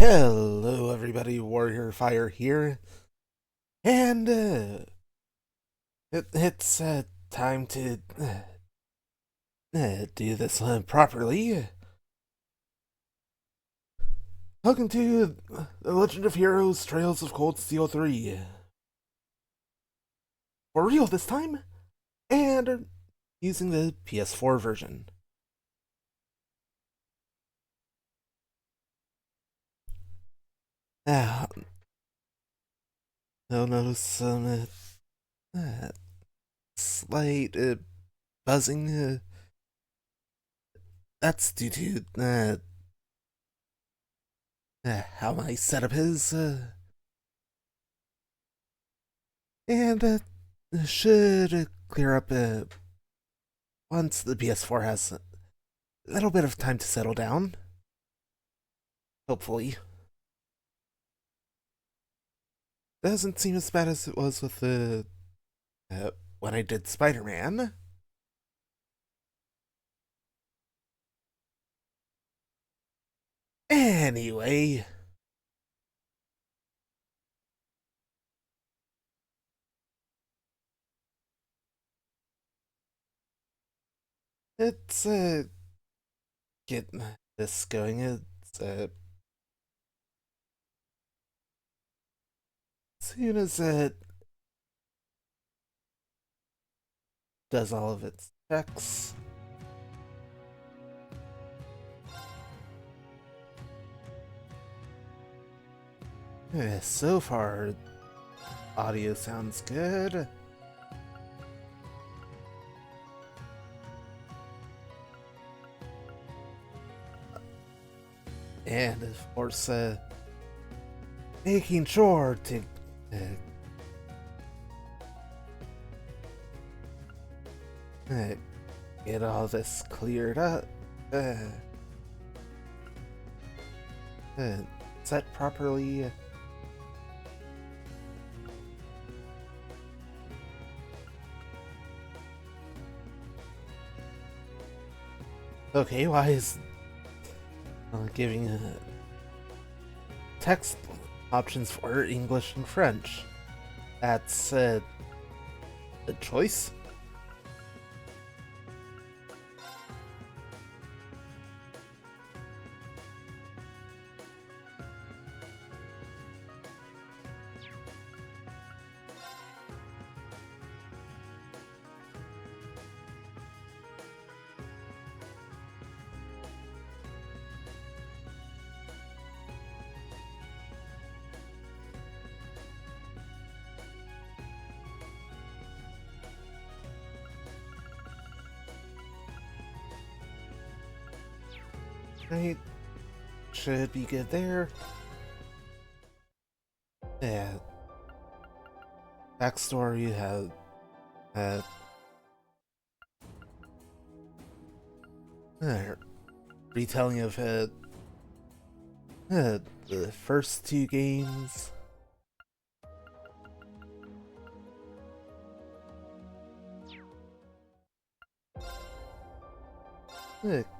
Hello, everybody. Warrior Fire here, and it's time to do this properly. Welcome to The Legend of Heroes: Trails of Cold Steel 3. For real this time, and using the PS4 version. Ah, I'll notice some slight buzzing. That's due to how my setup is. And should clear up once the PS4 has a little bit of time to settle down. Hopefully. Doesn't seem as bad as it was with the when I did Spider-Man. Anyway, it's getting this going. It's as soon as it does all of its checks. So far, audio sounds good. And of course, making sure to uh, get all this cleared up. Uh, Set properly. Okay, why is giving text options for English and French? That's a choice. Right, should be good there. Yeah. Backstory has uh, retelling of the first two games.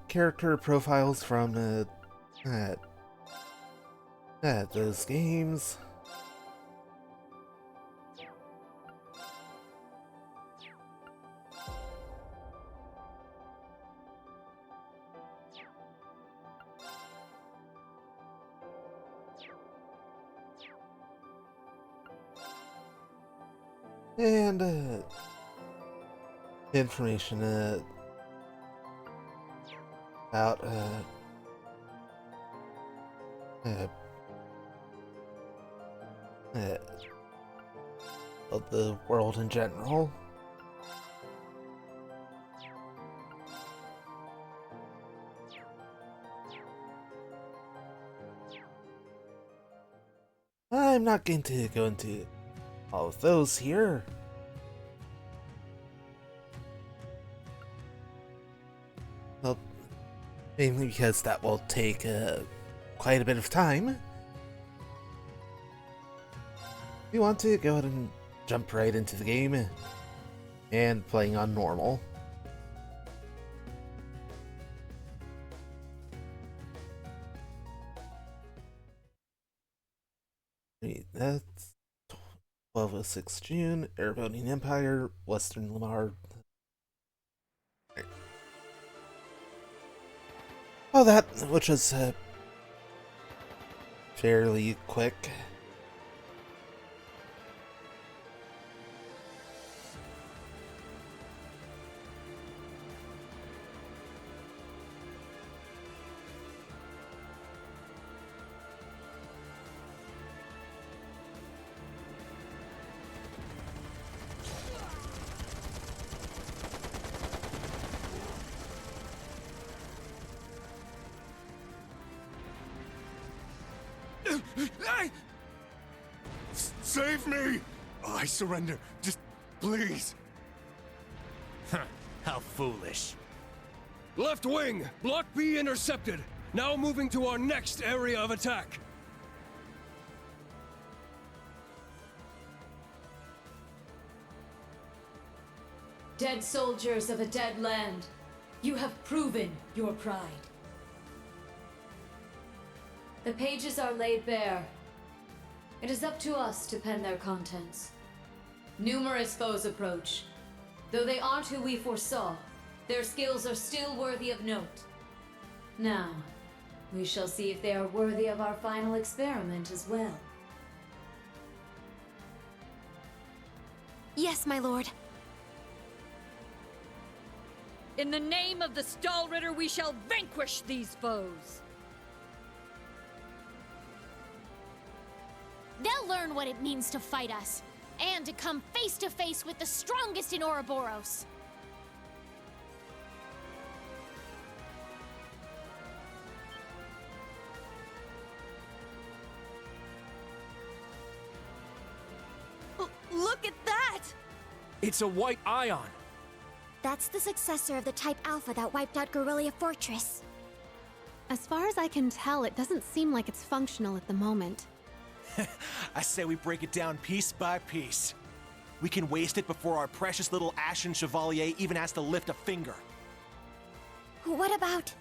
Character profiles from those games. And information about uh, uh, of the world in general. I'm not going to go into all of those here. Well, mainly because that will take quite a bit of time. We want to go ahead and jump right into the game and playing on normal. Wait, that's 1206 June, Airboating Empire, Western Lamar. Oh, that, which was fairly quick. Save me! Oh, I surrender. Just please. How foolish. Left wing! Block B intercepted! Now moving to our next area of attack! Dead soldiers of a dead land, you have proven your pride. The pages are laid bare. It is up to us to pen their contents. Numerous foes approach. Though they aren't who we foresaw, their skills are still worthy of note. Now, we shall see if they are worthy of our final experiment as well. Yes, my lord. In the name of the Stahlritter, we shall vanquish these foes! They'll learn what it means to fight us, and to come face to face with the strongest in Ouroboros. Look at that! It's a white ion! That's the successor of the Type Alpha that wiped out Guerrilla Fortress. As far as I can tell, it doesn't seem like it's functional at the moment. I say we break it down piece by piece. We can waste it before our precious little Ashen Chevalier even has to lift a finger. What about...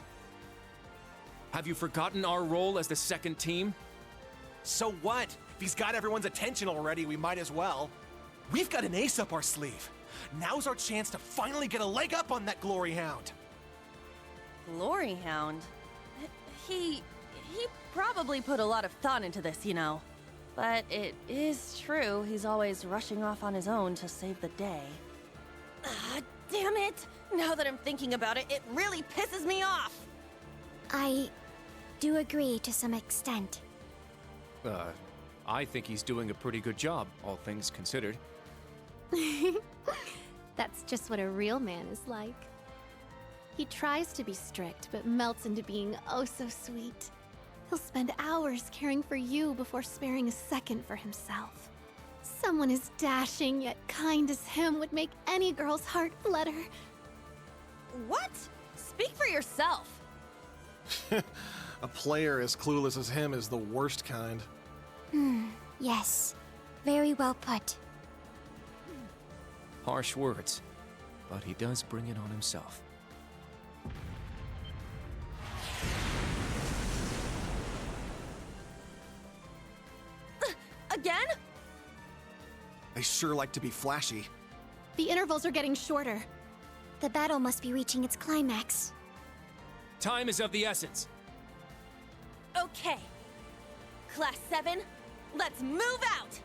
Have you forgotten our role as the second team? So what? If he's got everyone's attention already, we might as well. We've got an ace up our sleeve. Now's our chance to finally get a leg up on that Glory Hound. Glory Hound? He probably put a lot of thought into this, you know. But it is true, he's always rushing off on his own to save the day. Ah, damn it! Now that I'm thinking about it, it really pisses me off! I do agree to some extent. I think he's doing a pretty good job, all things considered. That's just what a real man is like. He tries to be strict, but melts into being oh so sweet. He'll spend hours caring for you before sparing a second for himself. Someone as dashing yet kind as him would make any girl's heart flutter. What? Speak for yourself! A player as clueless as him is the worst kind. Yes. Very well put. Harsh words, but he does bring it on himself. Again? They sure like to be flashy. The intervals are getting shorter. The battle must be reaching its climax. Time is of the essence. Okay. Class 7, let's move out!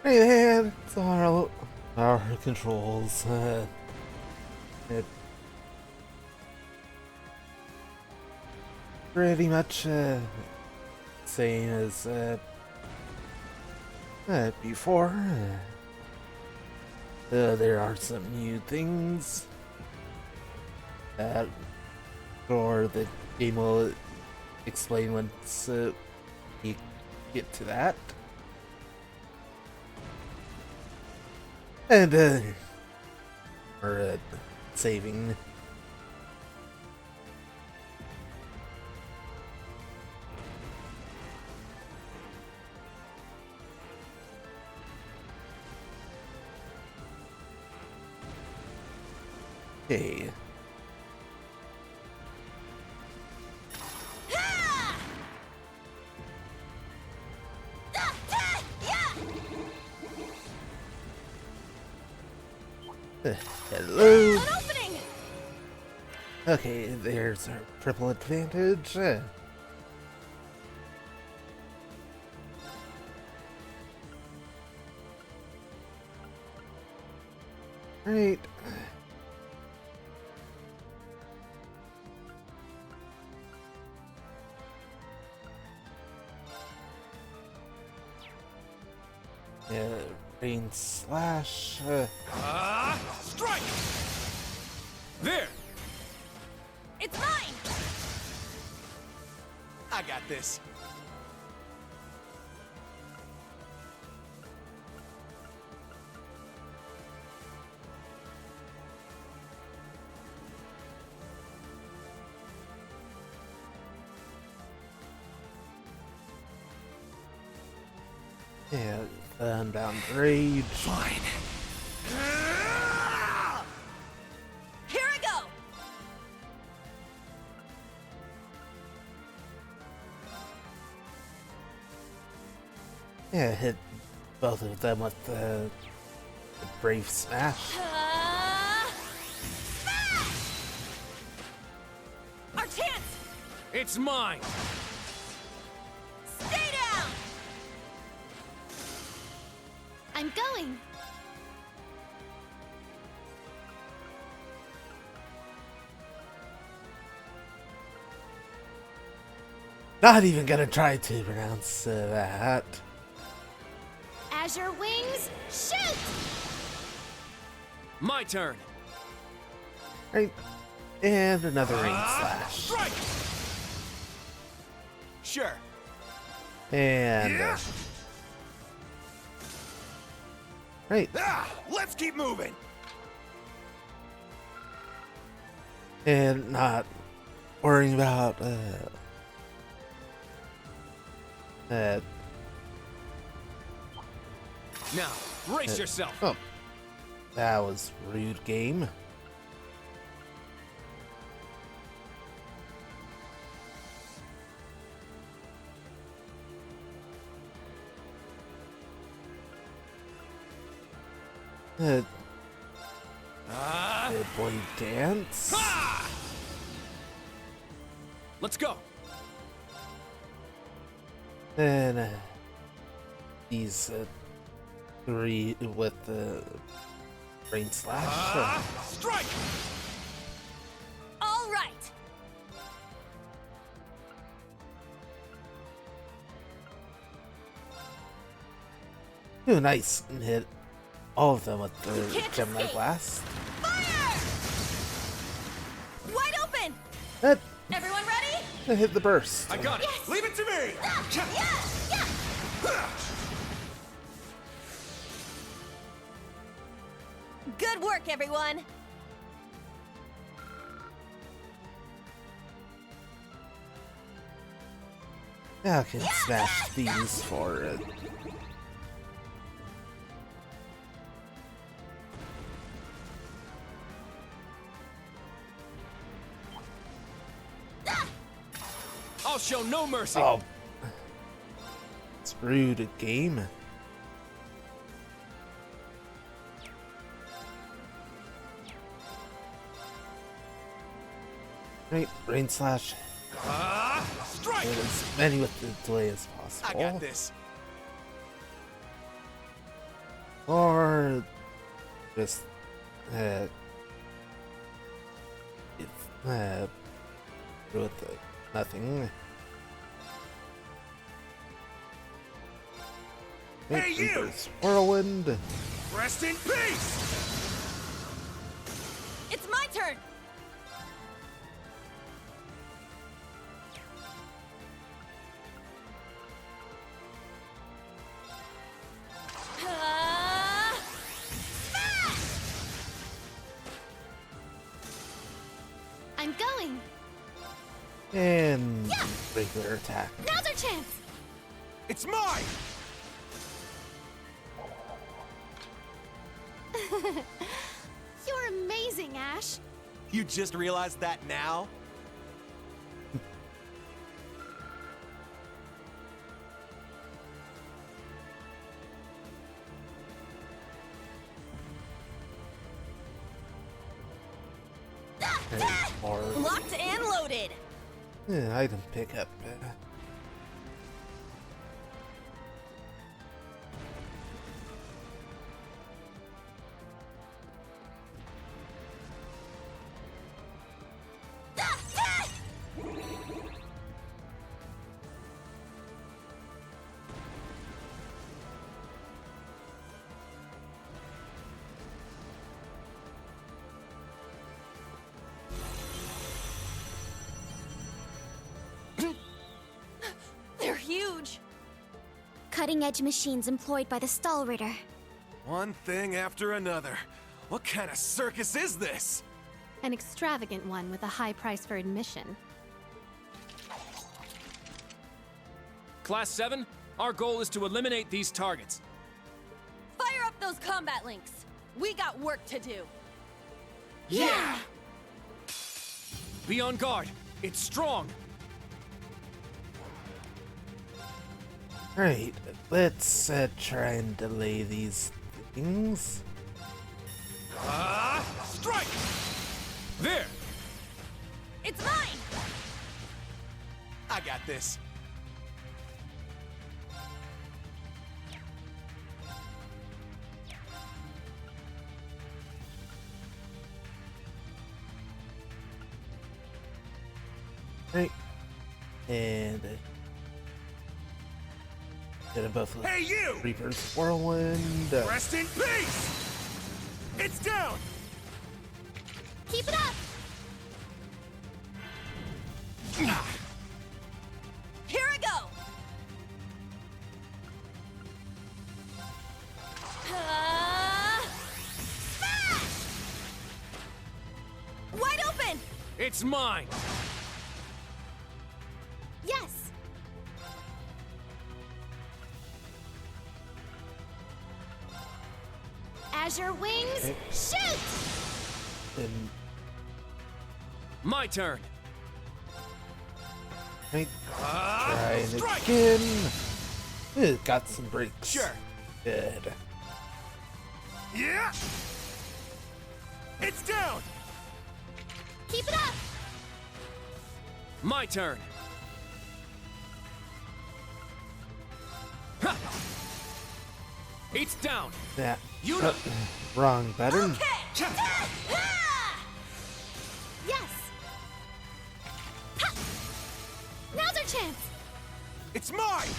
Hey man, it's our controls. It pretty much same as before. There are some new things that, or the game will explain once we get to that. And we're saving. Okay. Okay, there's our triple advantage. Right. Yeah, rain slash. Strike! There! It's mine! I got this. Yeah, Unbound Rage. Fine. Here I go! Yeah, hit both of them with the Brave Smash. Smash! Our chance! It's mine! Stay down! I'm going. Not even gonna try to pronounce that. Azure Wings, shoot! My turn! Right. And another Rain Slash. Strike! Sure. And. Right. Let's keep moving. And not worrying about Now, brace yourself! oh, that was rude game. Good boy dance. Ha! Let's go! And these three with the Rain Slash. Strike! All right! Ooh, nice. And hit all of them with the Can't Gemini escape. Blast. Fire! Wide open! That Everyone ready? hit the burst. I got it! Leave it to me. Yeah! Good work, everyone! Now I can smash these for it. I'll show no mercy! Oh. It's rude game. Right, Rain Slash. Strike! Get as many with the delay as I possible. got this. Or just do it the nothing. Hey, you! Reaper's Whirlwind. Rest in peace. It's my turn! Smash! I'm going. And regular attack. Now's our chance. It's mine. You're amazing, Ash. You just realized that now? Or Locked and loaded. item pickup. They're huge. Cutting-edge machines employed by the Stahlritter. One thing after another. What kind of circus is this? An extravagant one with a high price for admission. Class 7, our goal is to eliminate these targets. Fire up those combat links. We got work to do. Yeah! Be on guard. It's strong. Right, let's try and delay these things. Strike! There! It's mine. I got this. Right. And get them both. Hey, you! Reaper's Whirlwind. Rest in peace! It's down! Keep it up! Here I go. Smash! Wide open. It's mine! Yes! Azure wings, Okay. shoot! And My turn! right, trying strike! again. Got some breaks. Sure. Good. Yeah! It's down! Keep it up! My turn! Ha! It's down! Yeah. You know- Wrong button. Okay. Yes! Ha! Now's our chance! It's mine!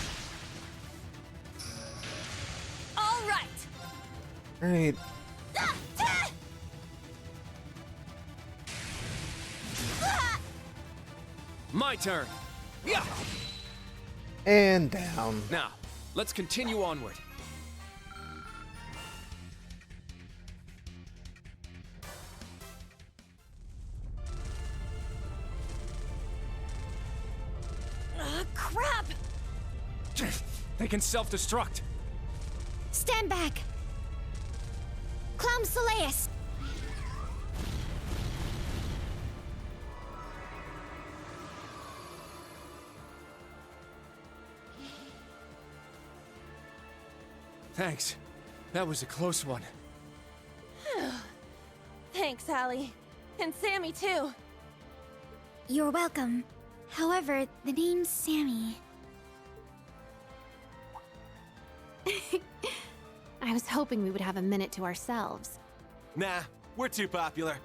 All right. Right. My turn! Yeah! And down. Now, let's continue onward. Crap. They can self-destruct. Stand back! Clown Soleus! Thanks. That was a close one. Thanks, Allie. And Sammy, too. You're welcome. However, the name's Sammy. I was hoping we would have a minute to ourselves. Nah, we're too popular.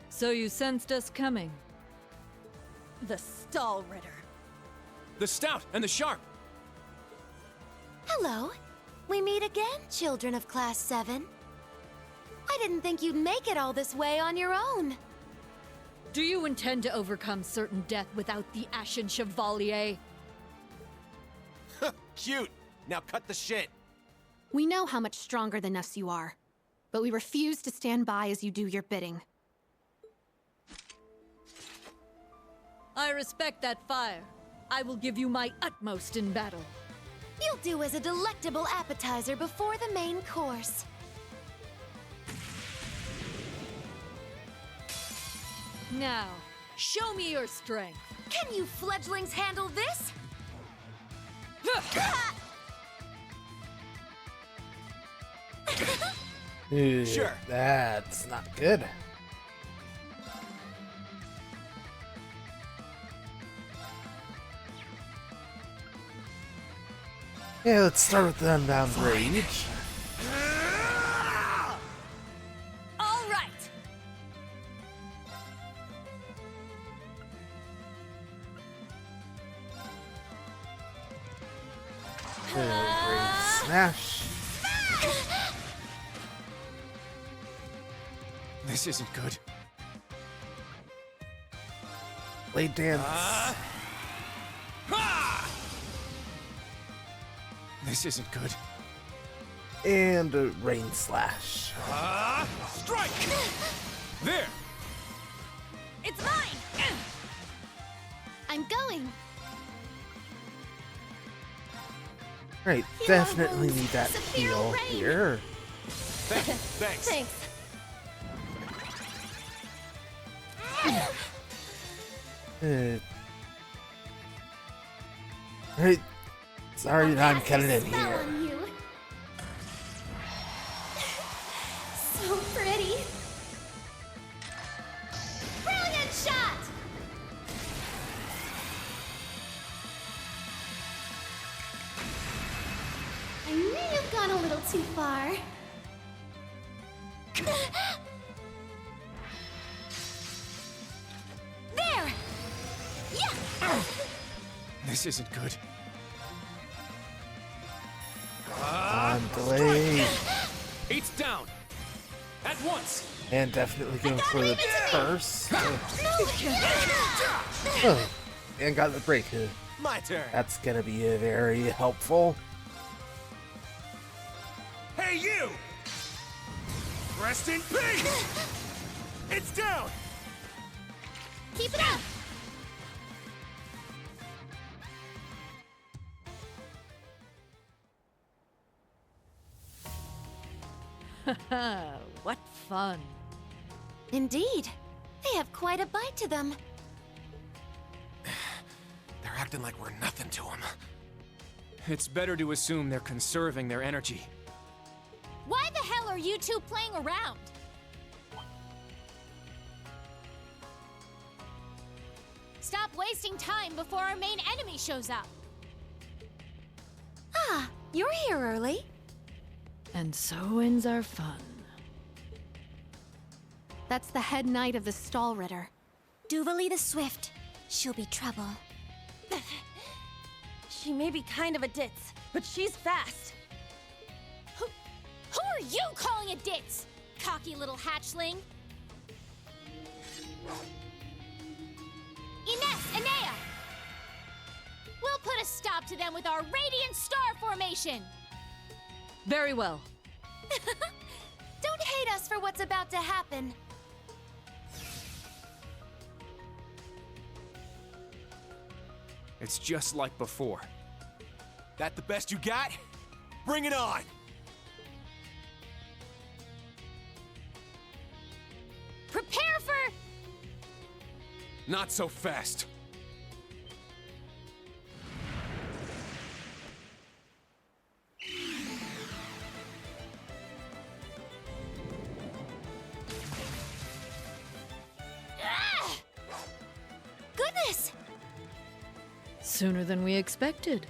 So you sensed us coming. The Stahlritter. The stout and the sharp! Hello. We meet again, children of Class 7. I didn't think you'd make it all this way on your own. Do you intend to overcome certain death without the Ashen Chevalier? Cute! Now cut the shit! We know how much stronger than us you are, but we refuse to stand by as you do your bidding. I respect that fire. I will give you my utmost in battle. You'll do as a delectable appetizer before the main course. Now, show me your strength. Can you fledglings handle this? Sure. That's not good. Yeah, let's start with the Unbound Rage. All right. Rage Smash. This isn't good. Blade Dance. This isn't good. And a Rain Slash. Strike! There! It's mine. I'm going. Right, Heal definitely wounds. need that Severe heal rain. here. Thanks. Thanks. Right, sorry that I'm Cast a cutting in spell here. on you. So pretty. Brilliant shot! I may have gone a little too far. There. Yeah. This isn't good. I'm delayed. Eight's down. At once. And definitely going for the burst. Oh, and got the break. My turn. That's gonna be very helpful. Hey, you! Rest in peace! It's down! Keep it up. What fun. Indeed. They have quite a bite to them. They're acting like we're nothing to them. It's better to assume they're conserving their energy. Why the hell are you two playing around? Stop wasting time before our main enemy shows up. Ah, you're here early. And so ends our fun. That's the head knight of the Stall Ritter. Duvalie the Swift. She'll be trouble. She may be kind of a ditz, but she's fast. Who are you calling a ditz? Cocky little hatchling. Ines, Enea! We'll put a stop to them with our Radiant Star Formation! Very well. Don't hate us for what's about to happen. It's just like before. That the best you got? Bring it on! Prepare for... Not so fast. Ah! Goodness! Sooner than we expected.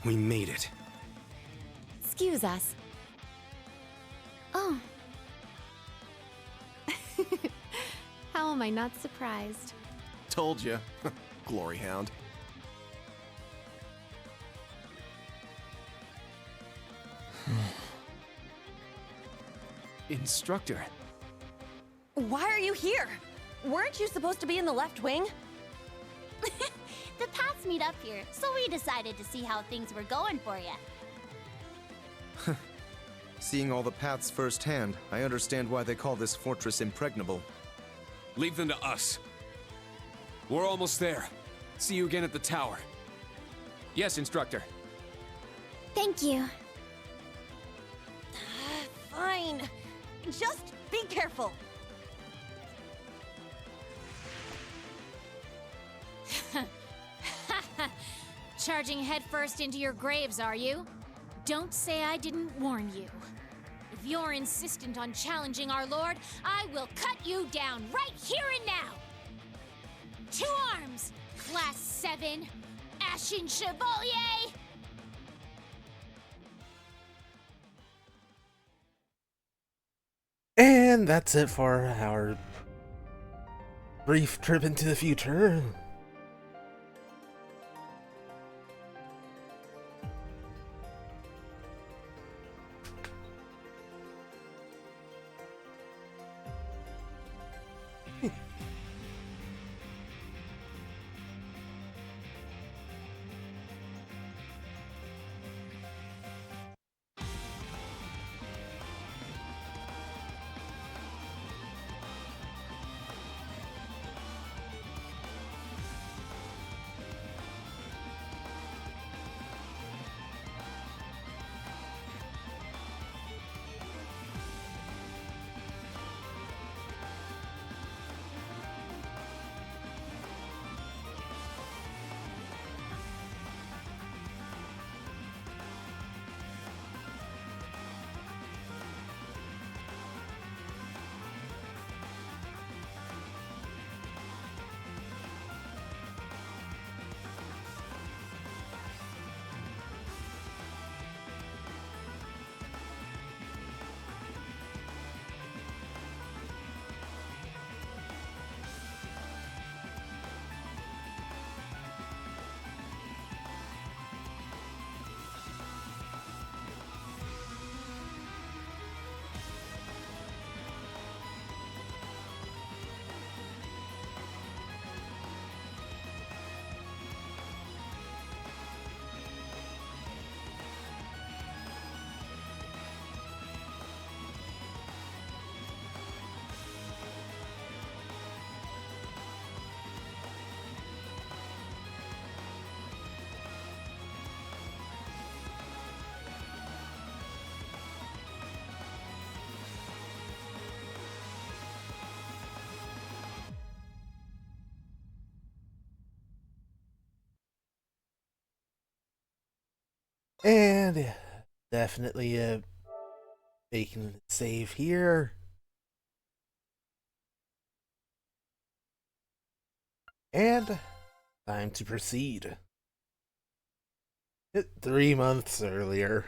We made it. Excuse us. Oh. How am I not surprised? Told you. Glory Hound. Instructor. Why are you here? Weren't you supposed to be in the left wing? The paths meet up here, so we decided to see how things were going for you. Seeing all the paths firsthand, I understand why they call this fortress impregnable. Leave them to us. We're almost there. See you again at the tower. Yes, Instructor. Thank you. Fine. Just be careful. charging headfirst into your graves, are you? Don't say I didn't warn you. If you're insistent on challenging our lord, I will cut you down right here and now! 2 arms! Class 7, Ashen Chevalier! And that's it for our brief trip into the future. And definitely making save here. And time to proceed. 3 months earlier.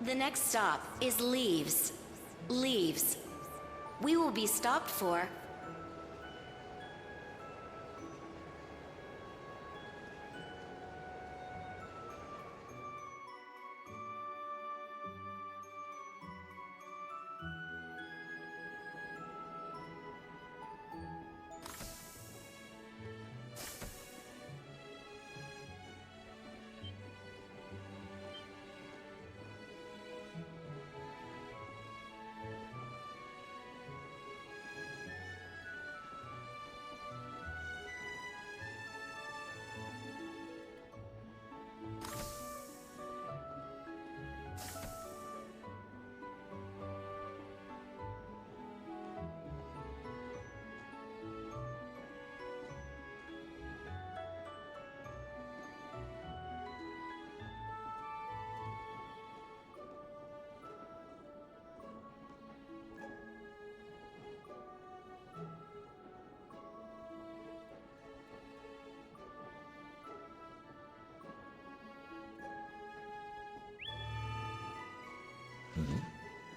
The next stop is Leaves. Leaves. We will be stopped for...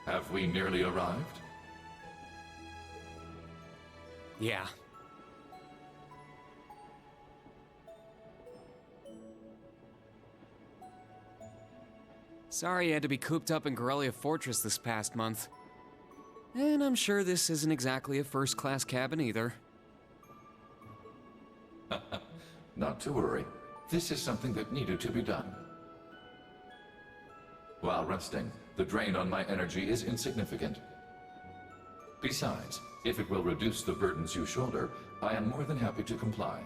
Have we nearly arrived? Yeah. Sorry you had to be cooped up in Corellia Fortress this past month. And I'm sure this isn't exactly a first-class cabin either. Not to worry. This is something that needed to be done. While resting, the drain on my energy is insignificant. Besides, if it will reduce the burdens you shoulder, I am more than happy to comply.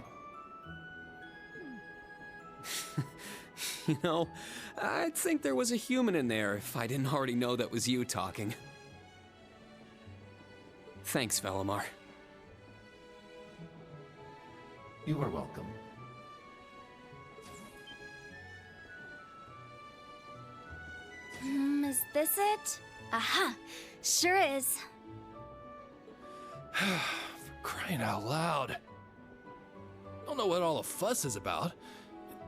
You know, I'd think there was a human in there if I didn't already know that was you talking. Thanks, Velimar. You are welcome. Is this it? Aha, sure is. For crying out loud. Don't know what all the fuss is about.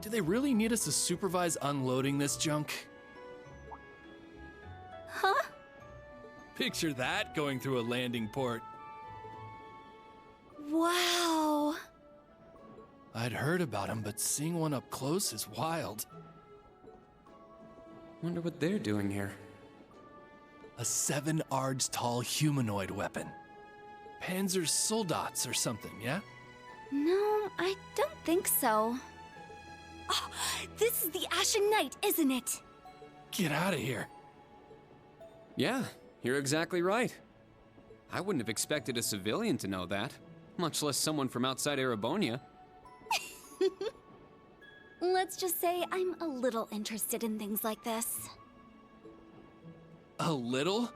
Do they really need us to supervise unloading this junk? Huh? Picture that going through a landing port. Wow. I'd heard about them, but seeing one up close is wild. Wonder what they're doing here. A 7 ards tall humanoid weapon. Panzer Soldats or something, yeah? No, I don't think so. Oh, this is the Ashen Knight, isn't it? Get out of here. Yeah, you're exactly right. I wouldn't have expected a civilian to know that, much less someone from outside Erebonia. Let's just say I'm a little interested in things like this. A little?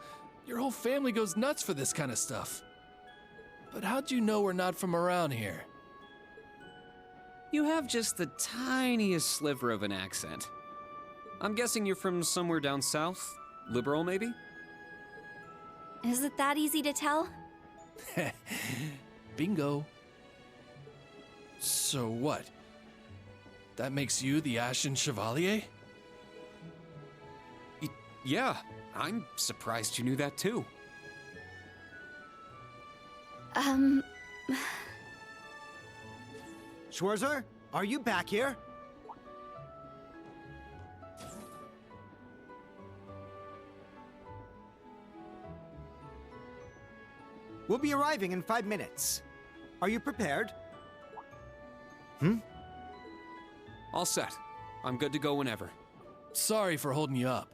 Your whole family goes nuts for this kind of stuff. But how'd you know we're not from around here? You have just the tiniest sliver of an accent. I'm guessing you're from somewhere down south? Liberal, maybe? Is it that easy to tell? Bingo. So what? That makes you the Ashen Chevalier? Yeah, I'm surprised you knew that too. Schwarzer, are you back here? We'll be arriving in 5 minutes. Are you prepared? All set. I'm good to go whenever. Sorry for holding you up.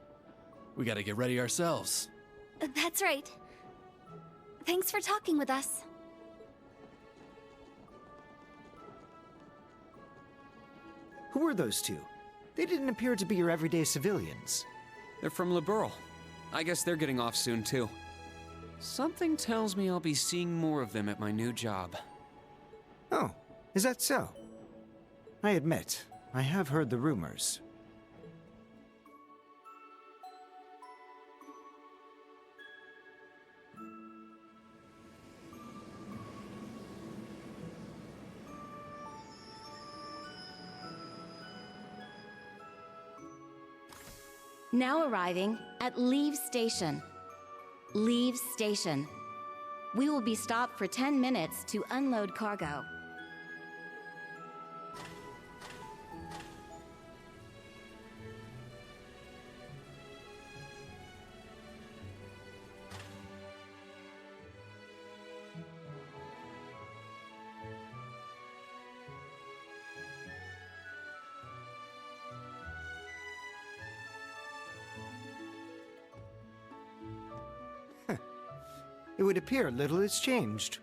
We gotta get ready ourselves. That's right. Thanks for talking with us. Who are those two? They didn't appear to be your everyday civilians. They're from Liberal. I guess they're getting off soon too. Something tells me I'll be seeing more of them at my new job. Oh, is that so? I admit, I have heard the rumors. Now arriving at Leave Station. Leave Station. We will be stopped for 10 minutes to unload cargo. It would appear little has changed.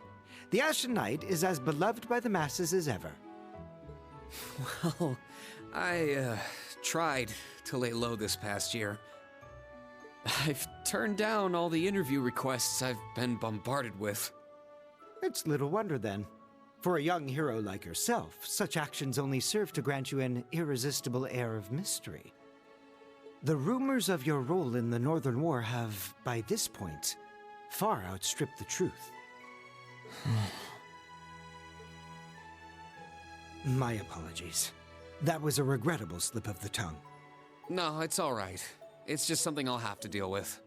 The Ashen Knight is as beloved by the masses as ever. Well, I tried to lay low this past year. I've turned down all the interview requests I've been bombarded with. It's little wonder then. For a young hero like yourself, such actions only serve to grant you an irresistible air of mystery. The rumors of your role in the Northern War have, by this point, far outstripped the truth. My apologies. That was a regrettable slip of the tongue. No, it's all right. It's just something I'll have to deal with.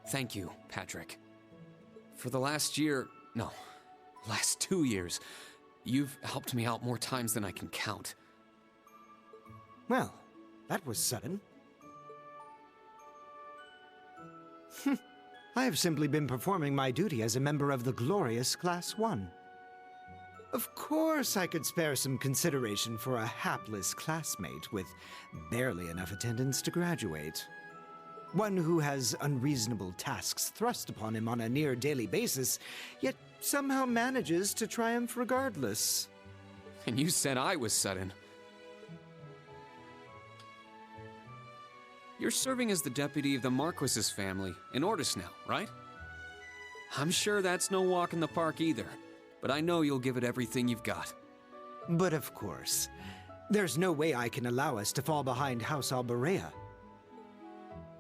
Thank you, Patrick. For the last 2 years, you've helped me out more times than I can count. Well, that was sudden. I have simply been performing my duty as a member of the glorious Class 1. Of course I could spare some consideration for a hapless classmate with barely enough attendance to graduate. One who has unreasonable tasks thrust upon him on a near daily basis, yet somehow manages to triumph regardless. And you said I was sudden. You're serving as the deputy of the Marquis's family in Ordis now, right? I'm sure that's no walk in the park either, but I know you'll give it everything you've got. But of course, there's no way I can allow us to fall behind House Alberea.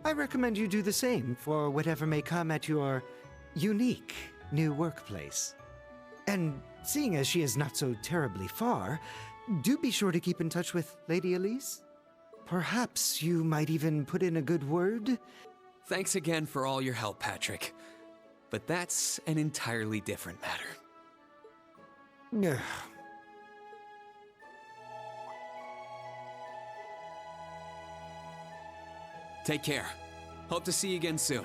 I recommend you do the same for whatever may come at your unique new workplace. And seeing as she is not so terribly far, do be sure to keep in touch with Lady Elise. Perhaps you might even put in a good word? Thanks again for all your help, Patrick. But that's an entirely different matter. Take care. Hope to see you again soon.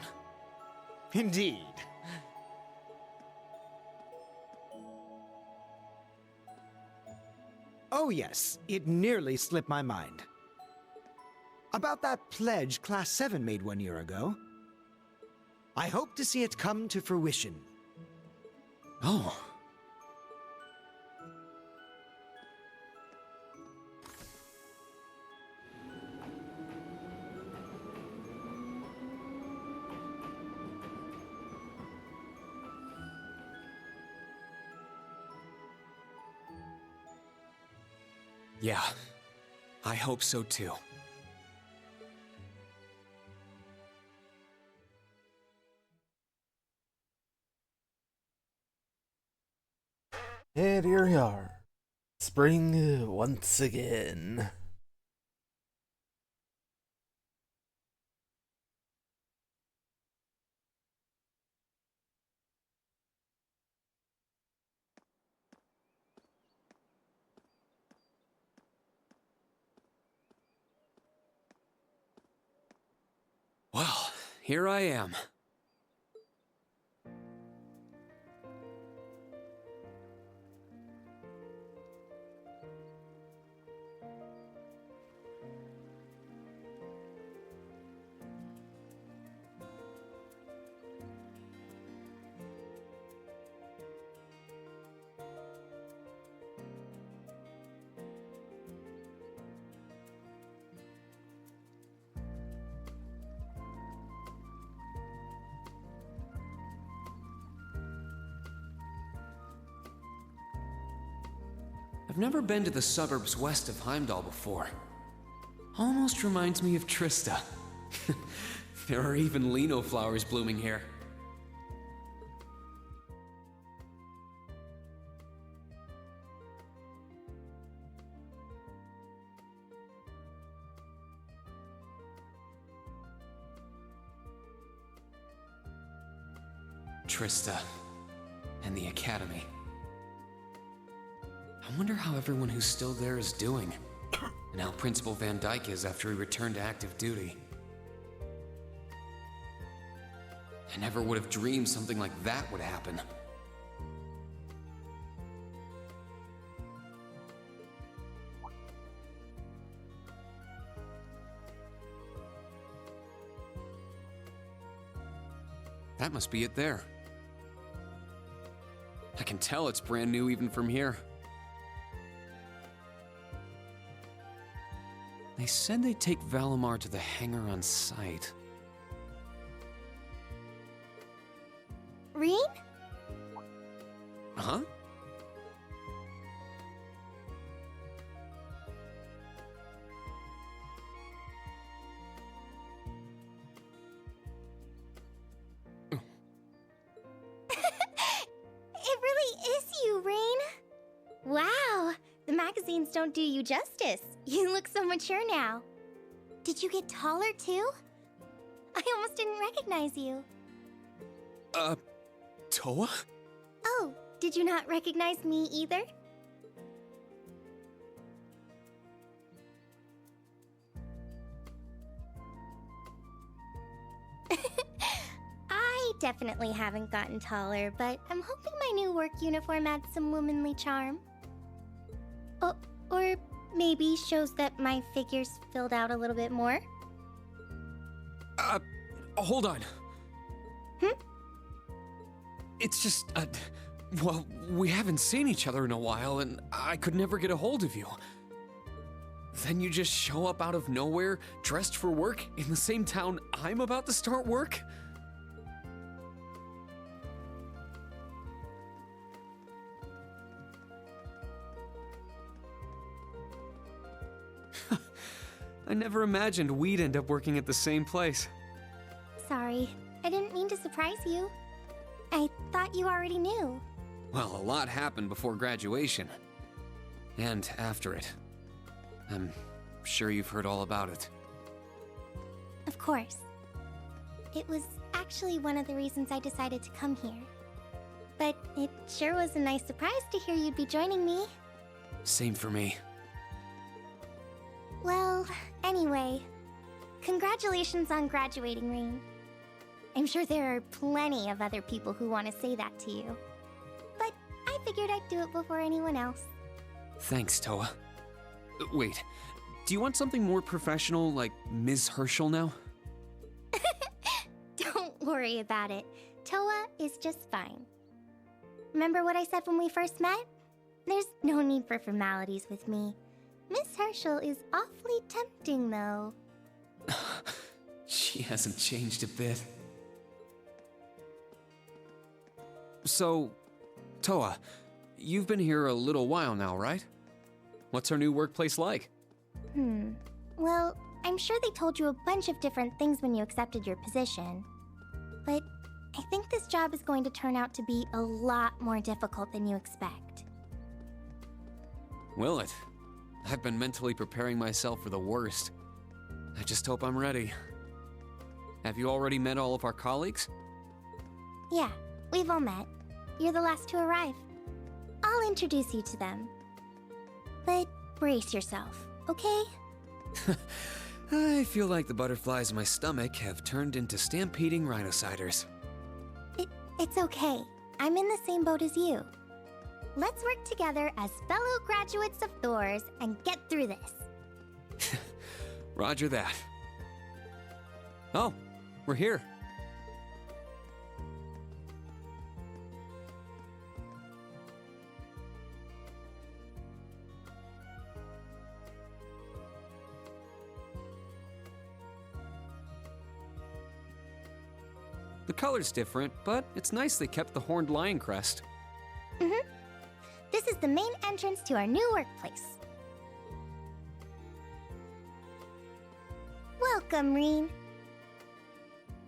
Indeed. Oh yes, it nearly slipped my mind. About that pledge Class 7 made 1 year ago. I hope to see it come to fruition. Oh. Yeah, I hope so too. And here we are. Spring once again. Well, here I am. I've never been to the suburbs west of Heimdall before. Almost reminds me of Trista. There are even lino flowers blooming here. Trista and the Academy. I wonder how everyone who's still there is doing, and how Principal Van Dyke is after he returned to active duty. I never would have dreamed something like that would happen. That must be it there. I can tell it's brand new even from here. They said they'd take Valimar to the hangar on site. Reen? Huh? It really is you, Rain. Wow, the magazines don't do you justice. You look so mature now. Did you get taller too? I almost didn't recognize you. Toa? Oh, did you not recognize me either? I definitely haven't gotten taller, but I'm hoping my new work uniform adds some womanly charm. Oh, or maybe shows that my figure's filled out a little bit more. Hold on. Hmm? It's just, well, we haven't seen each other in a while, and I could never get a hold of you. Then you just show up out of nowhere, dressed for work, in the same town I'm about to start work? I never imagined we'd end up working at the same place. Sorry, I didn't mean to surprise you. I thought you already knew. Well, a lot happened before graduation. And after it. I'm sure you've heard all about it. Of course. It was actually one of the reasons I decided to come here. But it sure was a nice surprise to hear you'd be joining me. Same for me. Well, anyway, congratulations on graduating, Rain. I'm sure there are plenty of other people who want to say that to you. But I figured I'd do it before anyone else. Thanks, Toa. Wait, do you want something more professional, like Ms. Herschel now? Don't worry about it. Toa is just fine. Remember what I said when we first met? There's no need for formalities with me. Miss Herschel is awfully tempting, though. She hasn't changed a bit. So, Toa, you've been here a little while now, right? What's our new workplace like? Well, I'm sure they told you a bunch of different things when you accepted your position. But I think this job is going to turn out to be a lot more difficult than you expect. Will it? I've been mentally preparing myself for the worst. I just hope I'm ready. Have you already met all of our colleagues? Yeah, we've all met. You're the last to arrive. I'll introduce you to them. But brace yourself, okay? I feel like the butterflies in my stomach have turned into stampeding rhinociders. It's okay. I'm in the same boat as you. Let's work together as fellow graduates of Thors and get through this. Roger that. Oh, we're here. The color's different, but it's nice they kept the horned lion crest. This is the main entrance to our new workplace. Welcome, Reen,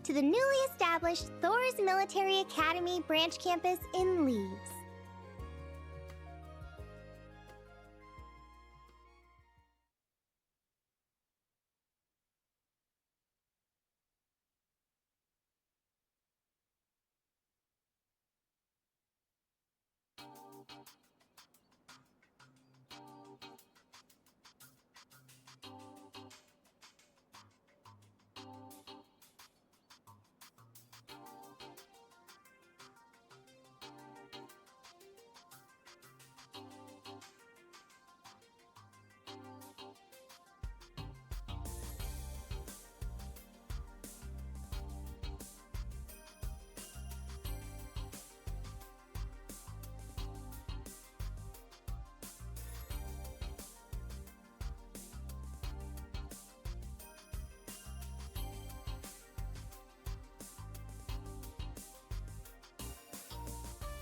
to the newly established Thors Military Academy branch campus in Leaves.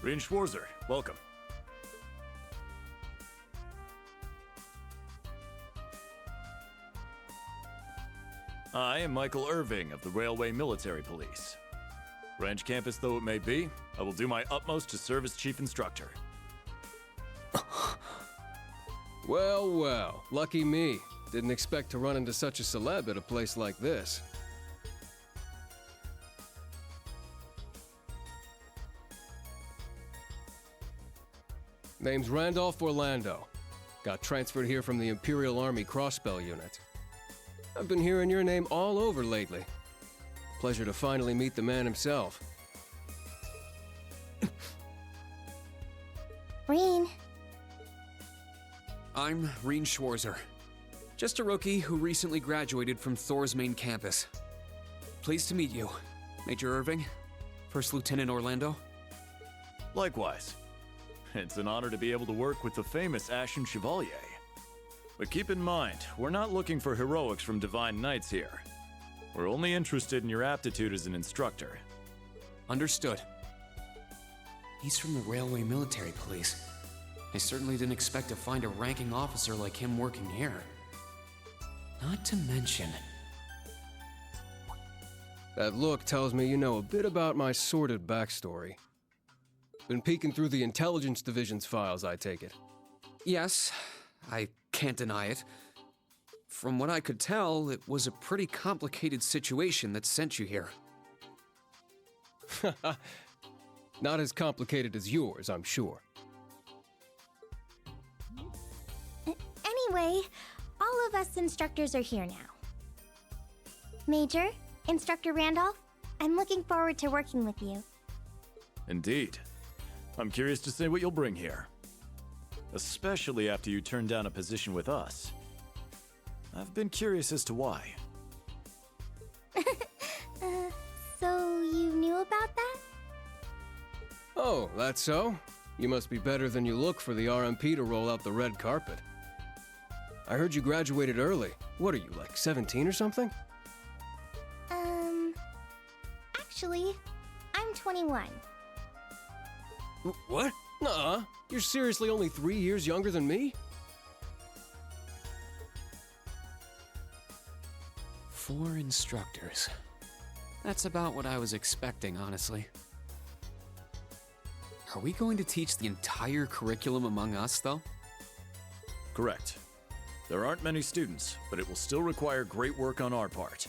Reen Schwarzer, welcome. I am Michael Irving of the Railway Military Police. Branch campus though it may be, I will do my utmost to serve as chief instructor. Well, well, lucky me. Didn't expect to run into such a celeb at a place like this. Name's Randolph Orlando. Got transferred here from the Imperial Army Crossbell Unit. I've been hearing your name all over lately. Pleasure to finally meet the man himself. Reen. I'm Reen Schwarzer. Just a rookie who recently graduated from Thor's main campus. Pleased to meet you, Major Irving, First Lieutenant Orlando. Likewise. It's an honor to be able to work with the famous Ashen Chevalier. But keep in mind, we're not looking for heroics from Divine Knights here. We're only interested in your aptitude as an instructor. Understood. He's from the Railway Military Police. I certainly didn't expect to find a ranking officer like him working here. Not to mention... That look tells me you know a bit about my sordid backstory. Been peeking through the Intelligence Division's files, I take it. Yes, I can't deny it. From what I could tell, it was a pretty complicated situation that sent you here. Not as complicated as yours, I'm sure. Anyway, all of us instructors are here now. Major, Instructor Randolph, I'm looking forward to working with you. Indeed. I'm curious to see what you'll bring here. Especially after you turn down a position with us. I've been curious as to why. So you knew about that? Oh, that's so? You must be better than you look for the RMP to roll out the red carpet. I heard you graduated early. What are you, like 17 or something? Actually, I'm 21. What? Nuh-uh. You're seriously only 3 years younger than me? 4 instructors. That's about what I was expecting, honestly. Are we going to teach the entire curriculum among us, though? Correct. There aren't many students, but it will still require great work on our part.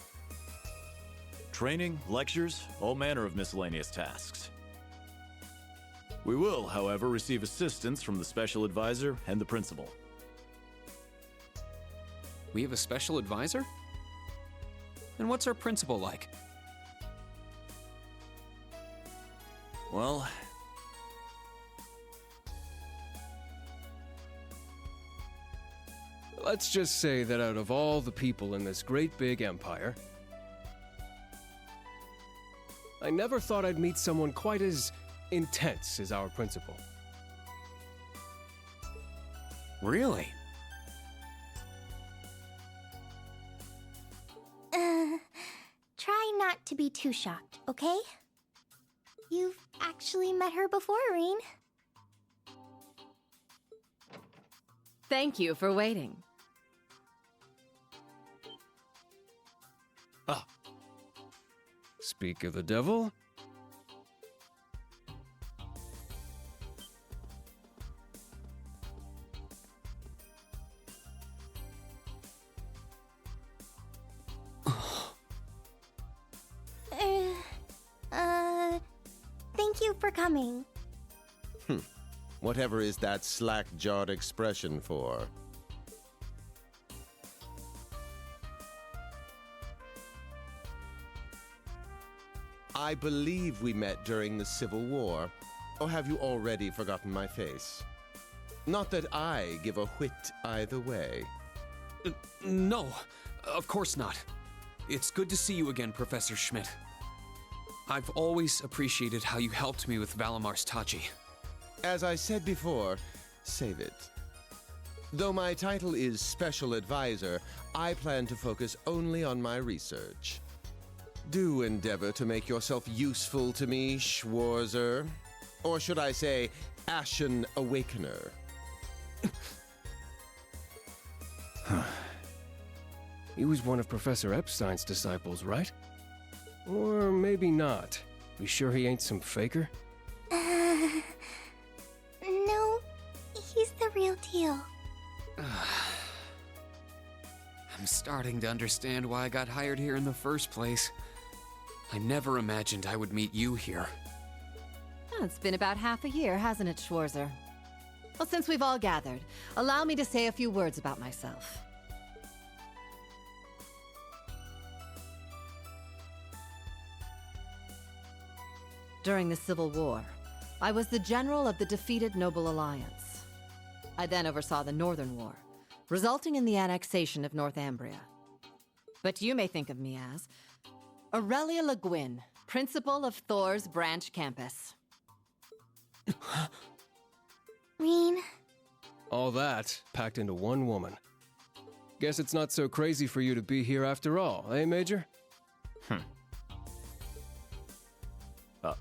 Training, lectures, all manner of miscellaneous tasks. We will, however, receive assistance from the special advisor and the principal. We have a special advisor? And what's our principal like? Well... Let's just say that out of all the people in this great big empire, I never thought I'd meet someone quite as intense as our principal. Really? Try not to be too shocked, okay? You've actually met her before, Reen. Thank you for waiting. Ah. Speak of the devil. Thank you for coming. Whatever is that slack-jawed expression for? I believe we met during the Civil War. Or have you already forgotten my face? Not that I give a whit either way. No, of course not. It's good to see you again, Professor Schmidt. I've always appreciated how you helped me with Valamar's Tachi. As I said before, save it. Though my title is Special Advisor, I plan to focus only on my research. Do endeavor to make yourself useful to me, Schwarzer. Or should I say, Ashen Awakener. He was one of Professor Epstein's disciples, right? Or maybe not. You sure he ain't some faker? No, he's the real deal. I'm starting to understand why I got hired here in the first place. I never imagined I would meet you here. Oh, it's been about half a year, hasn't it, Schwarzer? Well, since we've all gathered, allow me to say a few words about myself. During the Civil War, I was the general of the defeated Noble Alliance. I then oversaw the Northern War, resulting in the annexation of Northumbria. But you may think of me as Aurelia Le Guin, principal of Thor's branch campus. Reen. All that packed into one woman. Guess it's not so crazy for you to be here after all, eh, Major?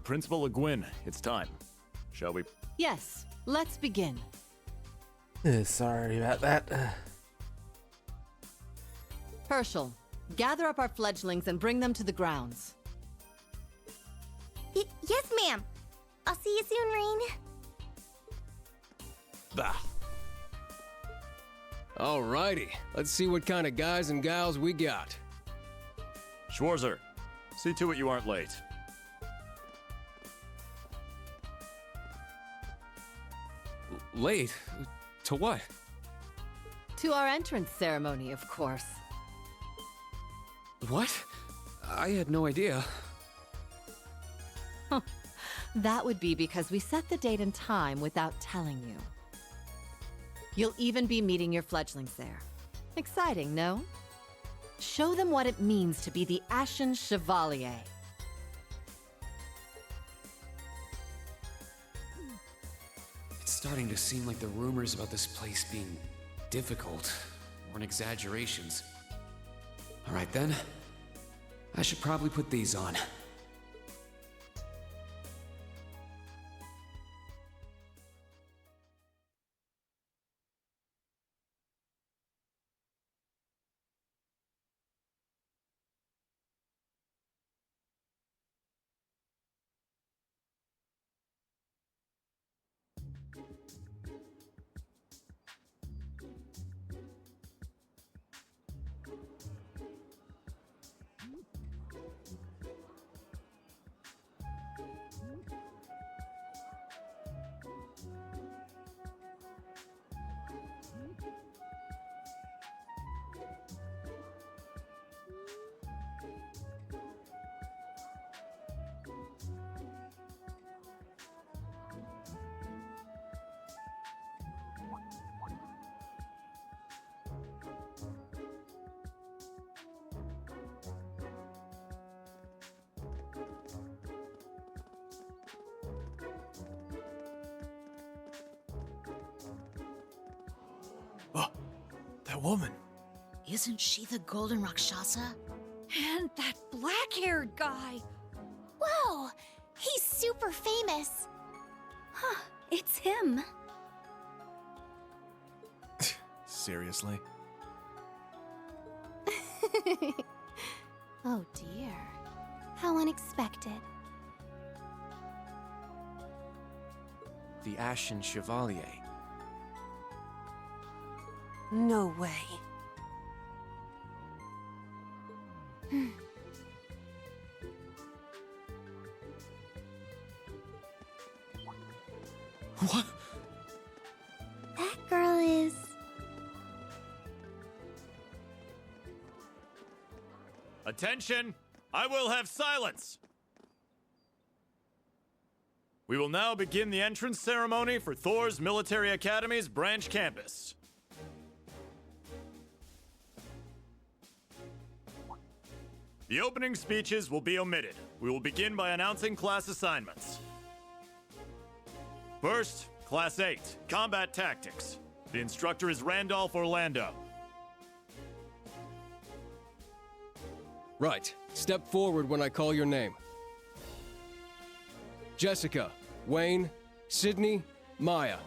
Principal Le Guin, it's time. Shall we? Yes, let's begin. Sorry about that. Herschel, gather up our fledglings and bring them to the grounds. Yes, ma'am. I'll see you soon, Rain. Bah. Alrighty, let's see what kind of guys and gals we got. Schwarzer, see to it you aren't late. Late? To what? To our entrance ceremony, of course. What? I had no idea. That would be because we set the date and time without telling you. You'll even be meeting your fledglings there. Exciting, no? Show them what it means to be the Ashen Chevalier. It's starting to seem like the rumors about this place being difficult weren't exaggerations. All right then. I should probably put these on. That woman. Isn't she the Golden Rakshasa? And that black-haired guy. Whoa! He's super famous. Huh, it's him. Seriously? Oh dear. How unexpected. The Ashen Chevalier. No way. What? That girl is... Attention! I will have silence! We will now begin the entrance ceremony for Thor's Military Academy's branch campus. The opening speeches will be omitted. We will begin by announcing class assignments. First, Class 8, Combat Tactics. The instructor is Randolph Orlando. Right. Step forward when I call your name. Jessica, Wayne, Sydney, Maya.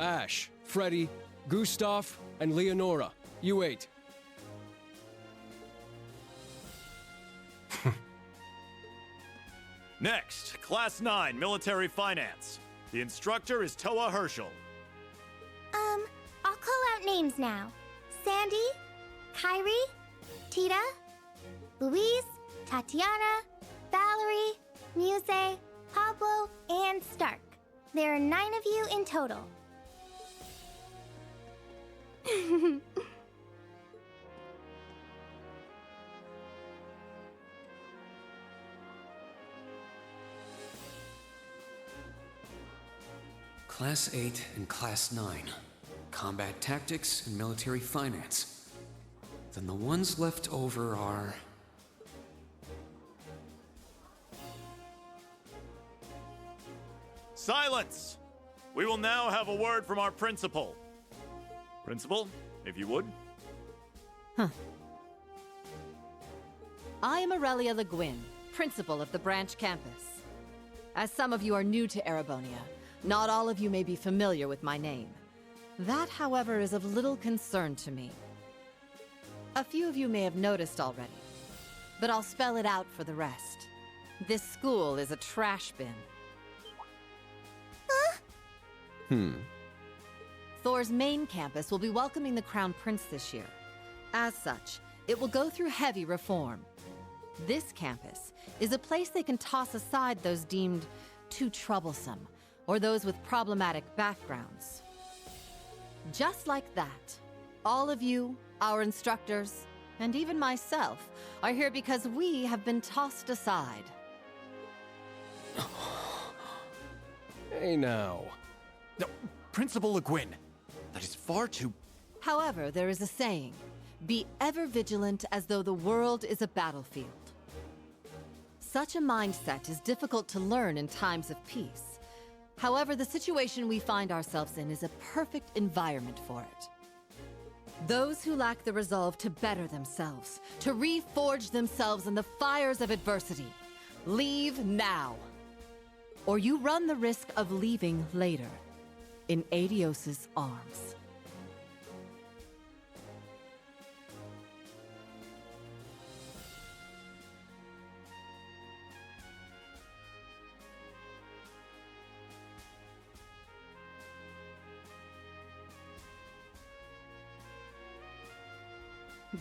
Ash, Freddie, Gustav, and Leonora. You 8. Next, Class 9, Military Finance. The instructor is Toa Herschel. I'll call out names now. Sandy, Kyrie, Tita, Louise, Tatiana, Valerie, Muse, Pablo, and Stark. There are 9 of you in total. Class 8 and Class 9. Combat Tactics and Military Finance. Then the ones left over are... Silence! We will now have a word from our principal. Principal, if you would. Huh. I am Aurelia Le Guin, principal of the branch campus. As some of you are new to Erebonia, not all of you may be familiar with my name. That, however, is of little concern to me. A few of you may have noticed already, but I'll spell it out for the rest. This school is a trash bin. Thor's main campus will be welcoming the Crown Prince this year. As such, it will go through heavy reform. This campus is a place they can toss aside those deemed too troublesome, or those with problematic backgrounds. Just like that, all of you, our instructors, and even myself, are here because we have been tossed aside. Hey now. No, Principal Le Guin, that is far too... However, there is a saying, be ever vigilant as though the world is a battlefield. Such a mindset is difficult to learn in times of peace. However, the situation we find ourselves in is a perfect environment for it. Those who lack the resolve to better themselves, to reforge themselves in the fires of adversity, leave now. Or you run the risk of leaving later, in Adios's arms.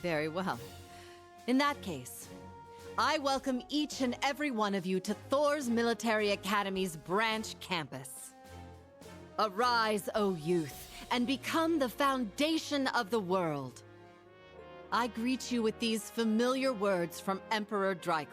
Very well. In that case, I welcome each and every one of you to Thor's Military Academy's branch campus. Arise, O youth, and become the foundation of the world. I greet you with these familiar words from Emperor Dreigels.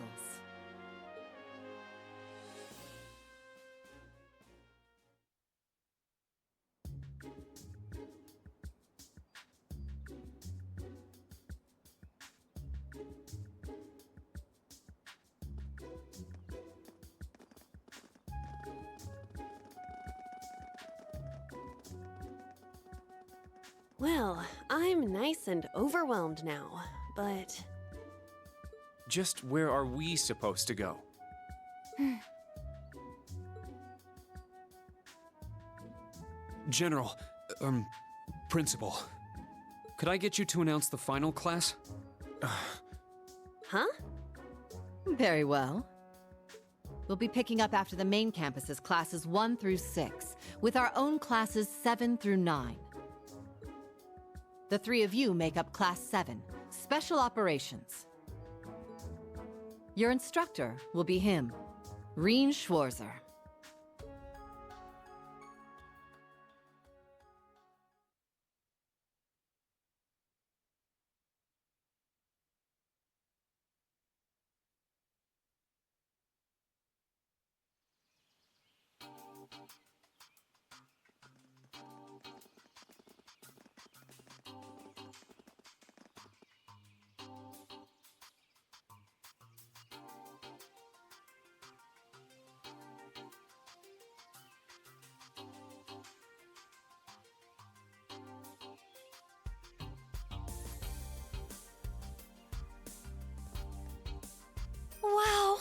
Well, I'm nice and overwhelmed now, but... Just where are we supposed to go? General, Principal, could I get you to announce the final class? Huh? Very well. We'll be picking up after the main campus's classes 1 through 6, with our own classes 7 through 9. The 3 of you make up Class 7, Special Operations. Your instructor will be him, Reen Schwarzer. Wow!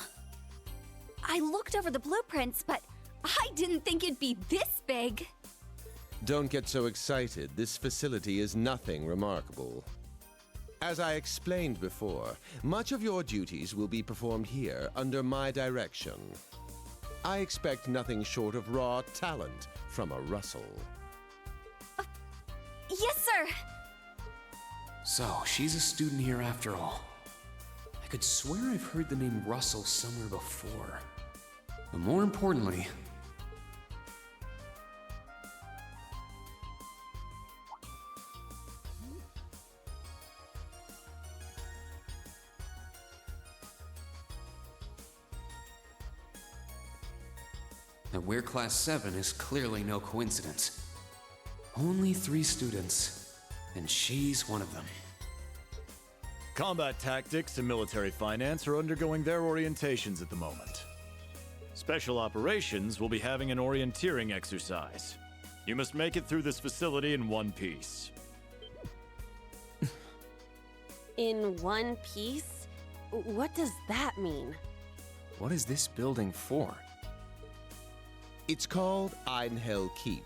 I looked over the blueprints, but I didn't think it'd be this big. Don't get so excited. This facility is nothing remarkable. As I explained before, much of your duties will be performed here under my direction. I expect nothing short of raw talent from a Russell. Yes, sir! So, she's a student here after all. I could swear I've heard the name Russell somewhere before. But more importantly... that we're Class 7 is clearly no coincidence. Only 3 students, and she's one of them. Combat tactics and military finance are undergoing their orientations at the moment. Special operations will be having an orienteering exercise. You must make it through this facility in one piece. In one piece? What does that mean? What is this building for? It's called Einhell Keep.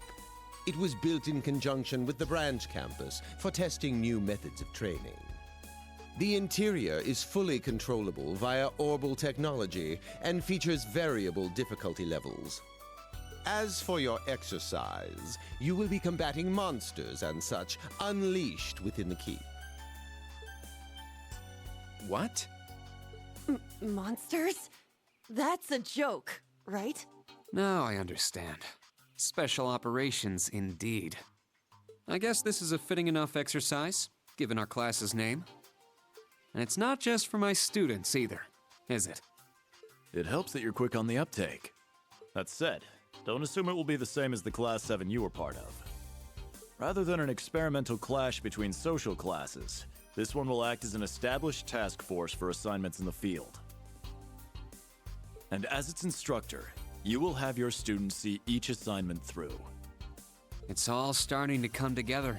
It was built in conjunction with the branch campus for testing new methods of training. The interior is fully controllable via orbal technology and features variable difficulty levels. As for your exercise, you will be combating monsters and such unleashed within the keep. What? Monsters? That's a joke, right? Now I understand. Special operations indeed. I guess this is a fitting enough exercise, given our class's name. And it's not just for my students either, is it? It helps that you're quick on the uptake. That said, don't assume it will be the same as the Class 7 you were part of. Rather than an experimental clash between social classes, this one will act as an established task force for assignments in the field. And as its instructor, you will have your students see each assignment through. It's all starting to come together.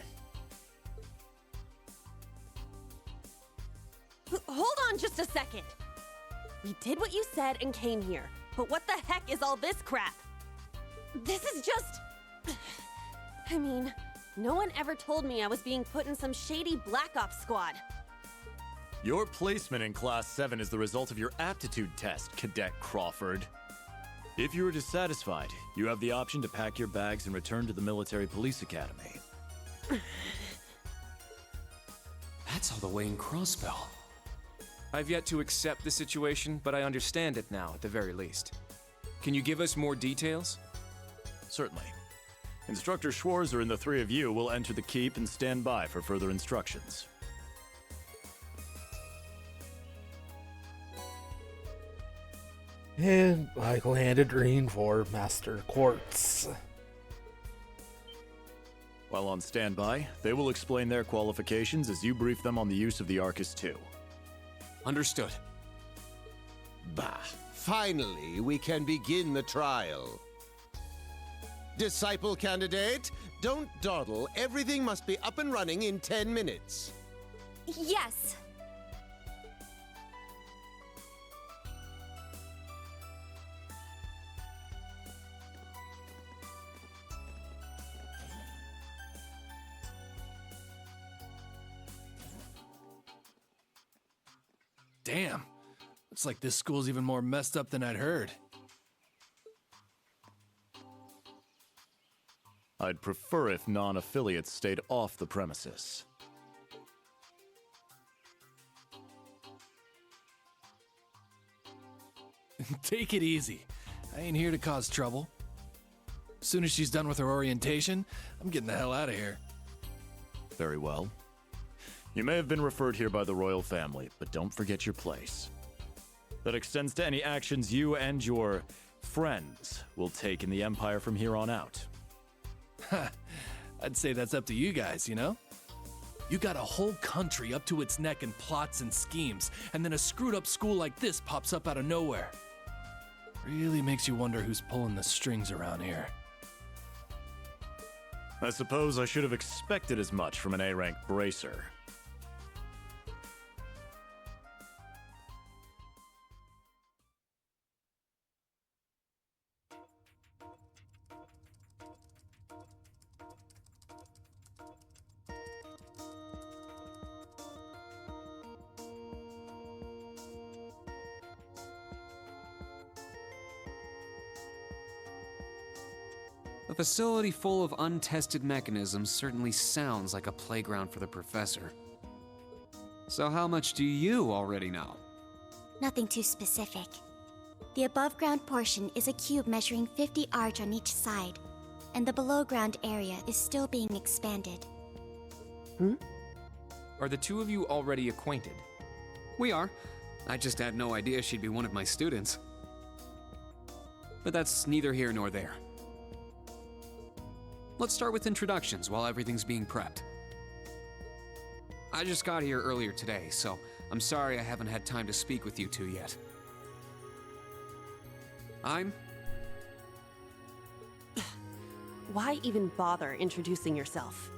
Hold on just a second. We did what you said and came here, but what the heck is all this crap? This is just... I mean, no one ever told me I was being put in some shady Black Ops squad. Your placement in Class 7 is the result of your aptitude test, Cadet Crawford. If you are dissatisfied, you have the option to pack your bags and return to the Military Police Academy. That's all the way in Crossbell. I've yet to accept the situation, but I understand it now, at the very least. Can you give us more details? Certainly. Instructor Schwarzer and the three of you will enter the keep and stand by for further instructions. And Michael handed Green for Master Quartz. While on standby, they will explain their qualifications as you brief them on the use of the Arcus II. Understood. Bah, finally we can begin the trial. Disciple candidate, don't dawdle. Everything must be up and running in 10 minutes. Yes. Damn. Looks like this school's even more messed up than I'd heard. I'd prefer if non-affiliates stayed off the premises. Take it easy. I ain't here to cause trouble. As soon as she's done with her orientation, I'm getting the hell out of here. Very well. You may have been referred here by the royal family, but don't forget your place. That extends to any actions you and your friends will take in the Empire from here on out. Ha! I'd say that's up to you guys, you know? You got a whole country up to its neck in plots and schemes, and then a screwed up school like this pops up out of nowhere. Really makes you wonder who's pulling the strings around here. I suppose I should have expected as much from an A-rank bracer. A facility full of untested mechanisms certainly sounds like a playground for the professor. So how much do you already know? Nothing too specific. The above-ground portion is a cube measuring 50 arch on each side, and the below-ground area is still being expanded. Are the two of you already acquainted? We are. I just had no idea she'd be one of my students. But that's neither here nor there. Let's start with introductions while everything's being prepped. I just got here earlier today, so I'm sorry I haven't had time to speak with you two yet. Why even bother introducing yourself?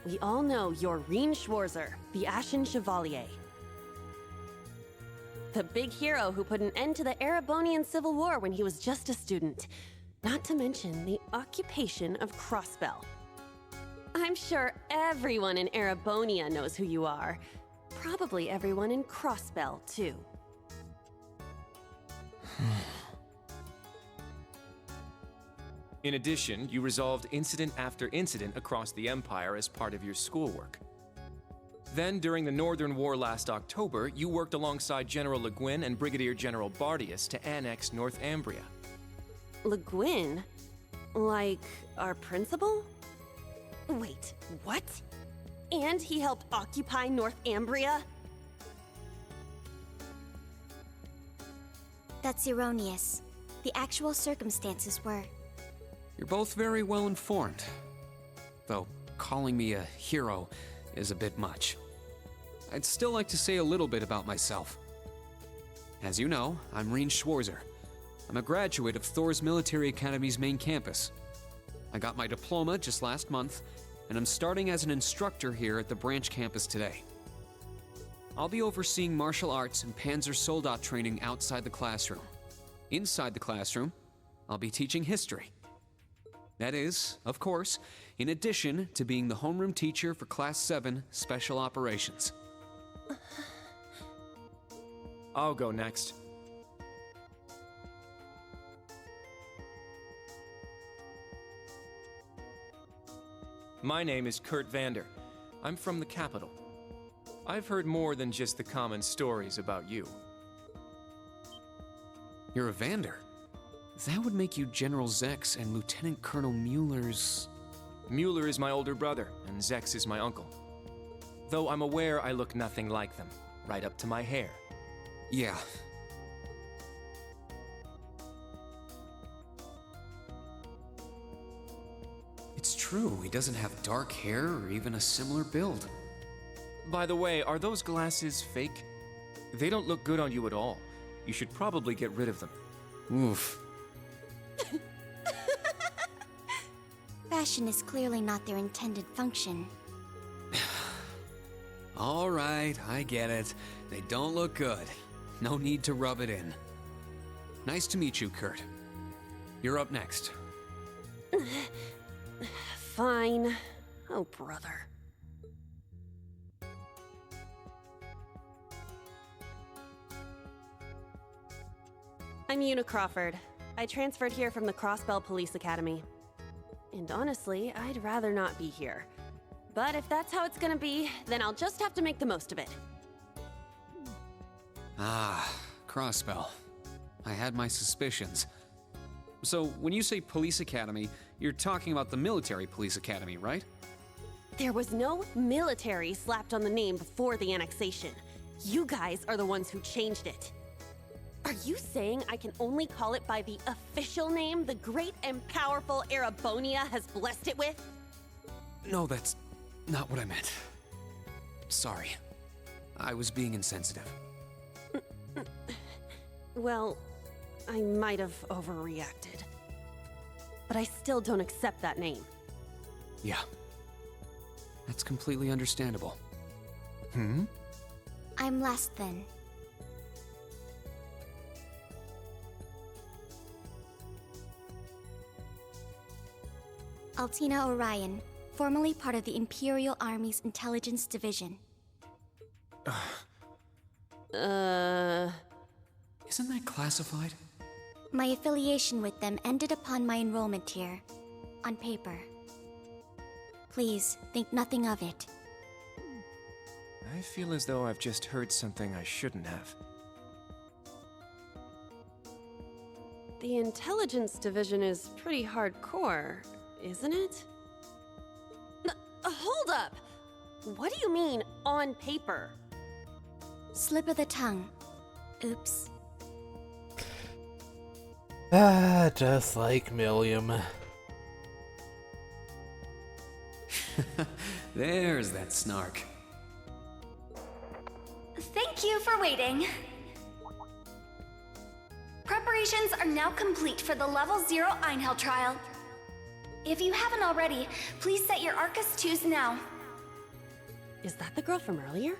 we all know you're Reen Schwarzer, the Ashen Chevalier. The big hero who put an end to the Erebonian Civil War when he was just a student. Not to mention the occupation of Crossbell. I'm sure everyone in Erebonia knows who you are. Probably everyone in Crossbell, too. In addition, you resolved incident after incident across the Empire as part of your schoolwork. Then, during the Northern War last October, you worked alongside General Le Guin and Brigadier General Bardius to annex Northumbria. Le Guin? Like, our principal? Wait, what? And he helped occupy Northumbria? That's erroneous. The actual circumstances were... You're both very well informed. Though calling me a hero is a bit much. I'd still like to say a little bit about myself. As you know, I'm Reen Schwarzer. I'm a graduate of Thor's Military Academy's main campus. I got my diploma just last month, and I'm starting as an instructor here at the branch campus today. I'll be overseeing martial arts and Panzer training outside the classroom. Inside the classroom, I'll be teaching history. That is, of course, in addition to being the homeroom teacher for Class 7 Special Operations. I'll go next. My name is Kurt Vander. I'm from the capital. I've heard more than just the common stories about you. You're a Vander? That would make you General Zex and Lieutenant Colonel Mueller's... Mueller is my older brother, and Zex is my uncle. Though I'm aware I look nothing like them, right up to my hair. Yeah. It's true, he doesn't have dark hair or even a similar build. By the way, are those glasses fake? They don't look good on you at all. You should probably get rid of them. Oof. Fashion is clearly not their intended function. All right, I get it. They don't look good. No need to rub it in. Nice to meet you, Kurt. You're up next. Fine. Oh, brother. I'm Una Crawford. I transferred here from the Crossbell Police Academy. And honestly, I'd rather not be here. But if that's how it's gonna be, then I'll just have to make the most of it. Ah, Crossbell. I had my suspicions. So, when you say Police Academy, you're talking about the Military Police Academy, right? There was no military slapped on the name before the annexation. You guys are the ones who changed it. Are you saying I can only call it by the official name the great and powerful Erebonia has blessed it with? No, that's not what I meant. Sorry. I was being insensitive. Well, I might have overreacted. But I still don't accept that name. Yeah. That's completely understandable. I'm last then. Altina Orion, formerly part of the Imperial Army's Intelligence Division. Isn't that classified? My affiliation with them ended upon my enrollment here, on paper. Please, think nothing of it. I feel as though I've just heard something I shouldn't have. The Intelligence Division is pretty hardcore, isn't it? Hold up! What do you mean, on paper? Slip of the tongue. Oops. Ah, just like Milliam. There's that snark. Thank you for waiting. Preparations are now complete for the Level 0 Einhell trial. If you haven't already, please set your Arcus 2s now. Is that the girl from earlier?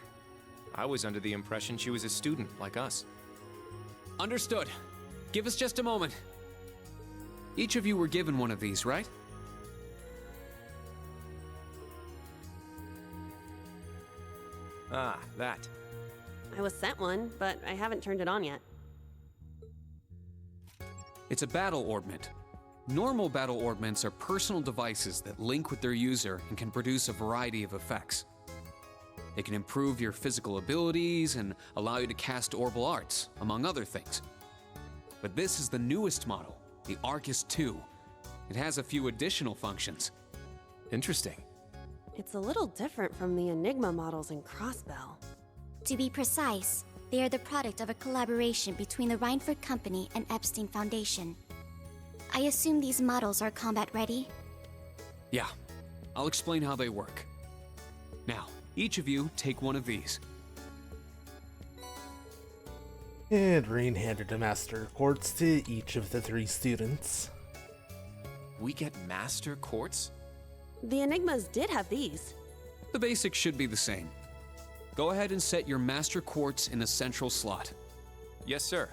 I was under the impression she was a student like us. Understood. Give us just a moment. Each of you were given one of these, right? Ah, that. I was sent one, but I haven't turned it on yet. It's a battle orbment. Normal battle orbments are personal devices that link with their user and can produce a variety of effects. They can improve your physical abilities and allow you to cast orbal arts, among other things. But this is the newest model, the Arcus 2. It has a few additional functions. Interesting. It's a little different from the Enigma models in Crossbell. To be precise, they are the product of a collaboration between the Reinford Company and Epstein Foundation. I assume these models are combat ready? Yeah, I'll explain how they work. Now, each of you take one of these. And Rain handed a Master Quartz to each of the 3 students. We get Master Quartz? The Enigmas did have these. The basics should be the same. Go ahead and set your Master Quartz in a central slot. Yes, sir.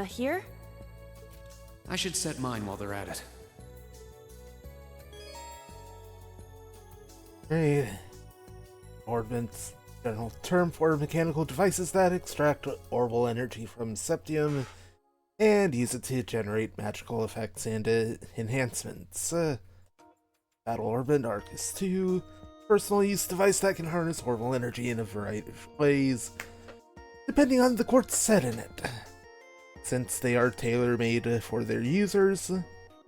Here? I should set mine while they're at it. Right. Orbit's general term for mechanical devices that extract orbal energy from septium and use it to generate magical effects and enhancements. Battle Orbit Arcus 2, personal use device that can harness orbal energy in a variety of ways, depending on the quartz set in it. Since they are tailor-made for their users,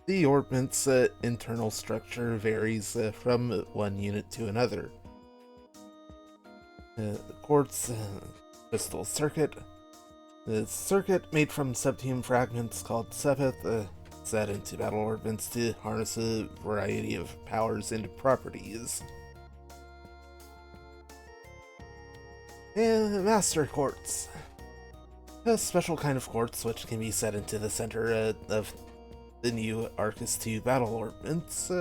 the orbit's internal structure varies from one unit to another. The quartz crystal circuit. The circuit made from septium fragments called sepith set into battle orbits to harness a variety of powers and properties. And Master Quartz. A special kind of quartz which can be set into the center of the new Arcus 2 battle orbits.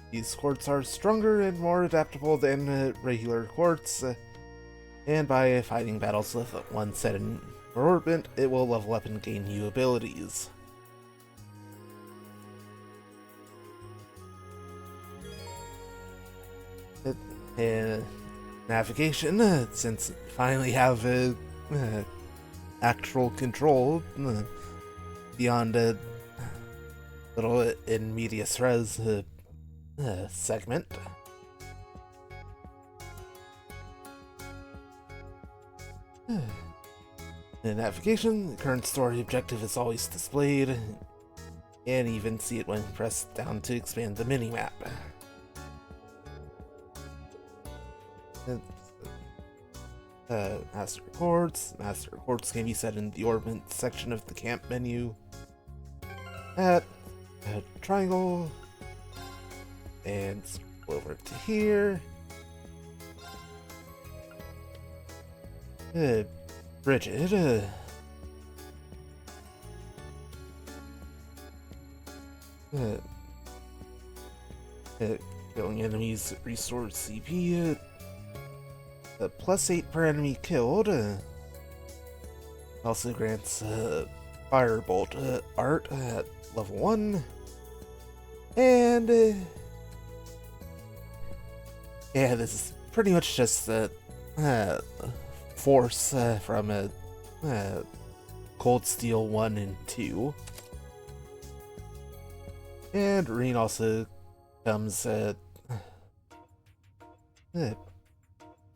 These quartz are stronger and more adaptable than regular quartz, and by fighting battles with one set in your orbit, it will level up and gain new abilities. And navigation, since you finally have actual control beyond a little in medias res segment. In navigation, the current story objective is always displayed, and even see it when pressed down to expand the minimap. Master Quartz. Master Quartz can be set in the orbit section of the camp menu. At a triangle. And scroll over to here. Bridget. Killing enemies restores CP. +8 per enemy killed. Also grants Firebolt art at level 1. And yeah, this is pretty much just Force from Cold Steel 1 and 2. And Rain also comes with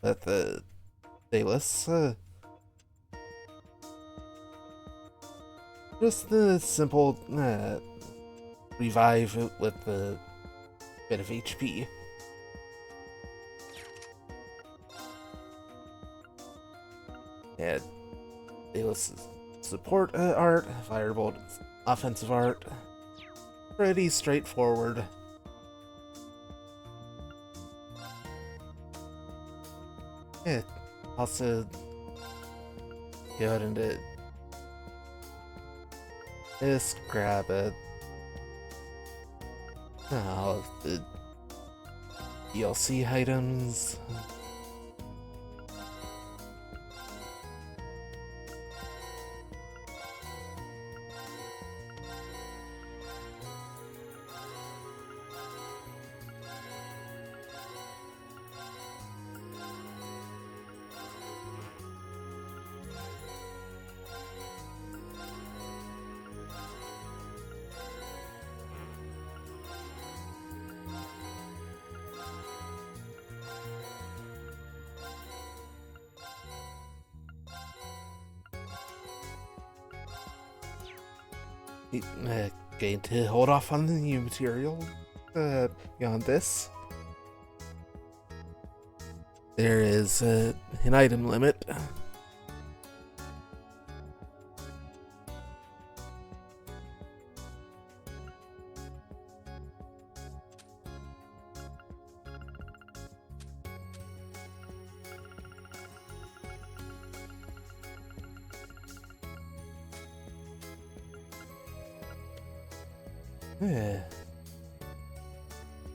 the Dalus. Just a simple revive with a bit of HP. And Dalus support art, Firebolt offensive art. Pretty straightforward. Yeah, also go ahead and just grab it. DLC items. Going to hold off on the new material beyond this. There is an item limit.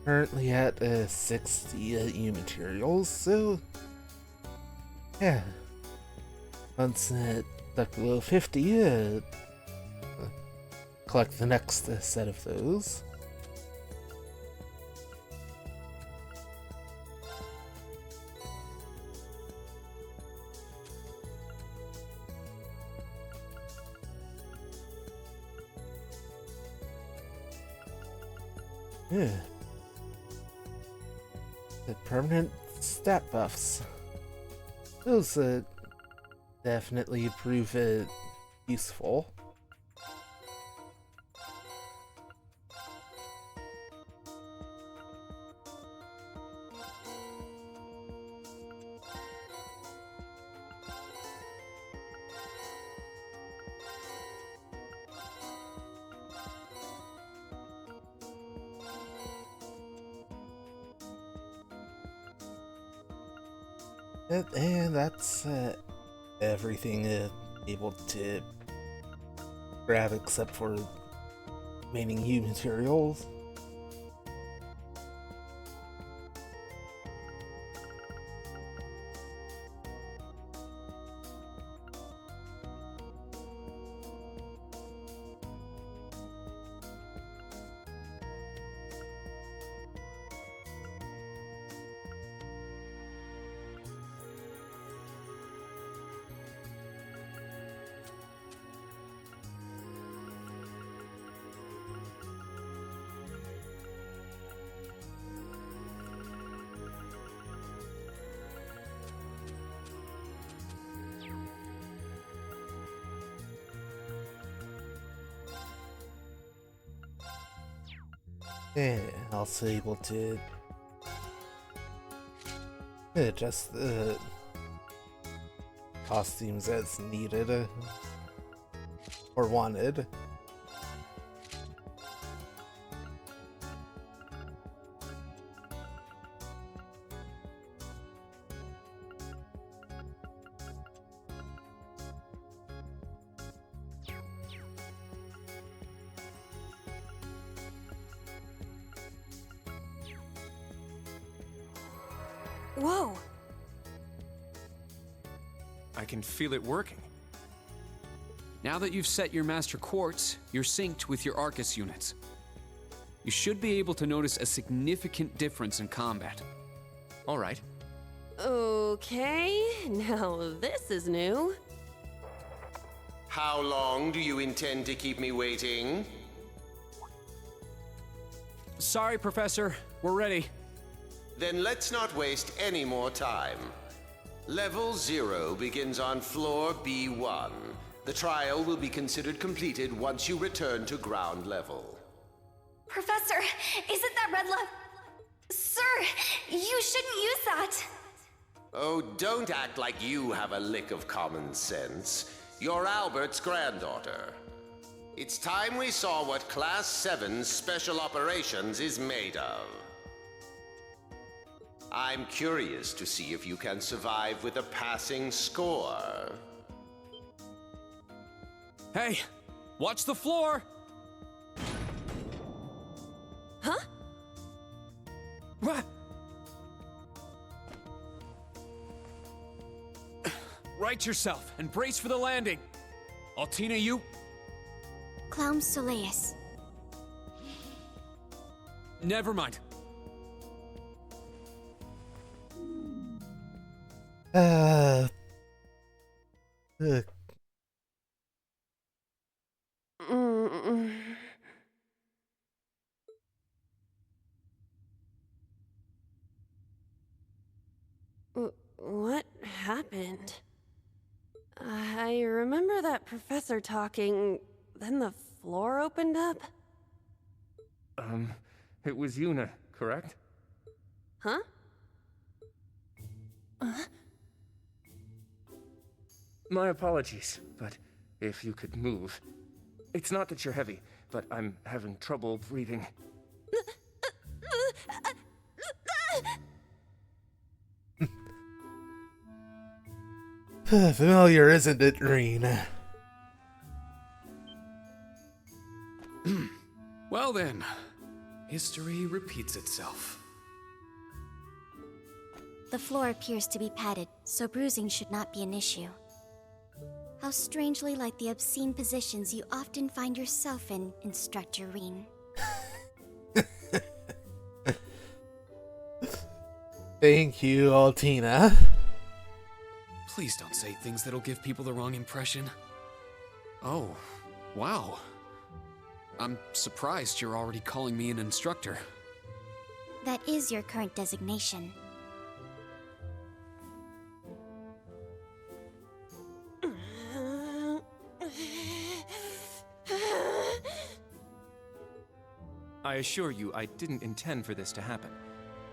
Currently at 60 EU materials, so yeah. Once stuck below 50, collect the next set of those. Yeah. The permanent stat buffs. Those definitely prove useful. And that's everything able to grab except for remaining U materials. And also able to adjust the costumes as needed or wanted. Whoa! I can feel it working. Now that you've set your Master Quartz, you're synced with your Arcus units. You should be able to notice a significant difference in combat. All right. Okay, now this is new. How long do you intend to keep me waiting? Sorry, Professor. We're ready. Then let's not waste any more time. Level 0 begins on floor B1. The trial will be considered completed once you return to ground level. Professor, isn't that red love? Sir, you shouldn't use that. Oh, don't act like you have a lick of common sense. You're Albert's granddaughter. It's time we saw what Class 7's Special Operations is made of. I'm curious to see if you can survive with a passing score. Hey, watch the floor! Huh? What? Right yourself and brace for the landing. Altina, you? Clown Soleus. Never mind. Ugh. What happened? I remember that professor talking, then the floor opened up. It was Yuna, correct? Huh? My apologies, but if you could move. It's not that you're heavy, but I'm having trouble breathing. Familiar, isn't it, Reen? Well then, history repeats itself. The floor appears to be padded, so bruising should not be an issue. How strangely like the obscene positions you often find yourself in, Instructor Reen. Thank you, Altina. Please don't say things that'll give people the wrong impression. Oh, wow. I'm surprised you're already calling me an instructor. That is your current designation. I assure you, I didn't intend for this to happen.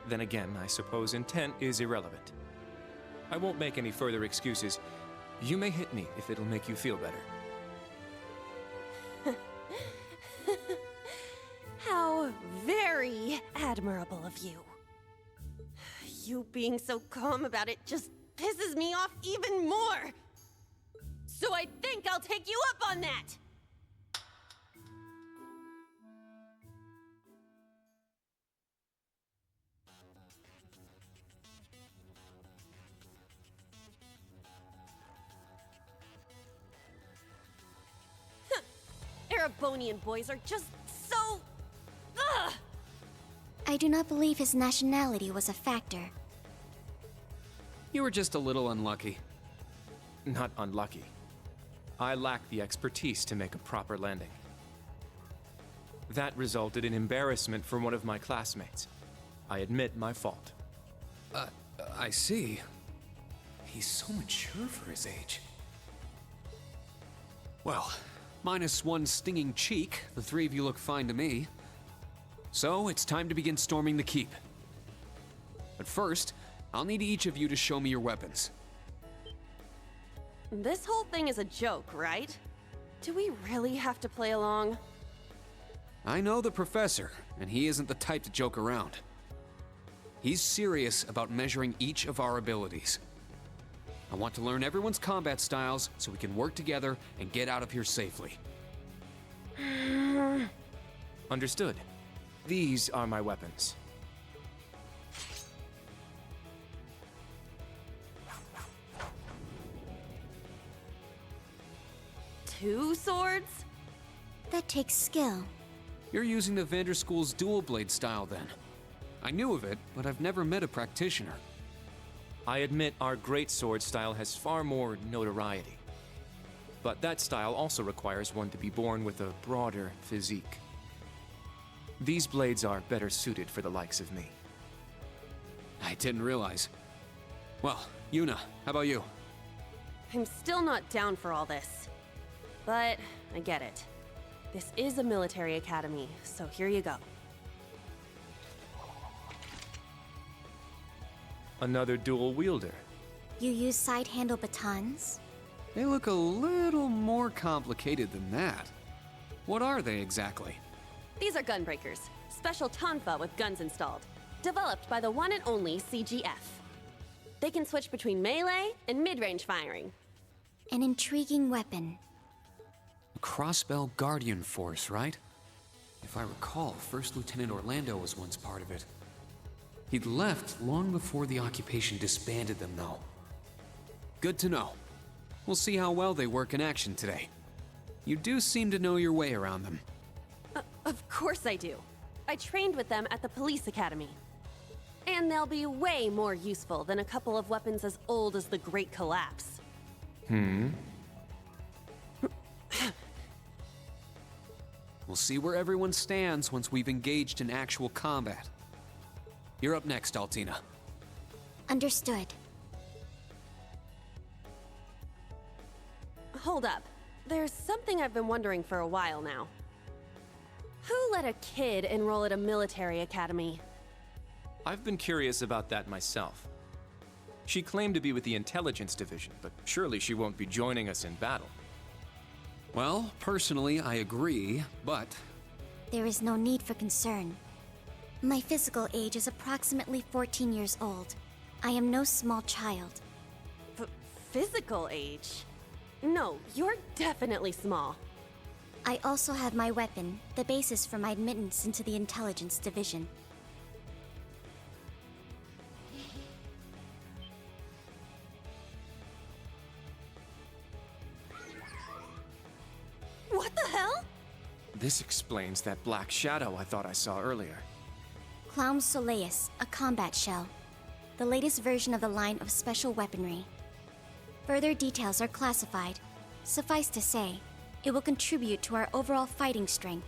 Then again, I suppose intent is irrelevant. I won't make any further excuses. You may hit me if it'll make you feel better. How very admirable of you. You being so calm about it just pisses me off even more. So I think I'll take you up on that. Erebonian boys are just so... Ugh! I do not believe his nationality was a factor. You were just a little unlucky. Not unlucky. I lack the expertise to make a proper landing. That resulted in embarrassment for one of my classmates. I admit my fault. I see. He's so mature for his age. Well, minus one stinging cheek, the three of you look fine to me. So, it's time to begin storming the keep. But first, I'll need each of you to show me your weapons. This whole thing is a joke, right? Do we really have to play along? I know the professor, and he isn't the type to joke around. He's serious about measuring each of our abilities. I want to learn everyone's combat styles so we can work together and get out of here safely. Understood. These are my weapons. Two swords? That takes skill. You're using the Vanderschool's dual blade style then. I knew of it, but I've never met a practitioner. I admit our great sword style has far more notoriety. But that style also requires one to be born with a broader physique. These blades are better suited for the likes of me. I didn't realize. Well, Yuna, how about you? I'm still not down for all this. But I get it. This is a military academy, so here you go. Another dual wielder. You use side handle batons? They look a little more complicated than that. What are they exactly? These are gunbreakers, special tonfa with guns installed, developed by the one and only CGF. They can switch between melee and mid-range firing. An intriguing weapon. A crossbell guardian force, right? If I recall, First Lieutenant Orlando was once part of it. He'd left long before the occupation disbanded them, though. Good to know. We'll see how well they work in action today. You do seem to know your way around them. Of course I do. I trained with them at the police academy. And they'll be way more useful than a couple of weapons as old as the Great Collapse. We'll see where everyone stands once we've engaged in actual combat. You're up next, Altina. Understood. Hold up. There's something I've been wondering for a while now. Who let a kid enroll at a military academy? I've been curious about that myself. She claimed to be with the intelligence division, but surely she won't be joining us in battle. Well, personally, I agree, but... There is no need for concern. My physical age is approximately 14 years old. I am no small child. Physical age? No, you're definitely small. I also have my weapon, the basis for my admittance into the intelligence division. What the hell? This explains that black shadow I thought I saw earlier. Clown Soleus, a combat shell. The latest version of the line of special weaponry. Further details are classified. Suffice to say, it will contribute to our overall fighting strength.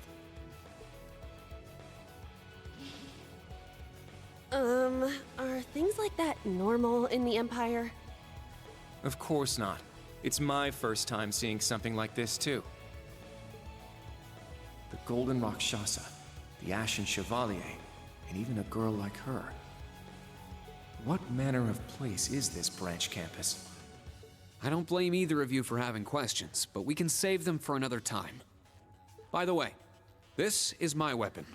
Are things like that normal in the Empire? Of course not. It's my first time seeing something like this, too. The Golden Rakshasa, the Ashen Chevalier, and even a girl like her. What manner of place is this branch campus? I don't blame either of you for having questions, but we can save them for another time. By the way, this is my weapon.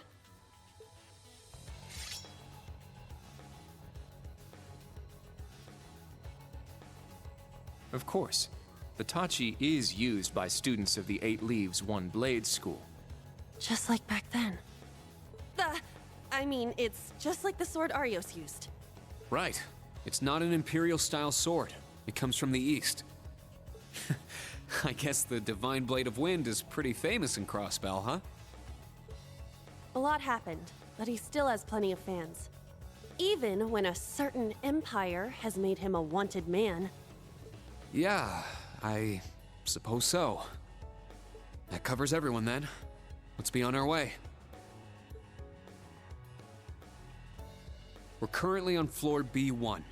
Of course. The Tachi is used by students of the 8 Leaves, 1 Blade school. Just like back then. I mean, it's just like the sword Arios used. Right. It's not an Imperial-style sword. It comes from the East. I guess the Divine Blade of Wind is pretty famous in Crossbell, huh? A lot happened, but he still has plenty of fans. Even when a certain empire has made him a wanted man. Yeah, I suppose so. That covers everyone then. Let's be on our way. We're currently on floor B1.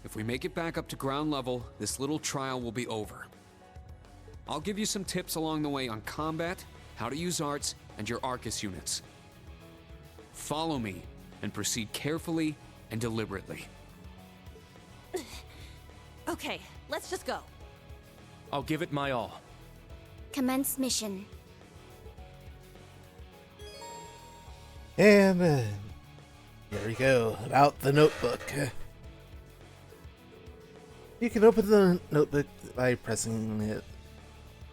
If we make it back up to ground level, this little trial will be over. I'll give you some tips along the way on combat, how to use arts, and your Arcus units. Follow me, and proceed carefully and deliberately. Okay, let's just go. I'll give it my all. Commence mission. And here we go, about the notebook. You can open the notebook by pressing the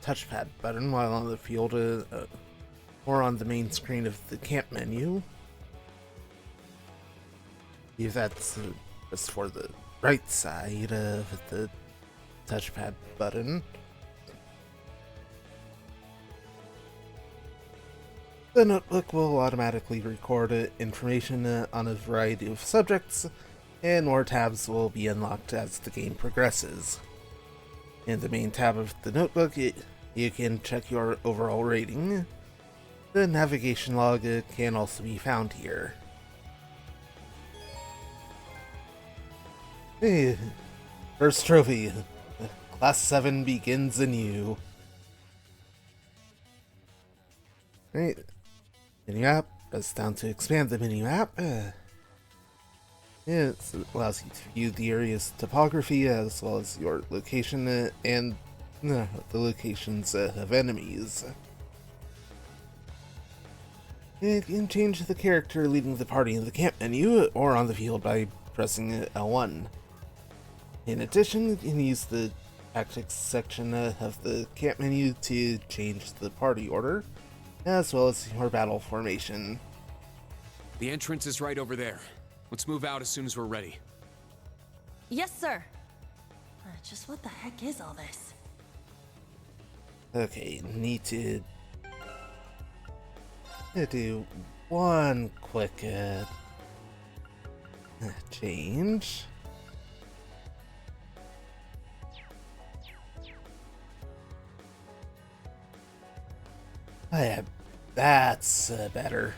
touchpad button while on the field or on the main screen of the camp menu. If that's just for the right side of the touchpad button. The notebook will automatically record information on a variety of subjects, and more tabs will be unlocked as the game progresses. In the main tab of the notebook, you can check your overall rating. The navigation log can also be found here. First trophy. Class 7 begins anew. Right. Mini-map. Press down to expand the mini-map. It allows you to view the area's topography as well as your location and the locations of enemies. You can change the character leading the party in the camp menu or on the field by pressing L1. In addition, you can use the tactics section of the camp menu to change the party order, as well as your battle formation. The entrance is right over there. Let's move out as soon as we're ready. Yes, sir. Just what the heck is all this? Okay, need to do one quick change. Oh, yeah, that's better.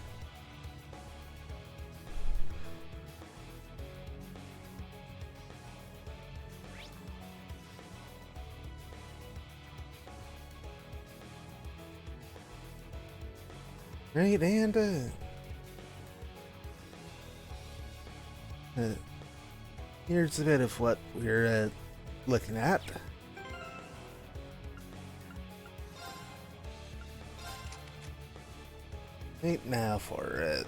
Right, and here's a bit of what we're looking at. Right now for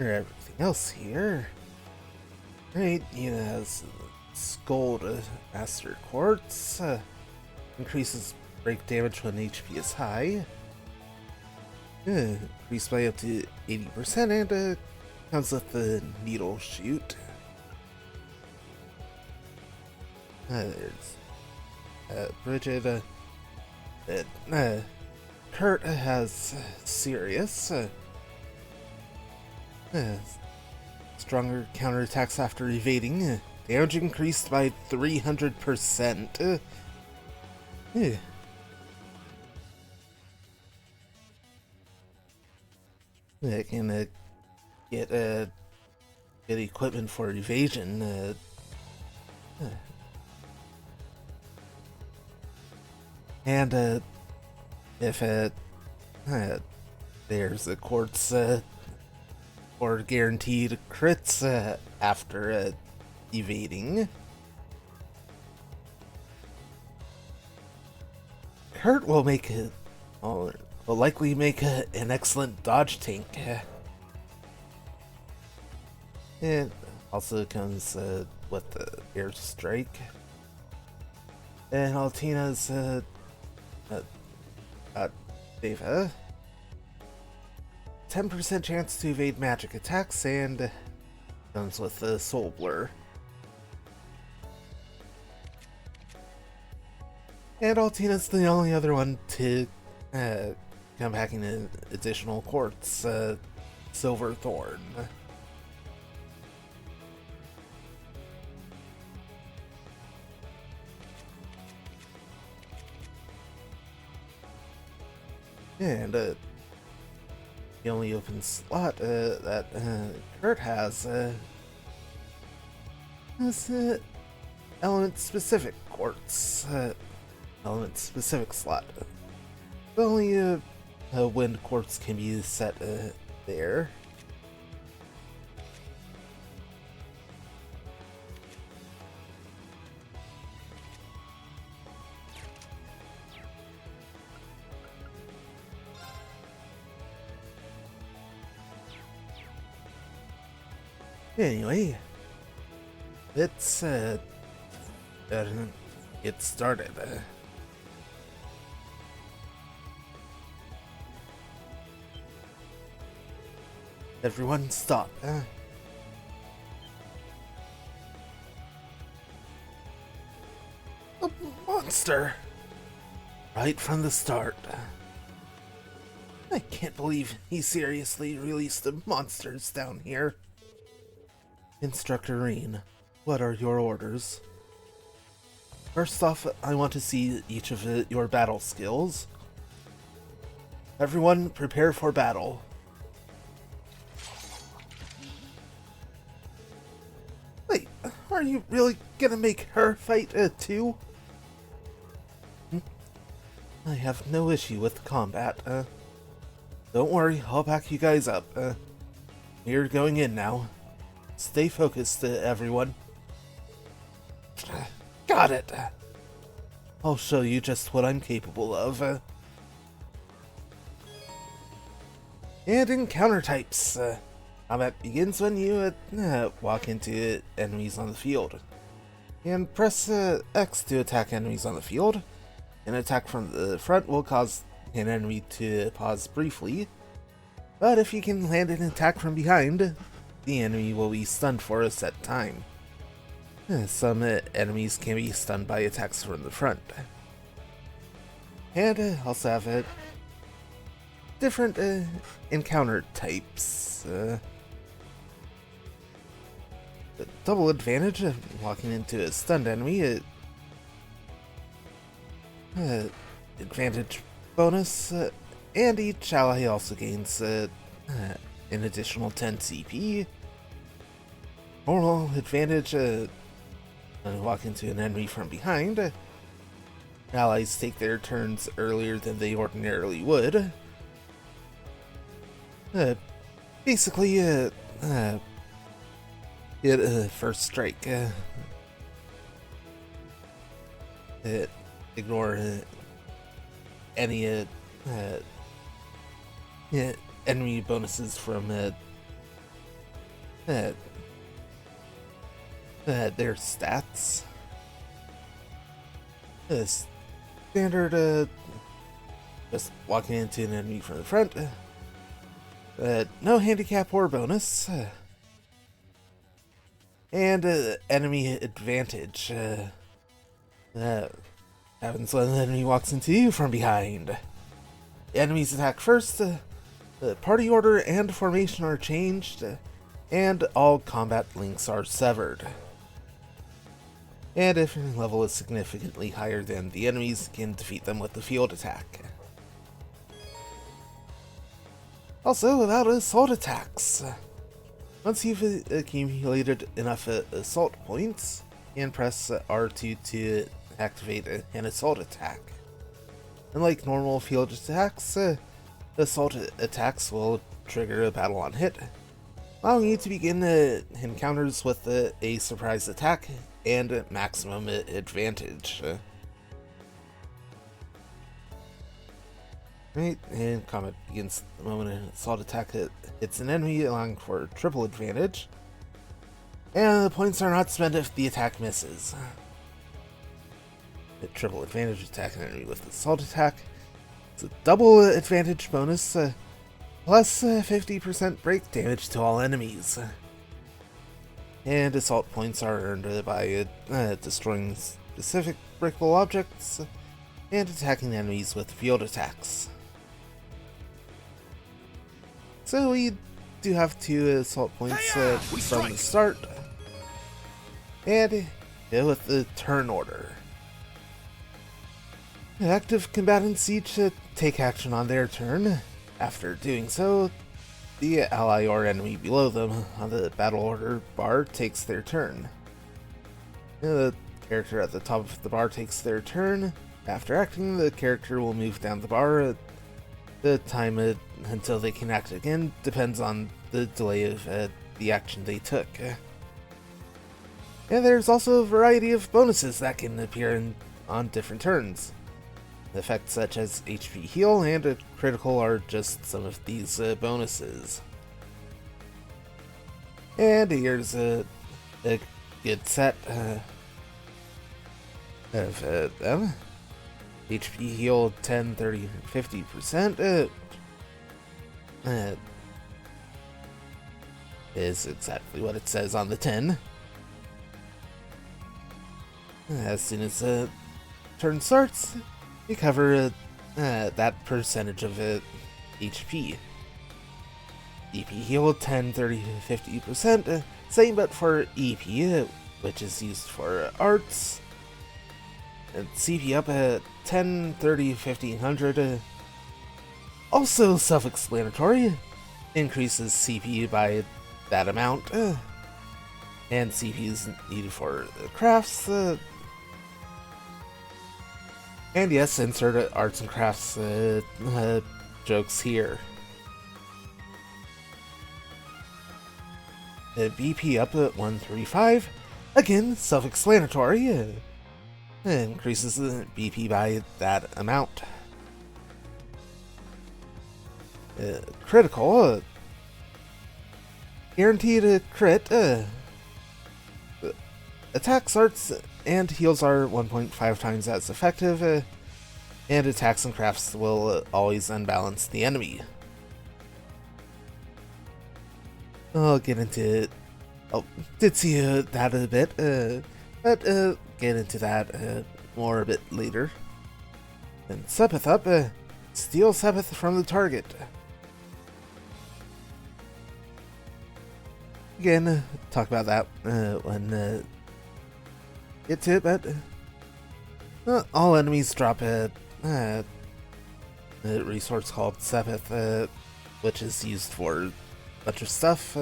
everything else here. Right, has Scold Master Quartz, increases break damage when HP is high. Increased by up to 80%, and comes with the needle shoot. There's Bridget. Kurt has Sirius. Stronger counterattacks after evading. Damage increased by 300%. I can get equipment for evasion. And if there's a quartz or guaranteed crits after evading. Kurt will make will likely make an excellent dodge tank. It also comes with the airstrike. And Altina's Deva. 10% chance to evade magic attacks, and comes with the Soul Blur. And Altina's the only other one to come hacking an additional quartz, Silver Thorn. And the only open slot that Kurt has is element-specific quartz, element-specific slot. Only a wind quartz can be set there. Anyway, let's get started. Everyone stop. A monster! Right from the start. I can't believe he seriously released the monsters down here. Instructor Reen, what are your orders? First off, I want to see each of your battle skills. Everyone, prepare for battle. Wait, are you really gonna make her fight too? I have no issue with combat. Don't worry, I'll back you guys up. You're going in now. Stay focused, everyone. Got it. I'll show you just what I'm capable of. And encounter types. Combat begins when you walk into enemies on the field. And press X to attack enemies on the field. An attack from the front will cause an enemy to pause briefly. But if you can land an attack from behind, the enemy will be stunned for a set time. Some enemies can be stunned by attacks from the front. and also have different encounter types. The double advantage of walking into a stunned enemy. Advantage bonus, and each ally also gains an additional 10 CP. Normal advantage, walk into an enemy from behind. Allies take their turns earlier than they ordinarily would. Basically, get first strike. Ignore any enemy bonuses from their stats. Standard, just walking into an enemy from the front. No handicap or bonus. And enemy advantage. Happens when the enemy walks into you from behind. Enemies attack first. The party order and formation are changed, and all combat links are severed. And if your level is significantly higher than the enemies, you can defeat them with the field attack. Also, about assault attacks. Once you've accumulated enough assault points, you can press R2 to activate an assault attack. Unlike normal field attacks, assault attacks will trigger a battle on hit, allowing you to begin encounters with a surprise attack and maximum advantage. Right, and combat begins the moment an assault attack hits an enemy, allowing for triple advantage. And the points are not spent if the attack misses. A triple advantage attack an enemy with assault attack. It's a double advantage bonus, plus 50% break damage to all enemies. And assault points are earned by destroying specific breakable objects and attacking enemies with field attacks. So we do have 2 assault points from the start. And go with the turn order. Active combatants each take action on their turn. After doing so, the ally or enemy below them on the battle order bar takes their turn. The character at the top of the bar takes their turn. After acting, the character will move down the bar. The time until they can act again depends on the delay of the action they took. And there's also a variety of bonuses that can appear on different turns. Effects such as HP heal and a critical are just some of these bonuses. And here's a good set of them. HP heal 10, 30, 50% is exactly what it says on the tin. As soon as the turn starts, you cover that percentage of HP. EP heal 10, 30, 50%, same but for EP, which is used for arts. And CP up at 10, 30, 50, 100. Also self-explanatory, increases CP by that amount. And CP is needed for crafts. And yes, insert arts and crafts jokes here. BP up at 135. Again, self-explanatory. Increases the BP by that amount. Critical. Guaranteed a crit. Attacks, arts, and heals are 1.5 times as effective. And attacks and crafts will always unbalance the enemy. I'll get into it. Oh, did see that a bit, but get into that more a bit later. Then Sepith up, steal Sepith from the target. Again, talk about that when get to it, but all enemies drop a resource called Sepith, which is used for a bunch of stuff.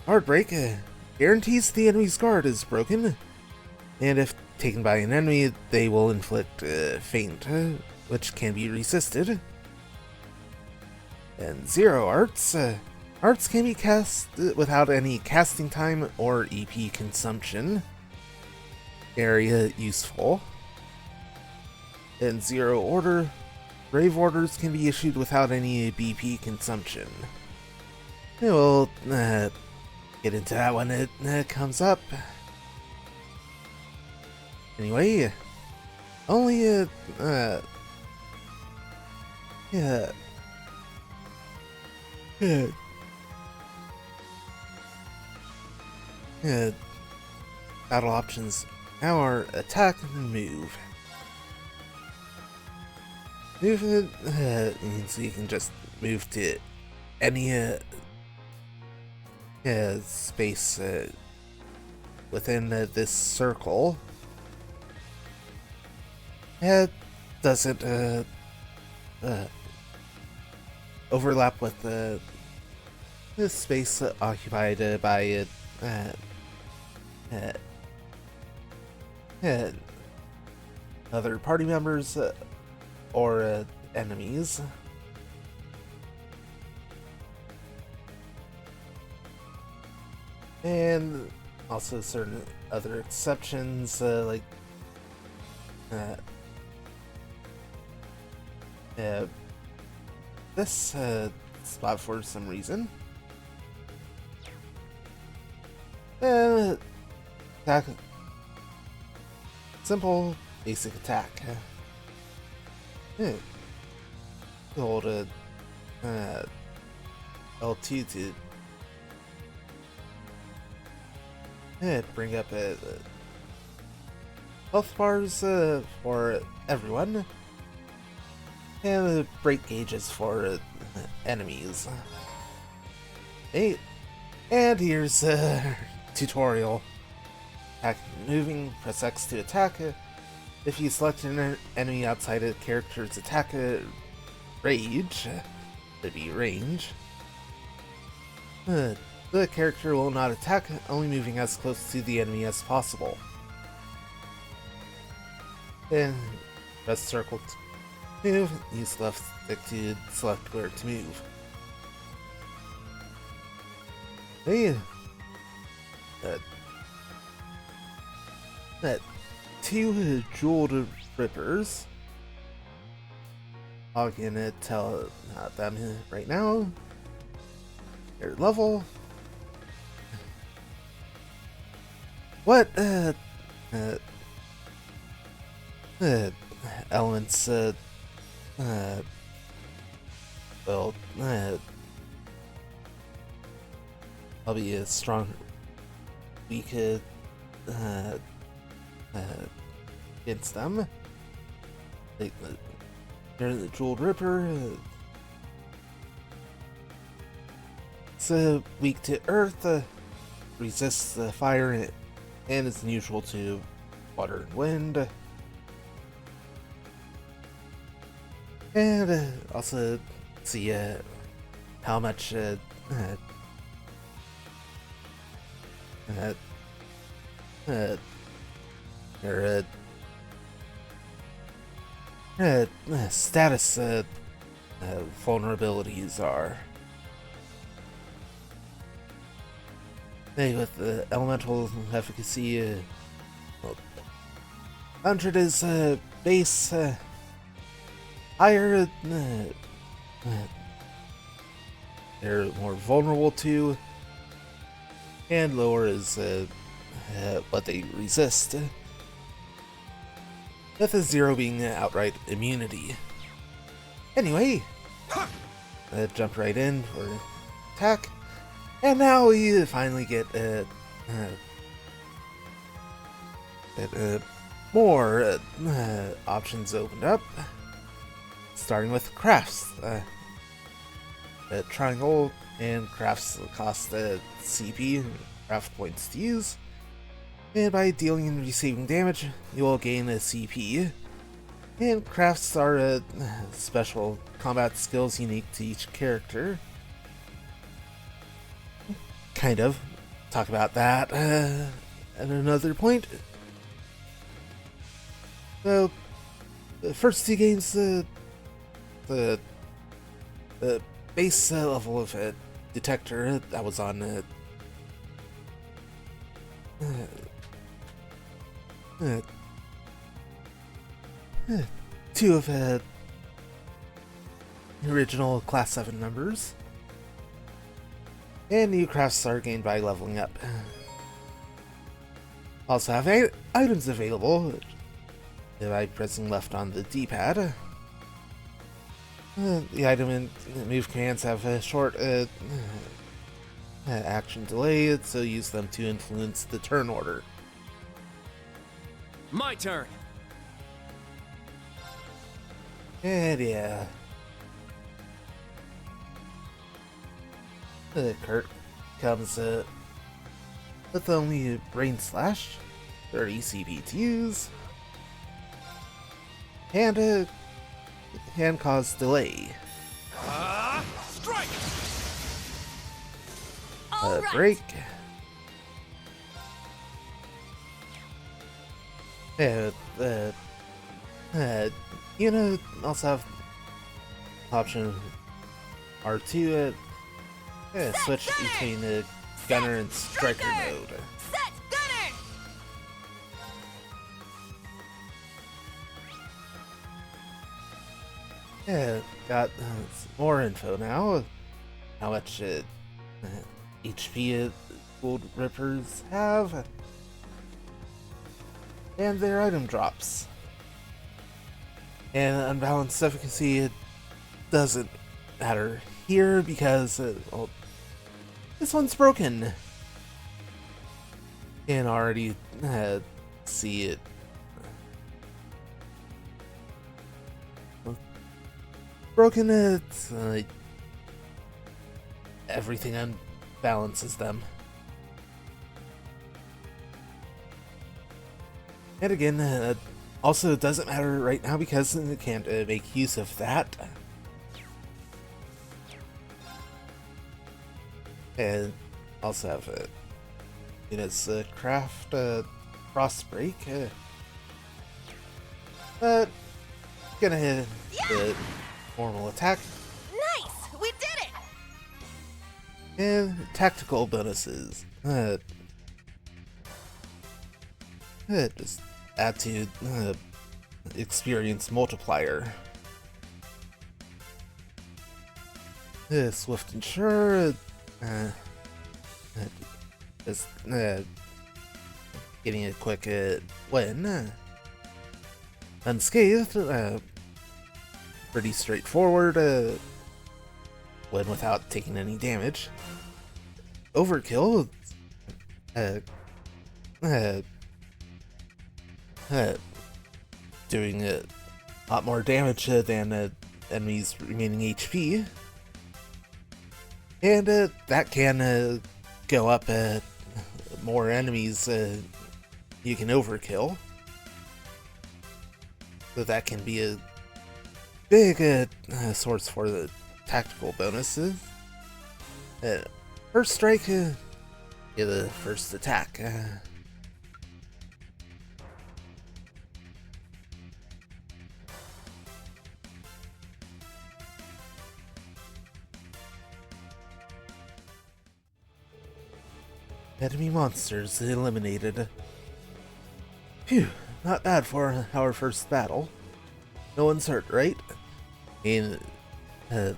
Heartbreak guarantees the enemy's guard is broken, and if taken by an enemy, they will inflict faint, which can be resisted. And Zero Arts. Arts can be cast without any casting time or EP consumption. Area useful. And Zero Order. Brave Orders can be issued without any BP consumption. We'll get into that when it comes up. Anyway, only battle options now are attack and move. Move means you can just move to any space within this circle. It doesn't overlap with the space occupied by other party members or enemies. And also certain other exceptions, like this spot for some reason. Attack. Simple, basic attack. Hold L2 to bring up health bars for everyone, and break gauges for enemies. Hey, and here's tutorial. Attack moving, press X to attack. If you select an enemy outside a character's attack range, it'd be range, the character will not attack, only moving as close to the enemy as possible. Then press circle to move, use left stick to select where to move. Hey, two jeweled rippers. I'm gonna tell them right now. Their level. What elements well I'll be a strong weak against them. Like they're the Jeweled Ripper. It's weak to earth, resists fire, and is neutral to water and wind. And also see how much their status vulnerabilities are. Hey, with the elemental efficacy, 100 is base, higher they're more vulnerable to, and lower is what they resist. With a 0 being outright immunity. Anyway, jump right in for attack, and now we finally get more options opened up, starting with crafts. Triangle and crafts cost CP, craft points to use, and by dealing and receiving damage, you will gain a CP. And crafts are special combat skills unique to each character. Kind of. Talk about that at another point. So, the first two games, the base level of detector that was on two of the original Class 7 members. And new crafts are gained by leveling up. Also have items available by pressing left on the D-pad. The item and move commands have a short action delay, so use them to influence the turn order. My turn. And yeah. Kurt comes with only Brain Slash, 30 CP to use, and hand cause delay. Strike! Break. You know, also have option R2 switch between the gunner and striker mode. Set gunner! Yeah, got some more info now. How much HP Gold Rippers have, and their item drops. And unbalanced efficacy, it doesn't matter here because well, this one's broken. Can already see it. Broken, it's everything unbalances them. And again, also doesn't matter right now because it can't make use of that. And also have in its craft cross break. But gonna hit the normal attack. Nice! We did it! And tactical bonuses. Just add to experience multiplier. Swift and sure. Just getting a quick win. Unscathed. Pretty straightforward. Win without taking any damage. Overkill. Doing a lot more damage than enemies' remaining HP. And that can go up more enemies you can overkill. So that can be a big source for the tactical bonuses. First strike, yeah, the first attack. Enemy monsters eliminated. Phew, not bad for our first battle. No one's hurt, right? And the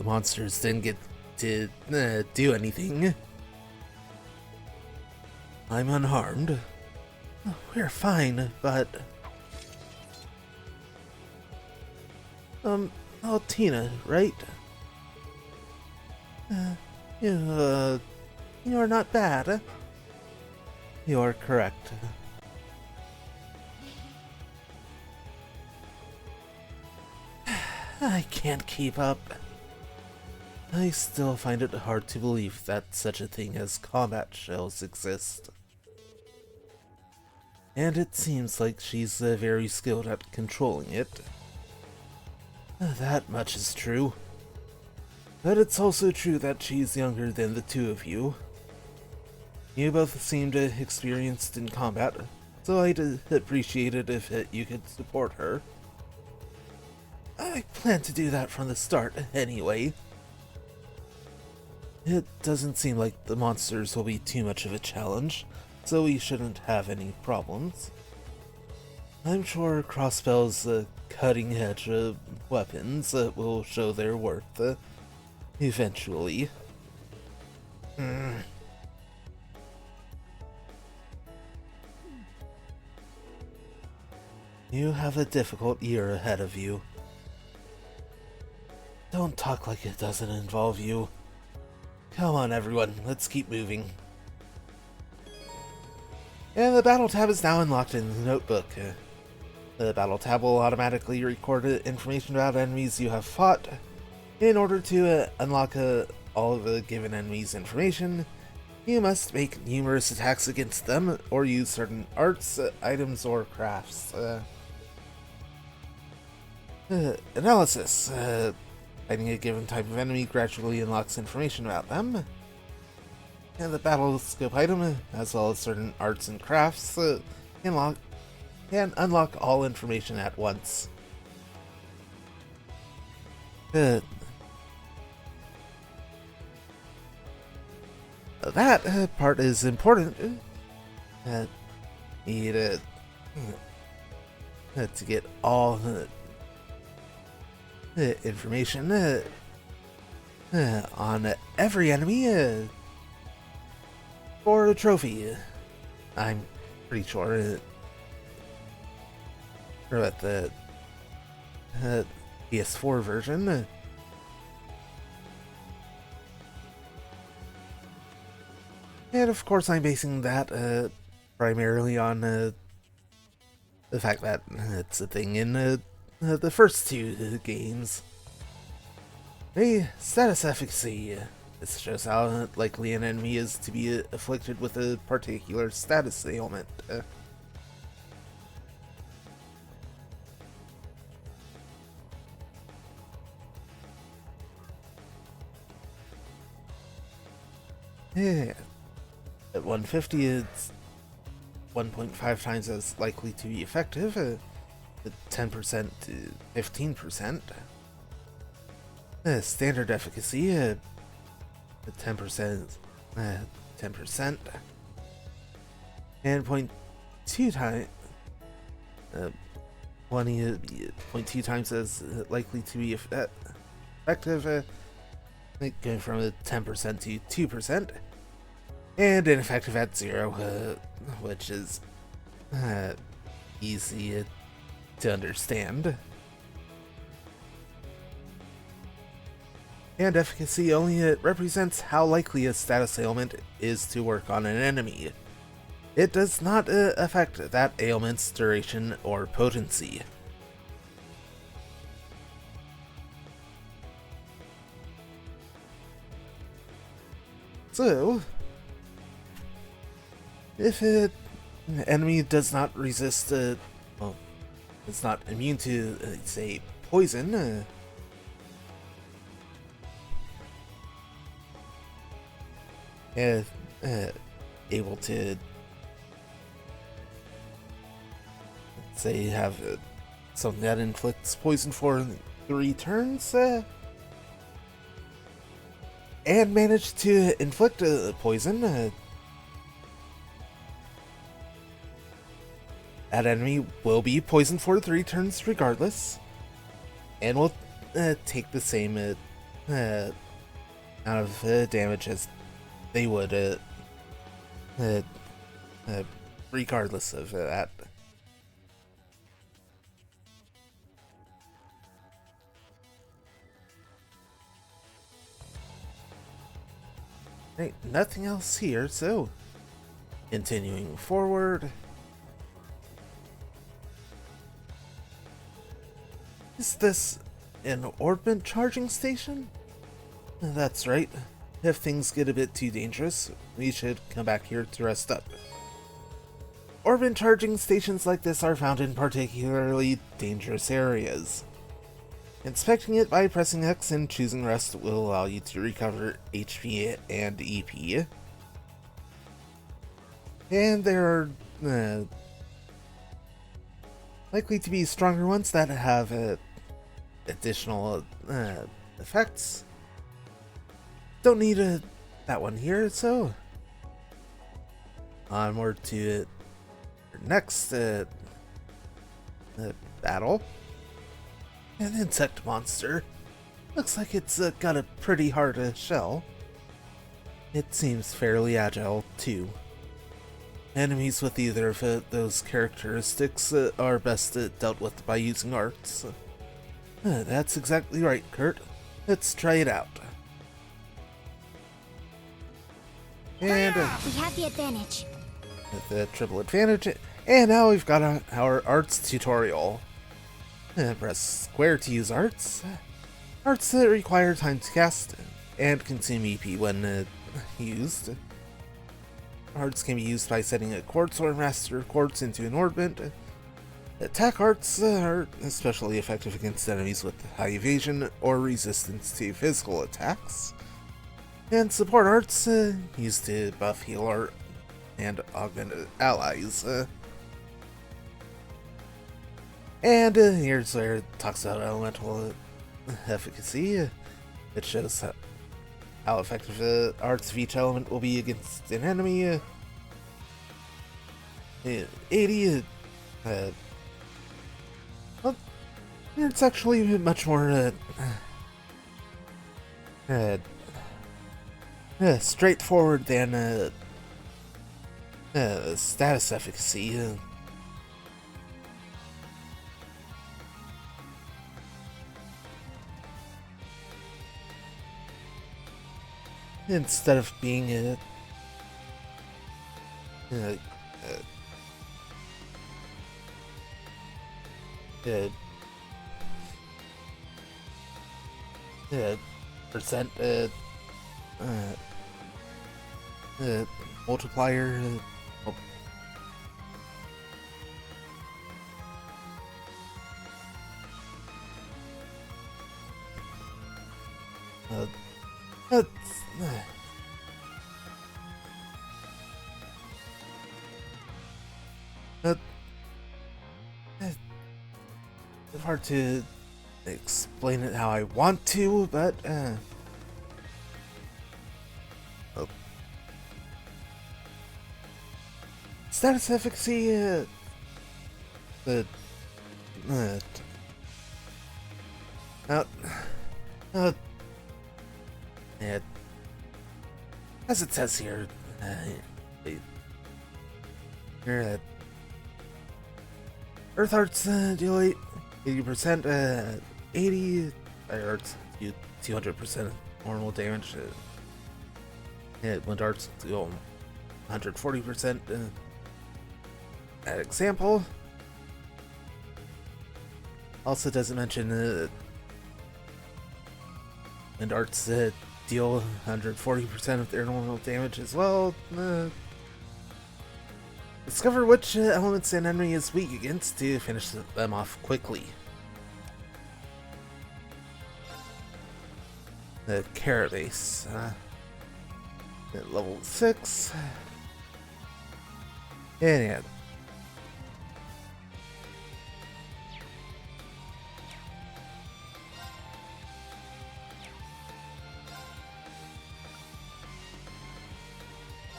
monsters didn't get to do anything. I'm unharmed. We're fine, but Tina, right? You are not bad. You are correct. I can't keep up. I still find it hard to believe that such a thing as combat shells exist. And it seems like she's very skilled at controlling it. That much is true. But it's also true that she's younger than the two of you. You both seemed experienced in combat, so I'd appreciate it if you could support her. I plan to do that from the start, anyway. It doesn't seem like the monsters will be too much of a challenge, so we shouldn't have any problems. I'm sure Crossbell's cutting-edge weapons will show their worth eventually. You have a difficult year ahead of you. Don't talk like it doesn't involve you. Come on, everyone, let's keep moving. And the battle tab is now unlocked in the notebook. The battle tab will automatically record information about enemies you have fought. In order to unlock all of the given enemies' information, you must make numerous attacks against them, or use certain arts, items, or crafts. Analysis. Fighting a given type of enemy gradually unlocks information about them. And the battle scope item, as well as certain arts and crafts, can unlock all information at once. That part is important. Need to get all the information on every enemy for a trophy. I'm pretty sure that the PS4 version and of course I'm basing that primarily on the fact that it's a thing in the first two games. A status efficacy. This shows how likely an enemy is to be afflicted with a particular status ailment. Yeah. At 150, it's 1.5 times as likely to be effective. At 10% to 15%. Standard efficacy. At 10%. 10%. And 0.2 times. 0.2 times as likely to be effective. Going from a 10% to 2%. And ineffective at 0, which is easy to understand. And efficacy only represents how likely a status ailment is to work on an enemy. It does not affect that ailment's duration or potency. So, if an enemy does not resist, well, it's not immune to, say, poison, able to, say, have something that inflicts poison for 3 turns, and manage to inflict poison, that enemy will be poisoned for 3 turns regardless, and will take the same amount of damage as they would regardless of that. Right, nothing else here, so continuing forward. Is this an orbit charging station? That's right. If things get a bit too dangerous, we should come back here to rest up. Orbit charging stations like this are found in particularly dangerous areas. Inspecting it by pressing X and choosing rest will allow you to recover HP and EP. And there are likely to be stronger ones that have additional effects. Don't need that one here, so onward to our next battle. An insect monster. Looks like it's got a pretty hard shell. It seems fairly agile, too. Enemies with either of those characteristics are best dealt with by using arts. That's exactly right, Kurt. Let's try it out. And we have the advantage. with the triple advantage, and now we've got our arts tutorial. Press square to use arts. Arts that require time to cast and consume EP when used. Arts can be used by setting a quartz or master quartz into an orbit. Attack arts are especially effective against enemies with high evasion or resistance to physical attacks. And support arts used to buff, heal, or and augment allies. And here's where it talks about elemental efficacy. It shows how effective arts of each element will be against an enemy. 80. Well, it's actually much more straightforward than status efficacy. Instead of being percent multiplier. That's it's hard to explain it how I want to, but status efficacy as it says here, Earth Arts deal 80%, 80 Fire Arts do 200% normal damage. Wind Arts do 140%. That example also doesn't mention Wind Arts deal 140% of their normal damage as well. Discover which elements an enemy is weak against to finish them off quickly. The Carabase at level 6. And yeah.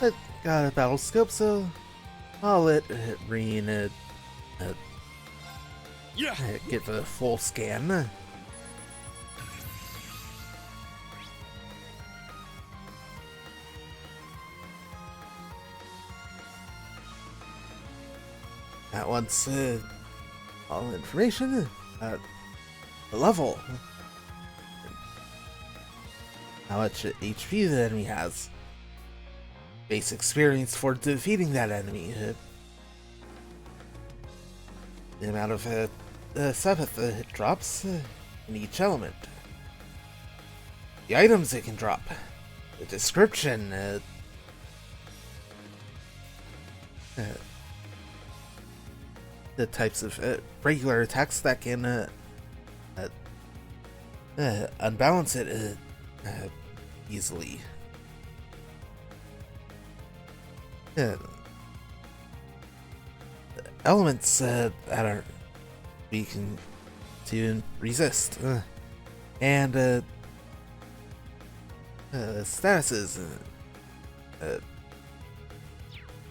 I got a battle scope, so I'll let Reen get the full scan. That wants all information, the level, how much HP the enemy has, base experience for defeating that enemy, the amount of 7th it drops, in each element. The items it can drop. The description. The types of regular attacks that can unbalance it easily. Elements that are weak to resist, and statuses.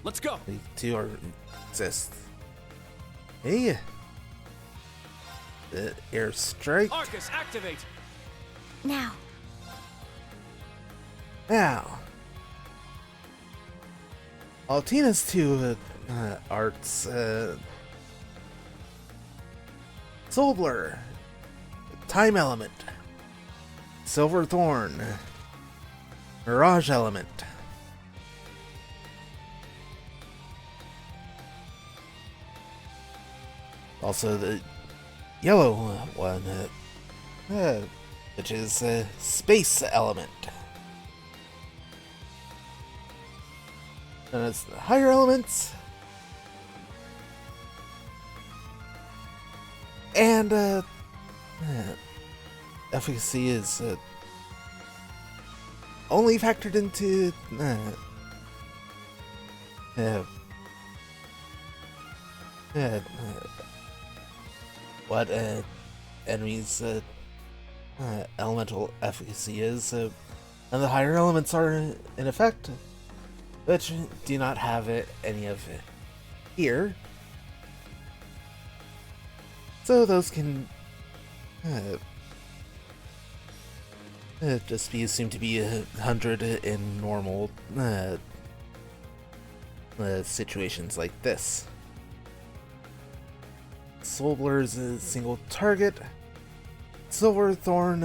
Let's go. To or resist. Hey. Airstrike. Arcus, activate. Now. Altina's two arts. Soul Blur. Time Element. Silver Thorn. Mirage Element. Also the yellow one, which is Space Element. And it's the higher elements. And efficacy is only factored into what enemies' elemental efficacy is, and the higher elements are in effect, which do not have any of it here. So those can just be assumed to be 100 in normal situations like this. Soul Blur is a single target. Silver Thorn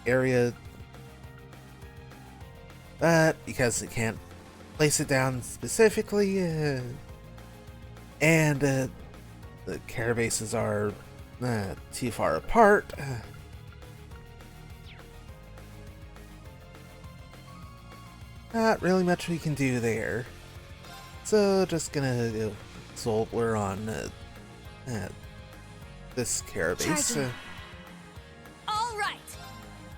area, but because it can't place it down specifically, and the carabases are too far apart, not really much we can do there. So just gonna go Soul Blur on this carabase. All right.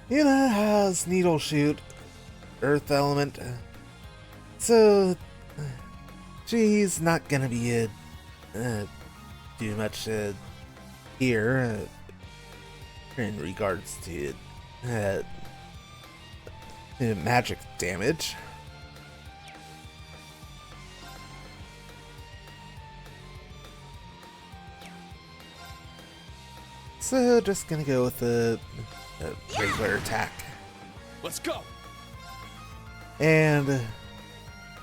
Yuna has Needle Shoot, Earth Element, so she's not gonna be do much here in regards to magic damage. So just gonna go with the regular attack. Let's go. And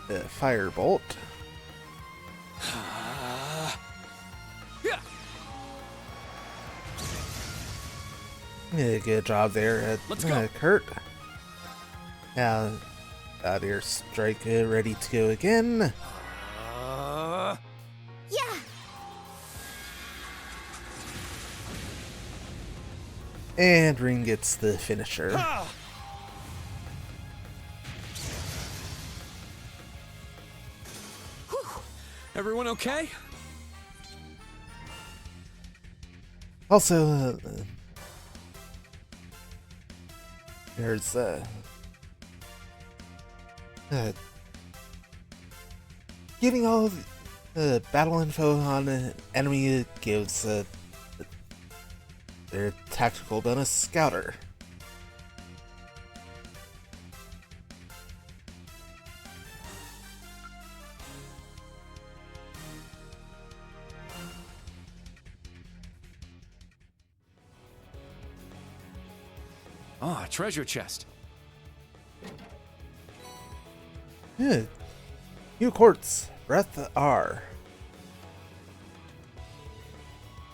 Firebolt. Yeah, good job there, Kurt. Now, out here, strike ready to go again. Yeah. And Ring gets the finisher. Everyone okay? Also, there's getting all the battle info on an enemy gives their tactical bonus Scouter. Ah, treasure chest. Yeah. New quartz, breath R.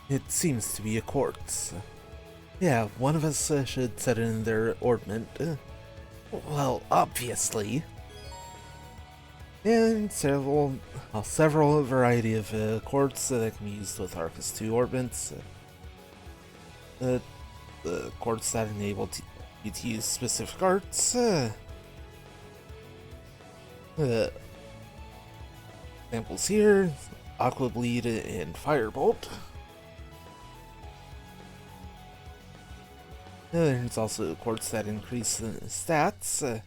It seems to be a quartz. Yeah, one of us should set it in their ornament. Well, obviously. And several variety of quartz that can be used with Arcus 2 orbits. the quartz that enable you to use specific arts. Examples here: Aqua Bleed and Firebolt. There's also quartz that increase stats.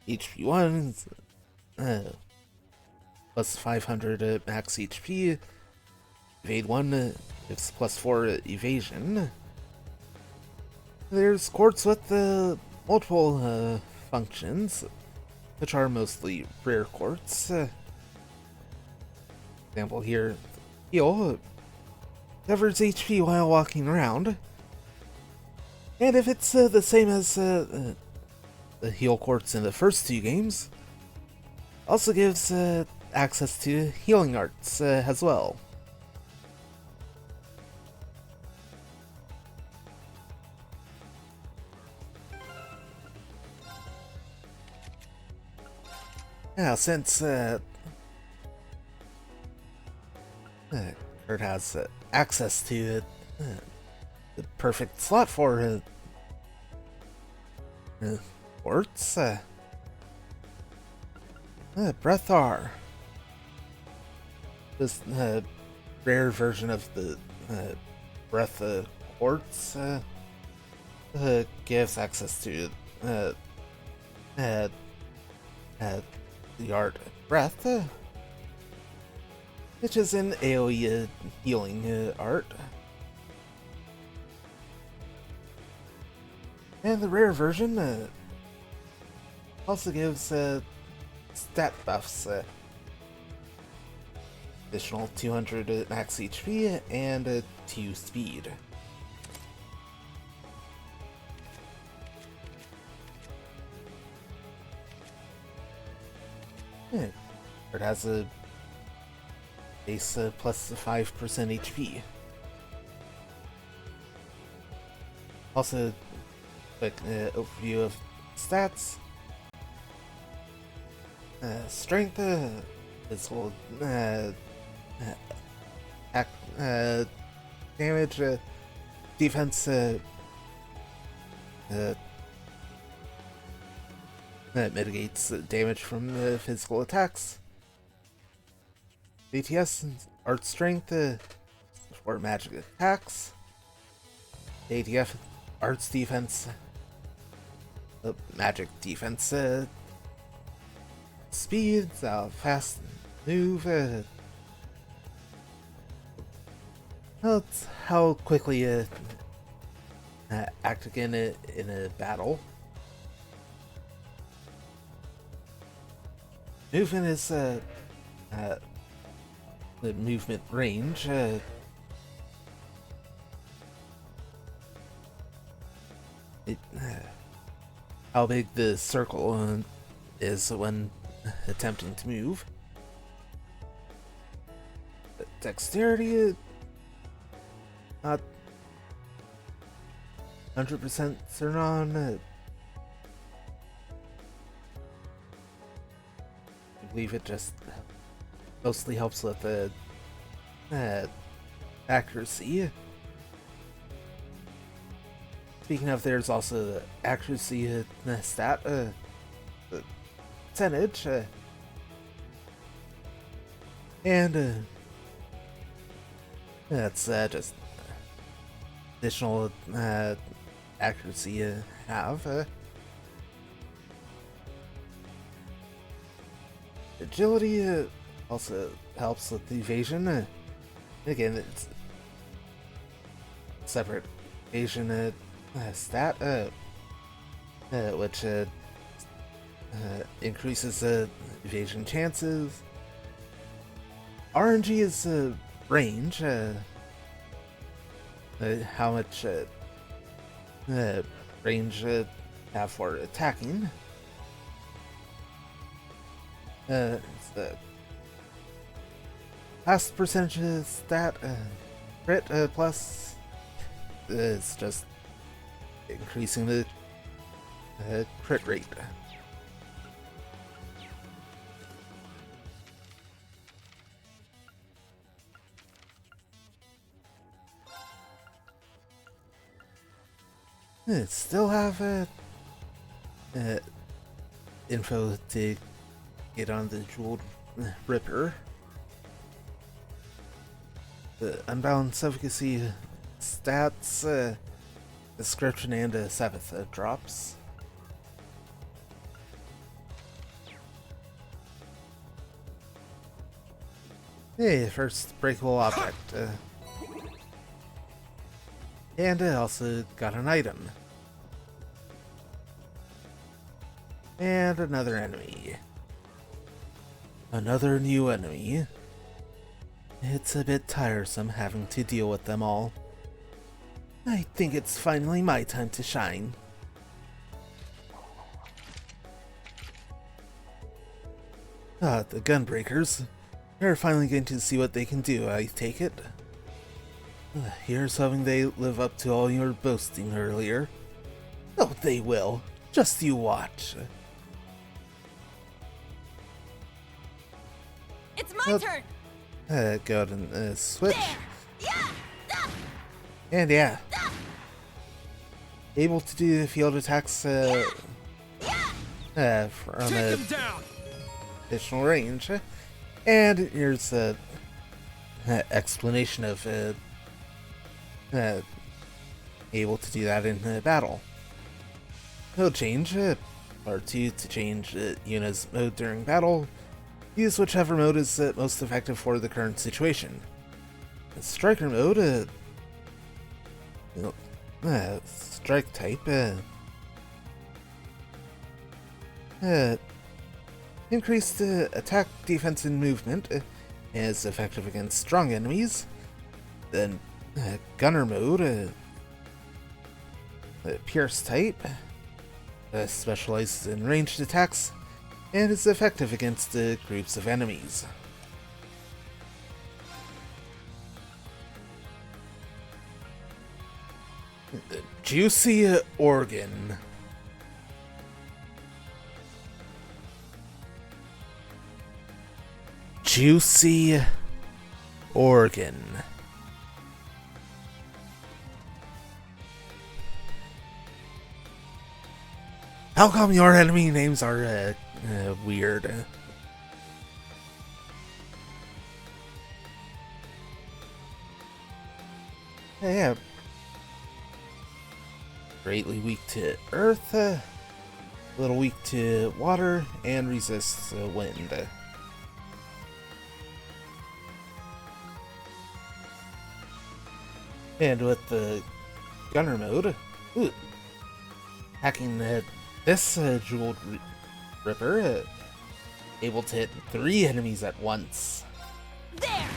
HP 1 plus 500 max HP. Evade 1 gives plus 4 evasion. There's quartz with multiple functions, which are mostly rare quartz. Example here: heal covers HP while walking around, and if it's the same as the heal quartz in the first two games, also gives access to healing arts as well. Now, since Kurt has access to the perfect slot for quartz, Breath R, this rare version of the Breath quartz, gives access to the art Breath, which is an AoE healing art. And the rare version also gives stat buffs, additional 200 max HP and 2 speed. It has a base plus 5% HP. Also, quick overview of stats. Strength, physical attack, damage, defense, that mitigates damage from physical attacks. ATS, art strength, for magic attacks. ATF, arts defense, magic defense, speed, fast move, how quickly act again in a battle. Movement is the movement range. How big the circle is when attempting to move. Dexterity, not 100% certain on. I believe it just mostly helps with the accuracy. Speaking of, there's also the accuracy stat, the percentage, and that's just additional accuracy you have. Agility also helps with the evasion. Again, it's separate evasion stat, which increases evasion chances. RNG is range, how much range have for attacking. It's the last percentage stat, crit plus is just increasing the crit rate. Still have info to get on the Jeweled Ripper. The Unbalanced Efficacy stats, description, and Sabbath drops. Hey, first breakable object. And I also got an item. And another enemy. Another new enemy. It's a bit tiresome having to deal with them all. I think it's finally my time to shine. Ah, the Gunbreakers. They're finally going to see what they can do, I take it. Here's hoping they live up to all your boasting earlier. Oh, they will. Just you watch. It's my turn! Go ahead and switch. And yeah. Able to do field attacks from additional range. And here's an explanation of able to do that in battle. No change. Part 2 to change Yuna's mode during battle. Use whichever mode is most effective for the current situation. Striker mode, strike type, increased attack, defense, and movement, is effective against strong enemies. Then gunner mode, pierce type, specializes in ranged attacks, and is effective against groups of enemies. Juicy organ. Juicy organ. How come your enemy names are weird? Yeah. Greatly weak to earth, little weak to water, and resists wind. And with the gunner mode, hacking this Jeweled Ripper, able to hit 3 enemies at once. There!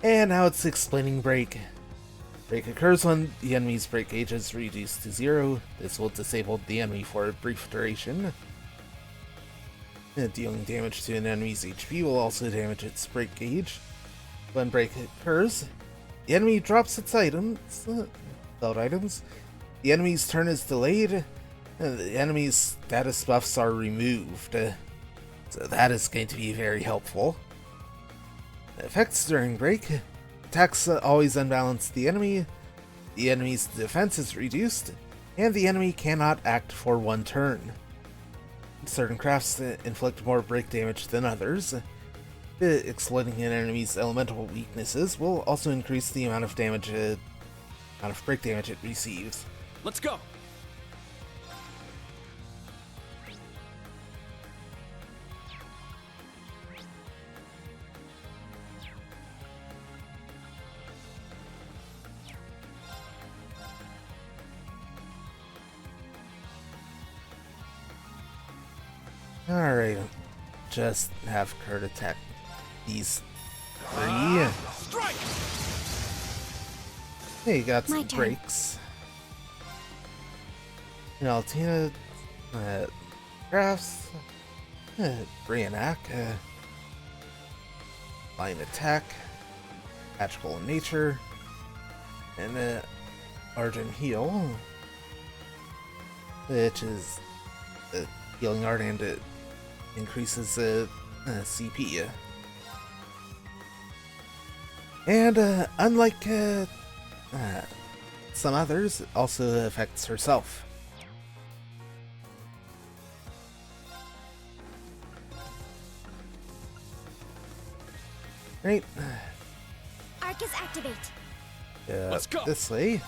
And now it's explaining break. Break occurs when the enemy's break gauge is reduced to 0. This will disable the enemy for a brief duration. Dealing damage to an enemy's HP will also damage its break gauge. When break occurs, the enemy drops its items, held items. The enemy's turn is delayed, and the enemy's status buffs are removed. So that is going to be very helpful. Effects during break. Attacks always unbalance the enemy's defense is reduced, and the enemy cannot act for 1 turn. Certain crafts inflict more break damage than others. Exploiting an enemy's elemental weaknesses will also increase the amount of damage, break damage it receives. Let's go! Alright, just have Kurt attack these 3. Hey, you got some breaks. Altina, crafts, Brianak, line attack, magical in nature, and Argent Heal, which is healing art, and it increases CP. And unlike some others, it also affects herself. Right. Arcus activate. Let's go. This way.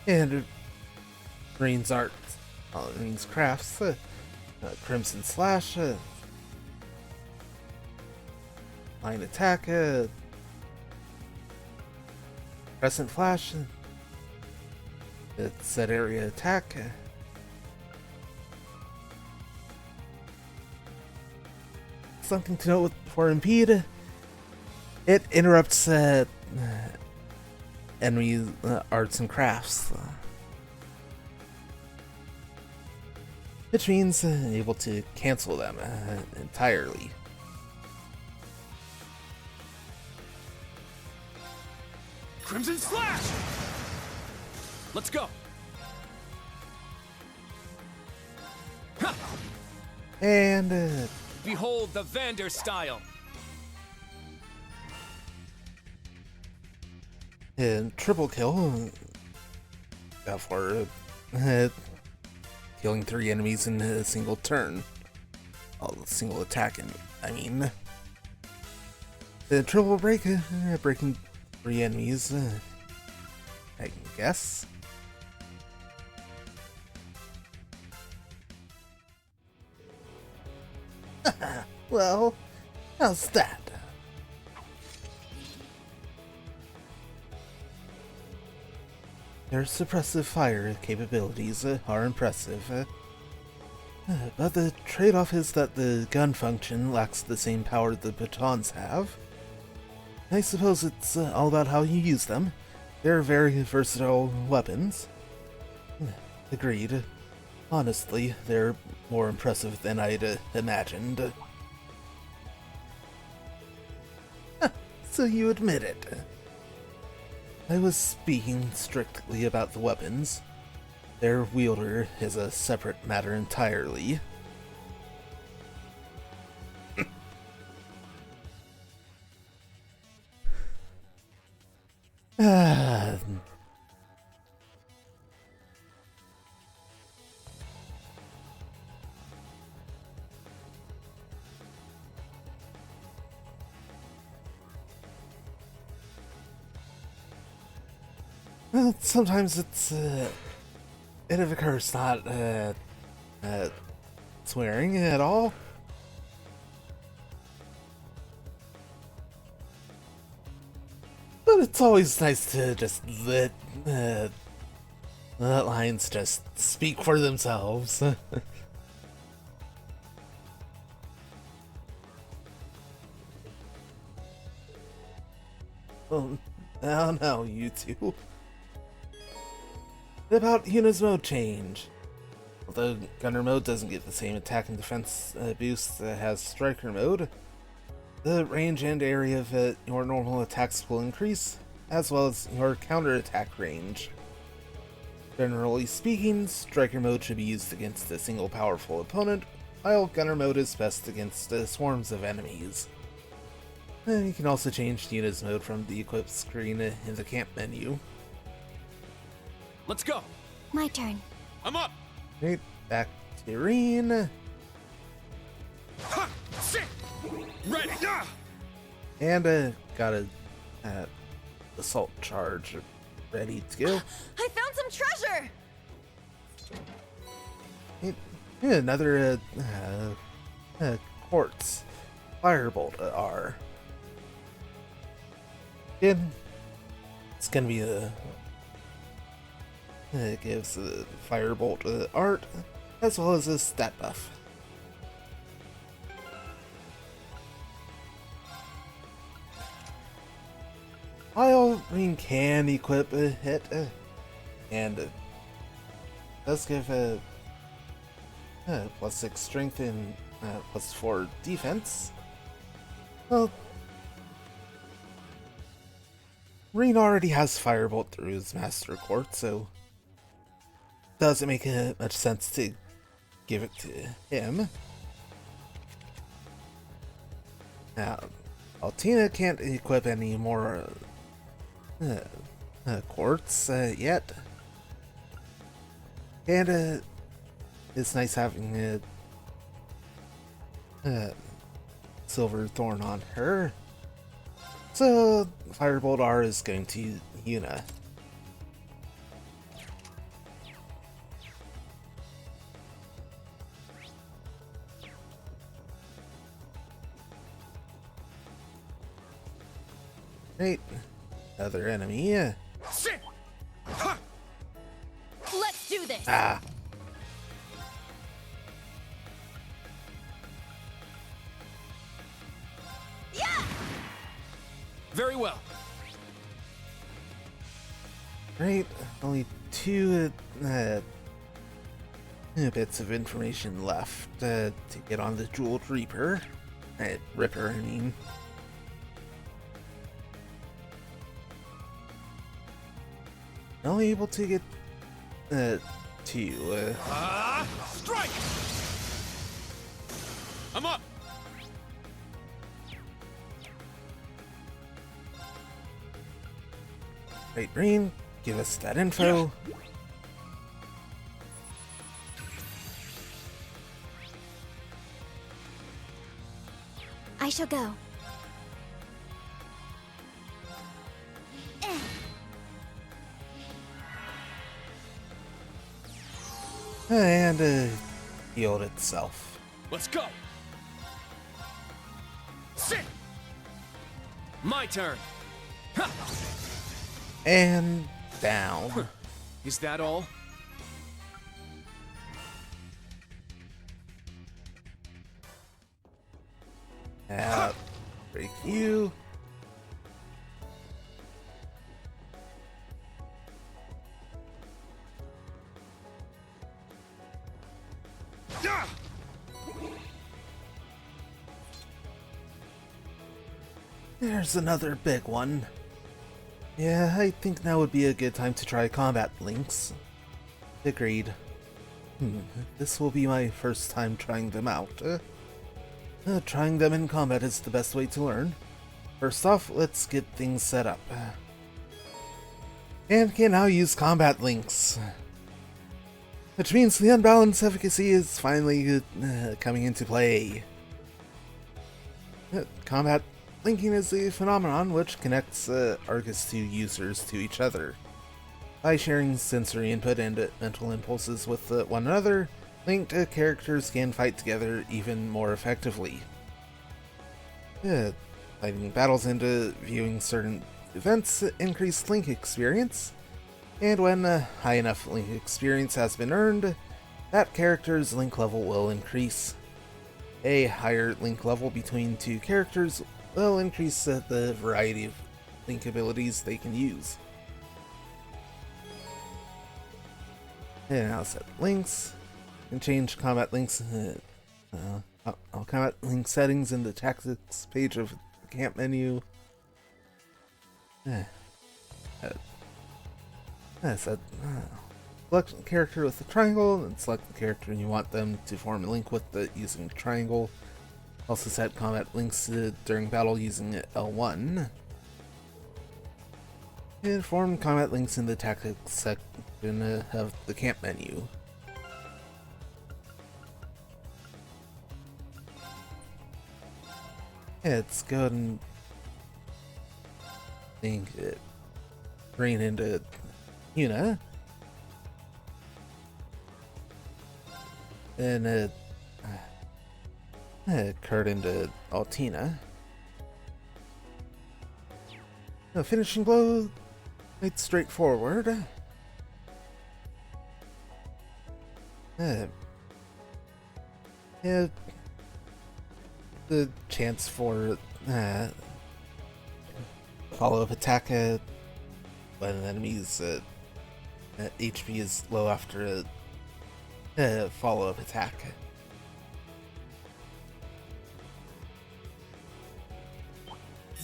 And Green's art, Green's crafts, Crimson Slash, Line Attack, Crescent Flash, Set Area Attack, something to note for Impede, it interrupts enemy arts and crafts, which means able to cancel them entirely. Crimson Slash! Let's go! And behold the Vander style! And triple kill for killing 3 enemies in a single turn. Oh, single attack, I mean. The triple break, breaking 3 enemies, I guess. Well, how's that? Their suppressive fire capabilities are impressive, but the trade-off is that the gun function lacks the same power the batons have. I suppose it's all about how you use them. They're very versatile weapons. Agreed. Honestly, they're more impressive than I'd imagined. So you admit it. I was speaking strictly about the weapons. Their wielder is a separate matter entirely. Well, sometimes it's it occurs not swearing at all. But it's always nice to just let lines just speak for themselves. Oh, no, you two. About Yuna's mode change. Although Gunner mode doesn't get the same attack and defense boost that has Striker mode, the range and area of your normal attacks will increase, as well as your counter-attack range. Generally speaking, Striker mode should be used against a single powerful opponent, while Gunner mode is best against swarms of enemies. You can also change Yuna's mode from the equip screen in the camp menu. Let's go! My turn. I'm up! Right, back to Irene. Ha! Sit! Ready! And got a assault charge ready to go. I found some treasure! Another quartz firebolt R. Again, it's gonna be it gives the firebolt art as well as a stat buff. While Ring can equip a hit, and does give a +6 strength and +4 defense. Well, Ring already has Firebolt through his Master Quartz, so doesn't make much sense to give it to him. Now, Altina can't equip any more quartz yet. And it's nice having a silver thorn on her. So Firebolt R is going to Yuna. Great. Another enemy. Let's do this. Ah. Yeah. Very well. Great. Only two bits of information left to get on the Jeweled Reaper. Ripper, I mean. Only able to get two. Strike! I'm up! Right, Green, give us that info. Yeah. I shall go. And healed itself. Let's go. Sit. My turn. Ha. And down. Is that all? Break you. There's another big one. Yeah, I think now would be a good time to try combat links. Agreed. This will be my first time trying them out. Trying them in combat is the best way to learn. First off, let's get things set up. And can now use combat links. Which means the unbalanced efficacy is finally coming into play. Combat linking is a phenomenon which connects Argus 2 users to each other. By sharing sensory input and mental impulses with one another, linked characters can fight together even more effectively. Fighting battles and viewing certain events increase link experience, and when high enough link experience has been earned, that character's link level will increase. A higher link level between two characters will increase the variety of link abilities they can use. And I'll set links and change combat links. I'll combat link settings in the tactics page of the camp menu. Select a character with the triangle, and select the character you want them to form a link with using the triangle. Also set combat links during battle using L1. And form combat links in the tactics section of the camp menu. Let's go ahead and bring into Yuna. Then Kurt into Altina. A finishing blow, quite straightforward. Yeah, the chance for follow-up attack when an enemy's HP is low after a follow-up attack.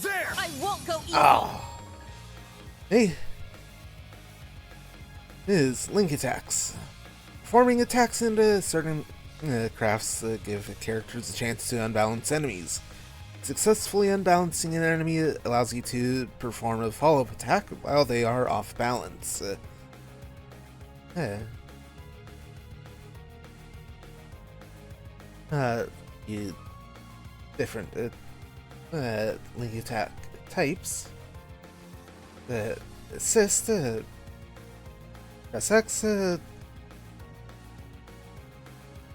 There! I won't go easy! Oh. Hey. Is link attacks. Performing attacks into certain crafts give characters a chance to unbalance enemies. Successfully unbalancing an enemy allows you to perform a follow-up attack while they are off balance. Different link attack types. Assist, press X,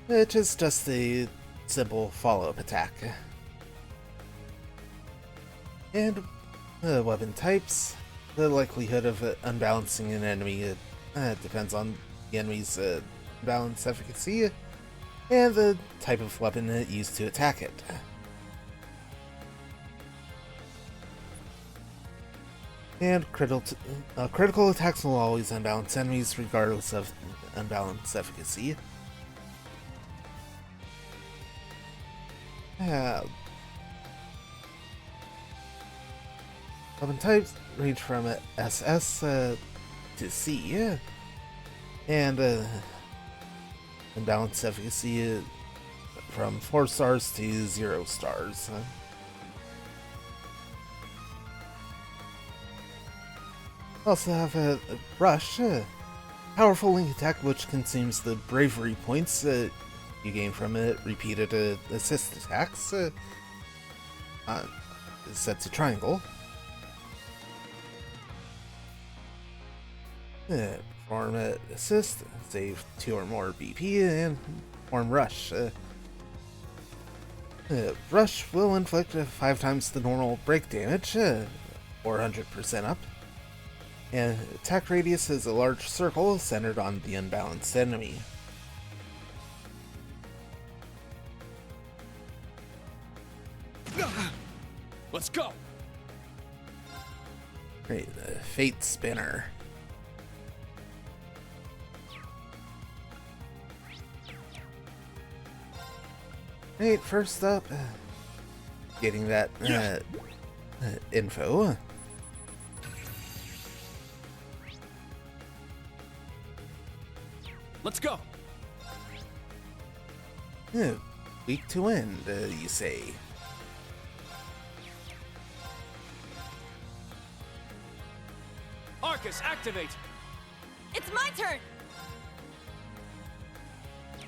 which is just a simple follow-up attack. And weapon types. The likelihood of unbalancing an enemy depends on the enemy's balance efficacy and the type of weapon used to attack it. And critical attacks will always unbalance enemies regardless of unbalanced efficacy. Weapon types range from SS to C, and unbalanced efficacy from 4 stars to 0 stars. Also have a Rush, powerful link attack which consumes the bravery points you gain from repeated assist attacks. Set to triangle. Perform assist, save 2 or more BP, and perform Rush. Rush will inflict 5 times the normal break damage, 400% up. And attack radius is a large circle centered on the unbalanced enemy. Let's go! Great, Fate Spinner. Right, first up, getting that info. Let's go! Weak to end, you say? Arcus, activate! It's my turn!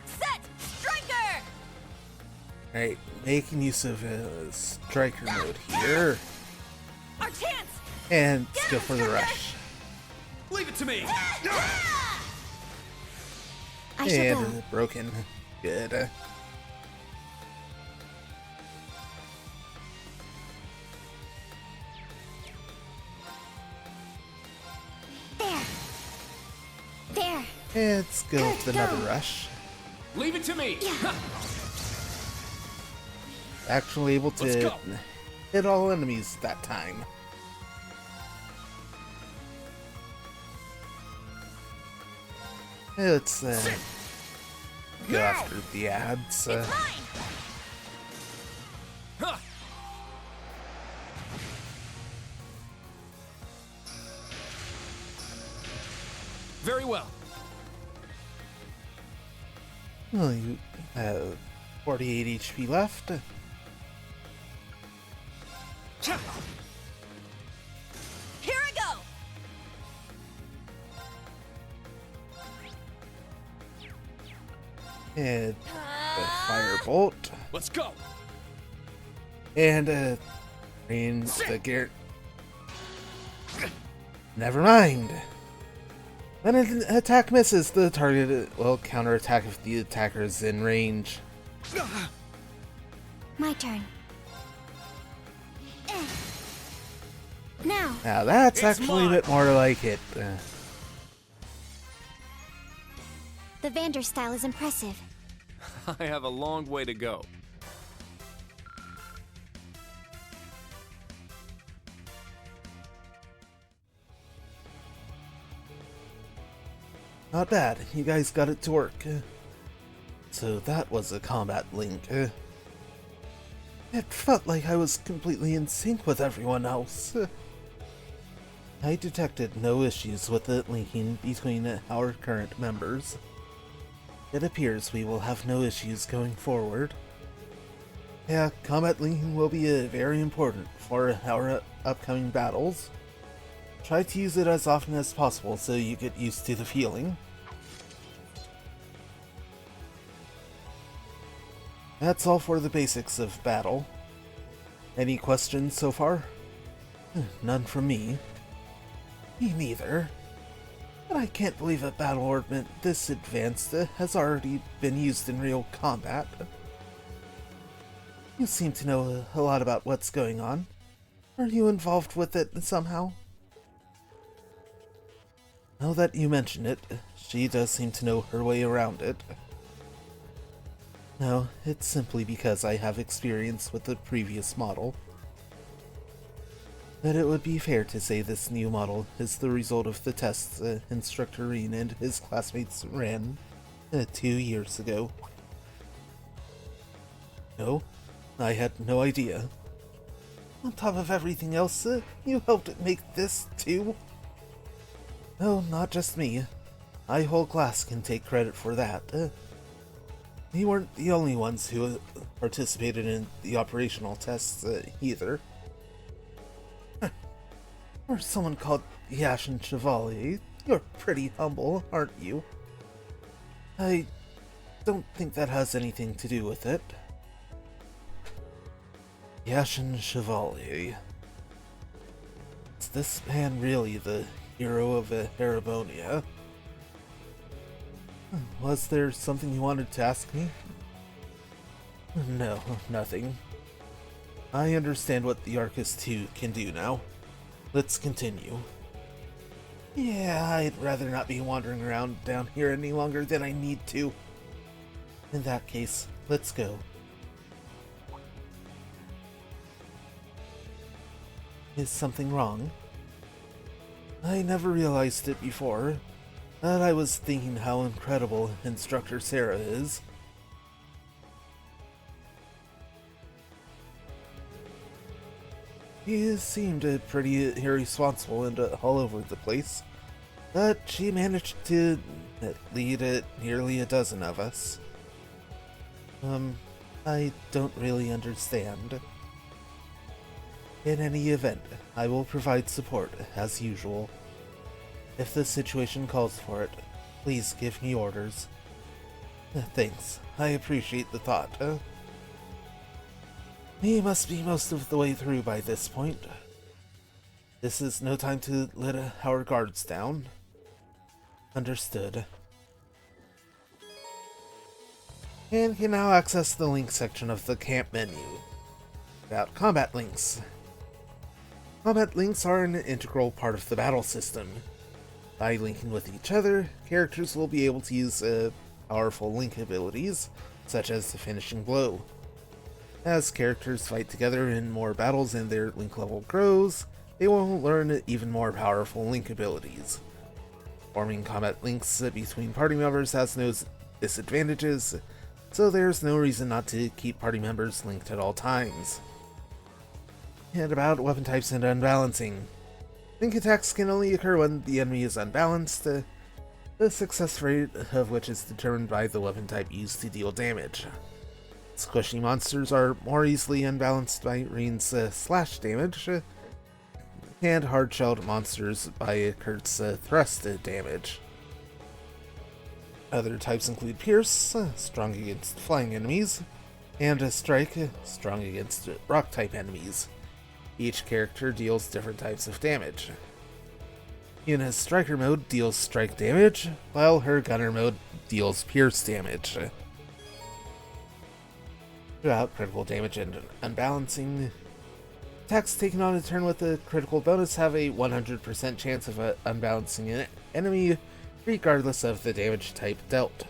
Set! Striker! Alright, making use of striker mode here. Our chance! And let's go for the rush. Leave it to me! And broken. Good. There. Let's go with another rush. Leave it to me! Actually able to hit all enemies that time. Let's go after the ads. Very well. Well, you have 48 HP left. Here I go! And a firebolt. Let's go. And rain the gear. Never mind. When an attack misses, the target will counterattack if the attacker is in range. My turn. Now. Now that's actually a bit more like it. The Vander style is impressive. I have a long way to go. Not bad. You guys got it to work. So that was a combat link. It felt like I was completely in sync with everyone else. I detected no issues with it linking between our current members. It appears we will have no issues going forward. Yeah, combat linking will be very important for our upcoming battles. Try to use it as often as possible so you get used to the feeling. That's all for the basics of battle. Any questions so far? None from me. Me neither. But I can't believe a battle ornament this advanced has already been used in real combat. You seem to know a lot about what's going on. Are you involved with it somehow? Now that you mention it, she does seem to know her way around it. No, it's simply because I have experience with the previous model. But it would be fair to say this new model is the result of the tests Instructor Reen and his classmates ran 2 years ago. No, I had no idea. On top of everything else, you helped make this too? No, not just me. My whole class can take credit for that. We weren't the only ones who participated in the operational tests either. Or someone called Yashin Chevalier. You're pretty humble, aren't you? I don't think that has anything to do with it. Yashin Chevalier. Is this man really the hero of Erebonia? Was there something you wanted to ask me? No, nothing. I understand what the Arcus 2 can do now. Let's continue. Yeah, I'd rather not be wandering around down here any longer than I need to. In that case, let's go. Is something wrong? I never realized it before, but I was thinking how incredible Instructor Sarah is. She seemed pretty irresponsible and all over the place, but she managed to lead nearly a dozen of us. I don't really understand. In any event, I will provide support, as usual. If the situation calls for it, please give me orders. Thanks, I appreciate the thought. We must be most of the way through by this point. This is no time to let our guards down. Understood. And can now access the link section of the camp menu. About combat links. Combat links are an integral part of the battle system. By linking with each other, characters will be able to use powerful link abilities, such as the finishing blow. As characters fight together in more battles and their link level grows, they will learn even more powerful link abilities. Forming combat links between party members has no disadvantages, so there's no reason not to keep party members linked at all times. And about weapon types and unbalancing. Link attacks can only occur when the enemy is unbalanced, the success rate of which is determined by the weapon type used to deal damage. Squishy monsters are more easily unbalanced by Reen's slash damage, and hard-shelled monsters by Kurt's thrust damage. Other types include Pierce, strong against flying enemies, and Strike, strong against rock-type enemies. Each character deals different types of damage. Yuna's Striker mode deals strike damage, while her Gunner mode deals pierce damage. Throughout critical damage and unbalancing, attacks taken on a turn with a critical bonus have a 100% chance of unbalancing an enemy, regardless of the damage type dealt.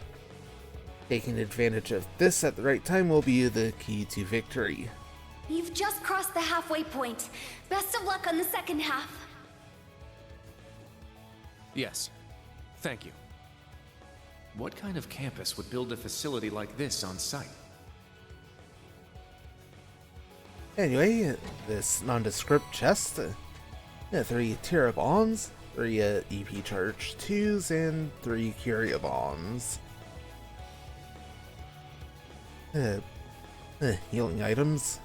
Taking advantage of this at the right time will be the key to victory. You've just crossed the halfway point. Best of luck on the second half. Yes. Thank you. What kind of campus would build a facility like this on site? Anyway, this nondescript chest, 3 Tira bombs, 3 EP Charge 2s, and 3 Curia bombs. Healing items,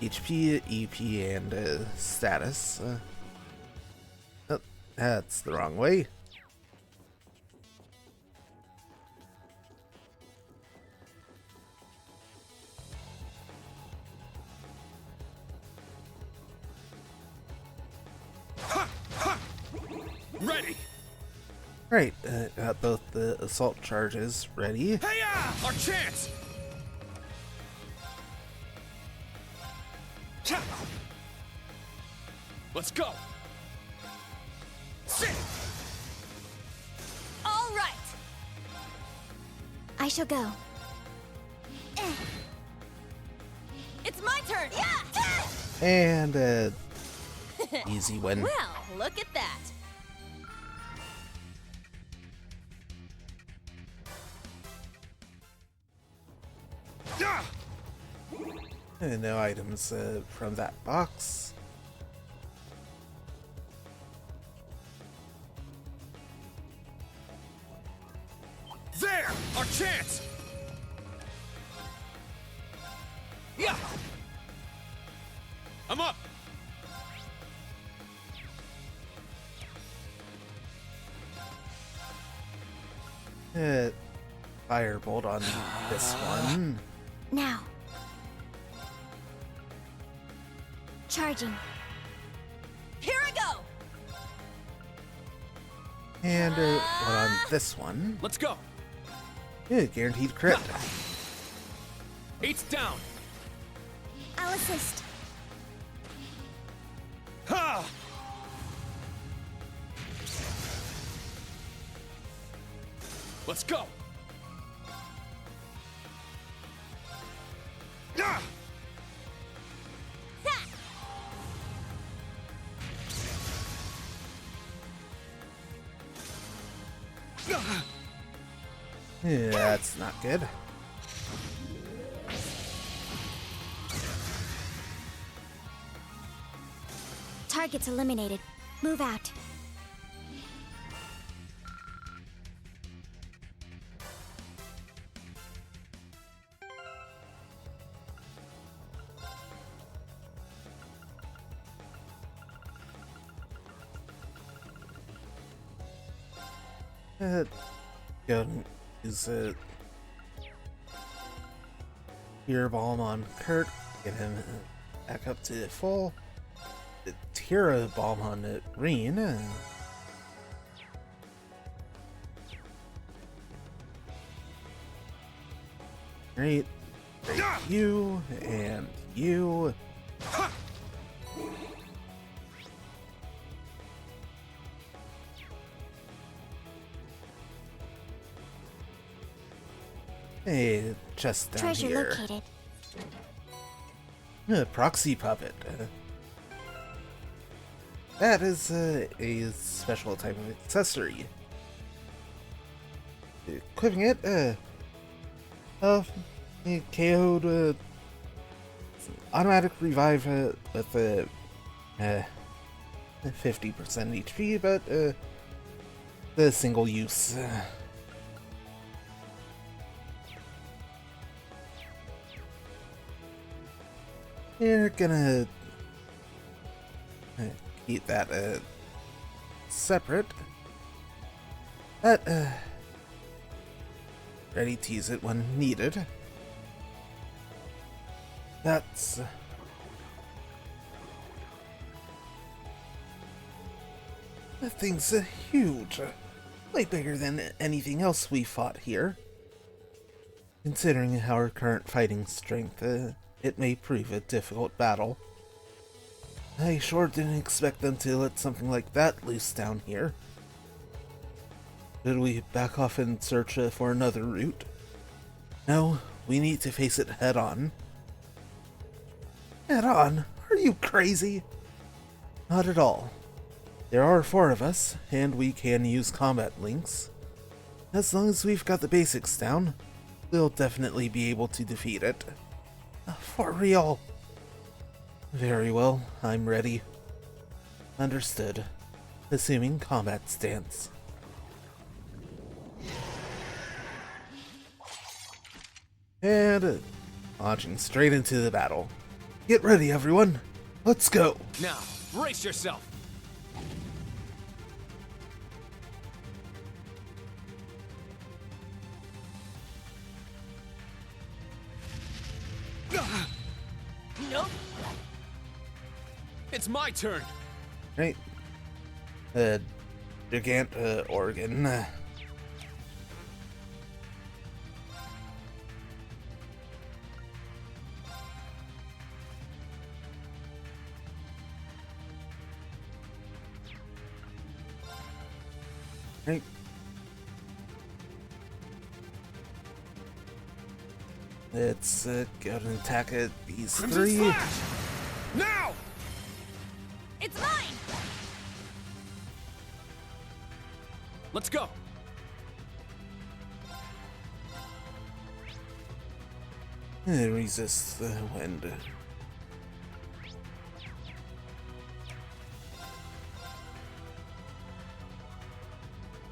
HP, EP, and status. Oh, that's the wrong way. Ready! Right, got both the assault charges ready. Hey-ya! Our chance! Let's go! Sit! All right. I shall go. It's my turn! Yeah! And easy win. Well, look at that. And no items from that box. There! Our chance! Yeah! I'm up! Firebolt on this one. Now. Charging. Here I go! And one on this one. Let's go! Yeah, guaranteed crit. Eight's down! I'll assist. Ha! Let's go! Yeah! Yeah, that's not good. Targets eliminated. Move out. Go and use a Tear Balm on Kurt, get him back up to full. The Tira Balm on Reen. Great. Great. You and you. Hey, just down Treasure here. located. Proxy puppet. That is a special type of accessory. Equipping it, KO'd automatic revive with 50% HP, but the single use. We're gonna keep that separate, but ready to use it when needed. That's that thing's huge, way bigger than anything else we fought here. Considering our current fighting strength, it may prove a difficult battle. I sure didn't expect them to let something like that loose down here. Should we back off and search for another route? No, we need to face it head on. Head on? Are you crazy? Not at all. There are 4 of us, and we can use combat links. As long as we've got the basics down, we'll definitely be able to defeat it. For real. Very well, I'm ready. Understood. Assuming combat stance. And launching straight into the battle. Get ready, everyone. Let's go. Now, brace yourself. Nope. It's my turn. Right. Gigant organ. Right. Let's go and attack at these three. Now! It's mine! Let's go. Resist the wind.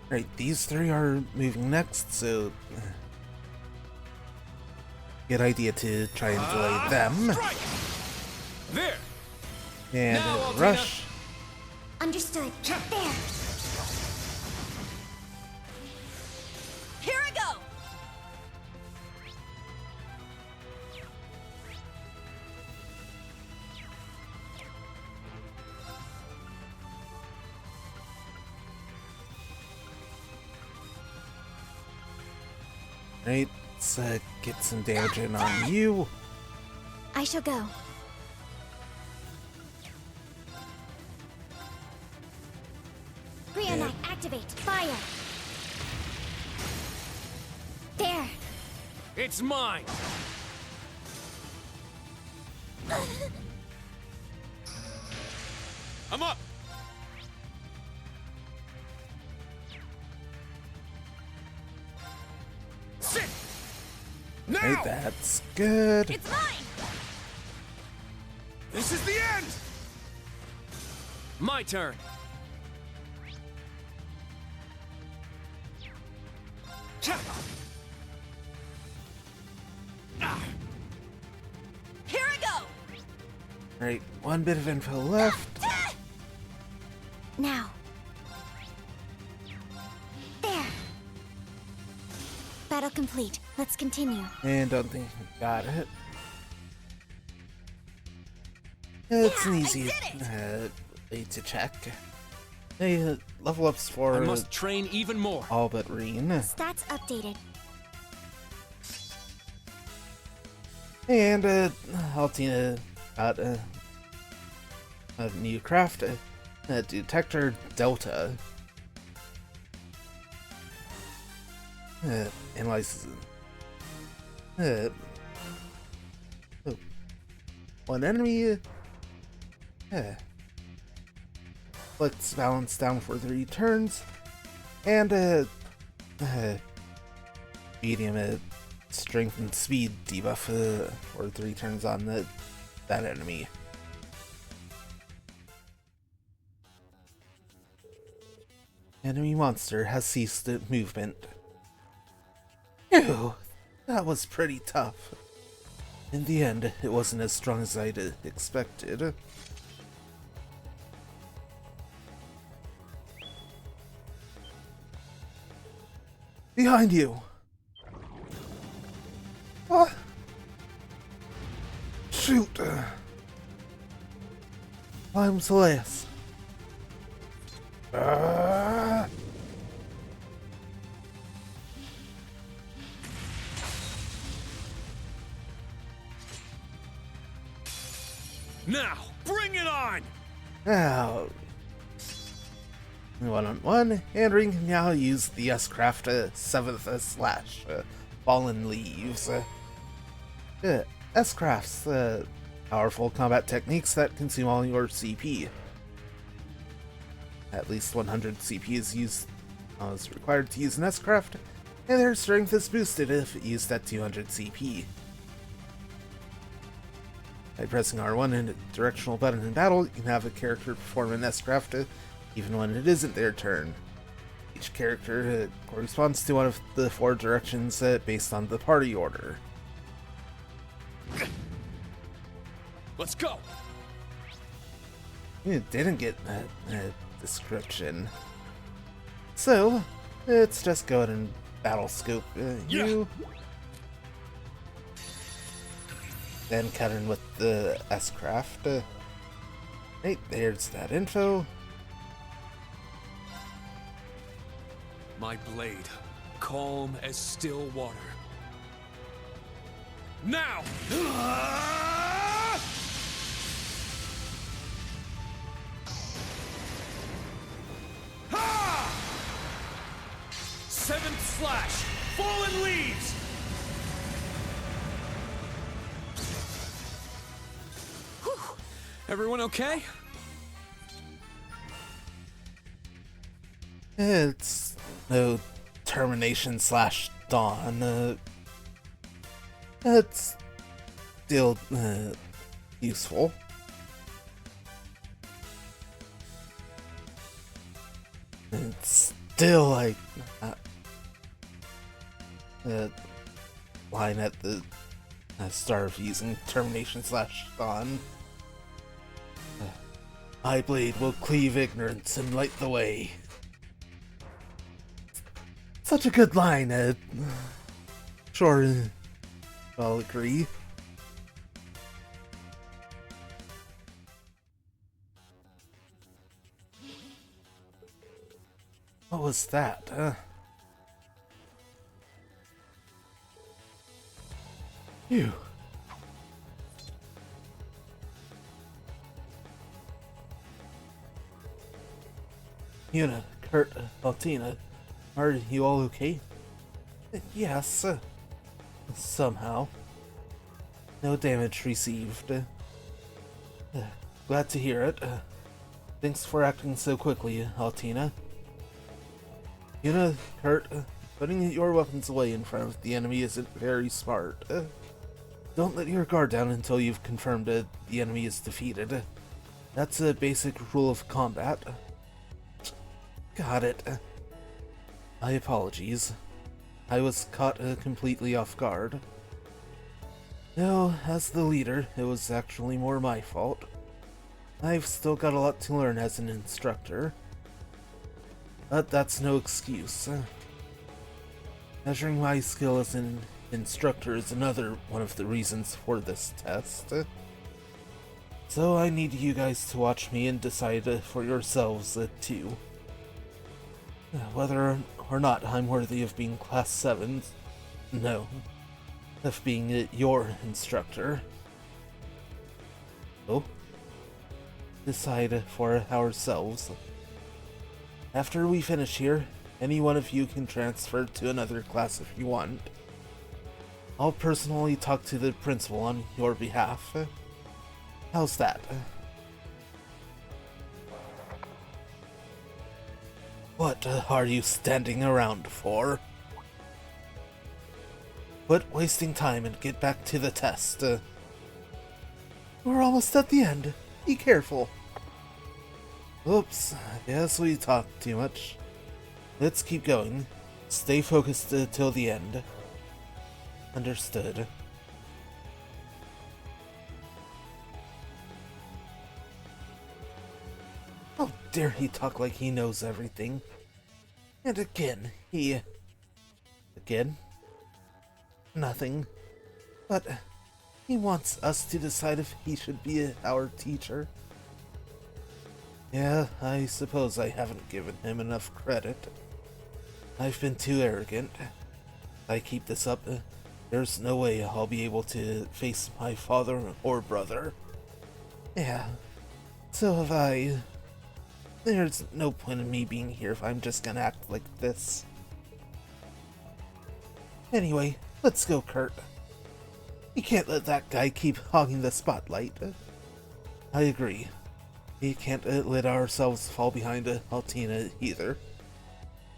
Right, these three are moving next, so good idea to try and delay them. Strike! There. And Now, rush. Understood. There. Here I go! Right, let's get some damage in on you. I shall go. Brionite, activate. Fire. There. It's mine. I'm up. Sit. Now. Right, that's good. It's mine! This is the end. My turn. Here I go! Right, one bit of info left. Now. There. Battle complete. Let's continue. And don't think we got it. It's an easy way to check. Hey, level ups for I must train even more. all but Reen. Stats updated. And Altina got a new craft, Detector Delta. Analyzes one enemy. Flicks balance down for 3 turns, and medium strength and speed debuff for 3 turns on that enemy. Enemy monster has ceased movement. Ew, that was pretty tough. In the end, it wasn't as strong as I'd expected. Behind you! What? Shoot! I'm Celeste. Now, bring it on! Now, 1-on-1, and Ring can now use the S-Craft 7th slash Fallen Leaves. S-Crafts, powerful combat techniques that consume all your CP. At least 100 CP is required to use an S-Craft, and their strength is boosted if used at 200 CP. By pressing R1 and a directional button in battle, you can have a character perform an S-Craft even when it isn't their turn. Each character corresponds to one of the 4 directions based on the party order. Let's go! You didn't get that description. So, let's just go ahead and battle scope you. Then cut in with the S-Craft. Hey, there's that info. My blade, calm as still water. Now! Seventh slash! Fallen leaves! Whew. Everyone okay? It's no termination slash dawn. That's still useful. It's still like line at the start of using termination slash dawn. My blade will cleave ignorance and light the way. Such a good line, Ed. Sure, I'll agree. What was that? Phew. Yuna, Kurt, Altina, are you all okay? Yes, somehow. No damage received. Glad to hear it. Thanks for acting so quickly, Altina. Yuna, Kurt, putting your weapons away in front of the enemy isn't very smart. Don't let your guard down until you've confirmed the enemy is defeated. That's a basic rule of combat. Got it. My apologies. I was caught completely off guard. No, as the leader, it was actually more my fault. I've still got a lot to learn as an instructor. But that's no excuse. Measuring my skill as an instructor is another one of the reasons for this test. So I need you guys to watch me and decide for yourselves, too. Whether or not I'm worthy of being Class 7, no, of being your instructor. So, decide for ourselves. After we finish here, any one of you can transfer to another class if you want. I'll personally talk to the principal on your behalf. How's that? What are you standing around for? Quit wasting time and get back to the test. We're almost at the end. Be careful. Oops, I guess we talked too much. Let's keep going. Stay focused till the end. Understood. How dare he talk like he knows everything? And again, Again? Nothing. But he wants us to decide if he should be our teacher. Yeah, I suppose I haven't given him enough credit. I've been too arrogant. If I keep this up, there's no way I'll be able to face my father or brother. Yeah, so have I. There's no point in me being here if I'm just gonna act like this. Anyway, let's go, Kurt. You can't let that guy keep hogging the spotlight. I agree. We can't let ourselves fall behind Altina either.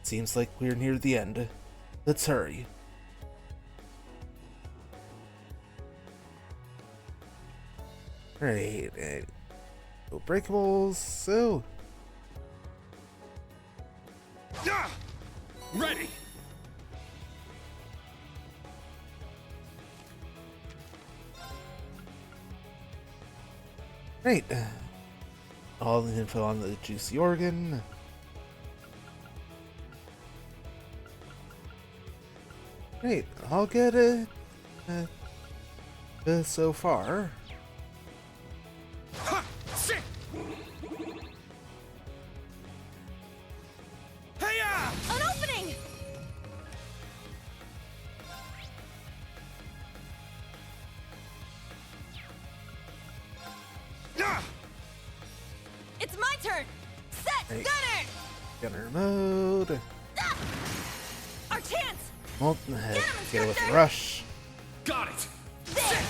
Seems like we're near the end. Let's hurry. Right, no breakables, so... Yeah! Ready! Great. All the info on the juicy organ. Great. I'll get it so far. Ha! Sit! Hey-ya! An opening! It's my turn! Set! Hey. Gunner! Gunner mode. Our chance! Molten head. Get it with a rush. Got it! There!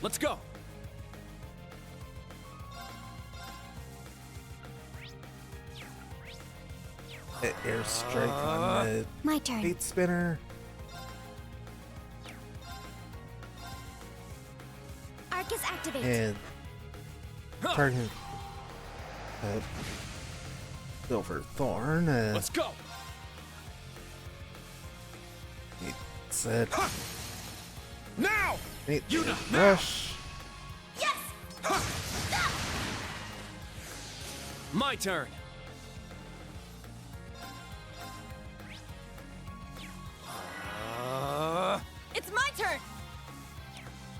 Let's go! Airstrike on the My turn. fate spinner. Arcus activate. And target Silver Thorn. Let's go! Set. Now! Rush. Yes! My turn. It's my turn!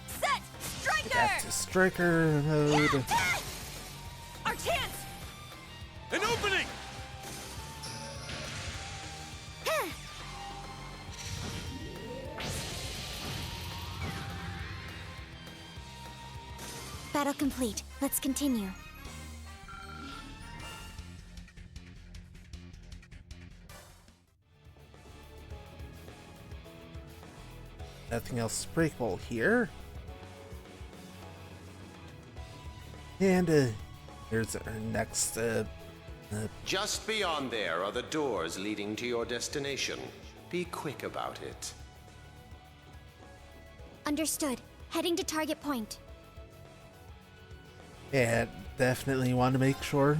Set! Striker! Back to striker mode. Our chance! An opening! Battle complete. Let's continue. Nothing else breakable here. And here's our next. Just beyond there are the doors leading to your destination. Be quick about it. Understood. Heading to target point. Yeah, definitely want to make sure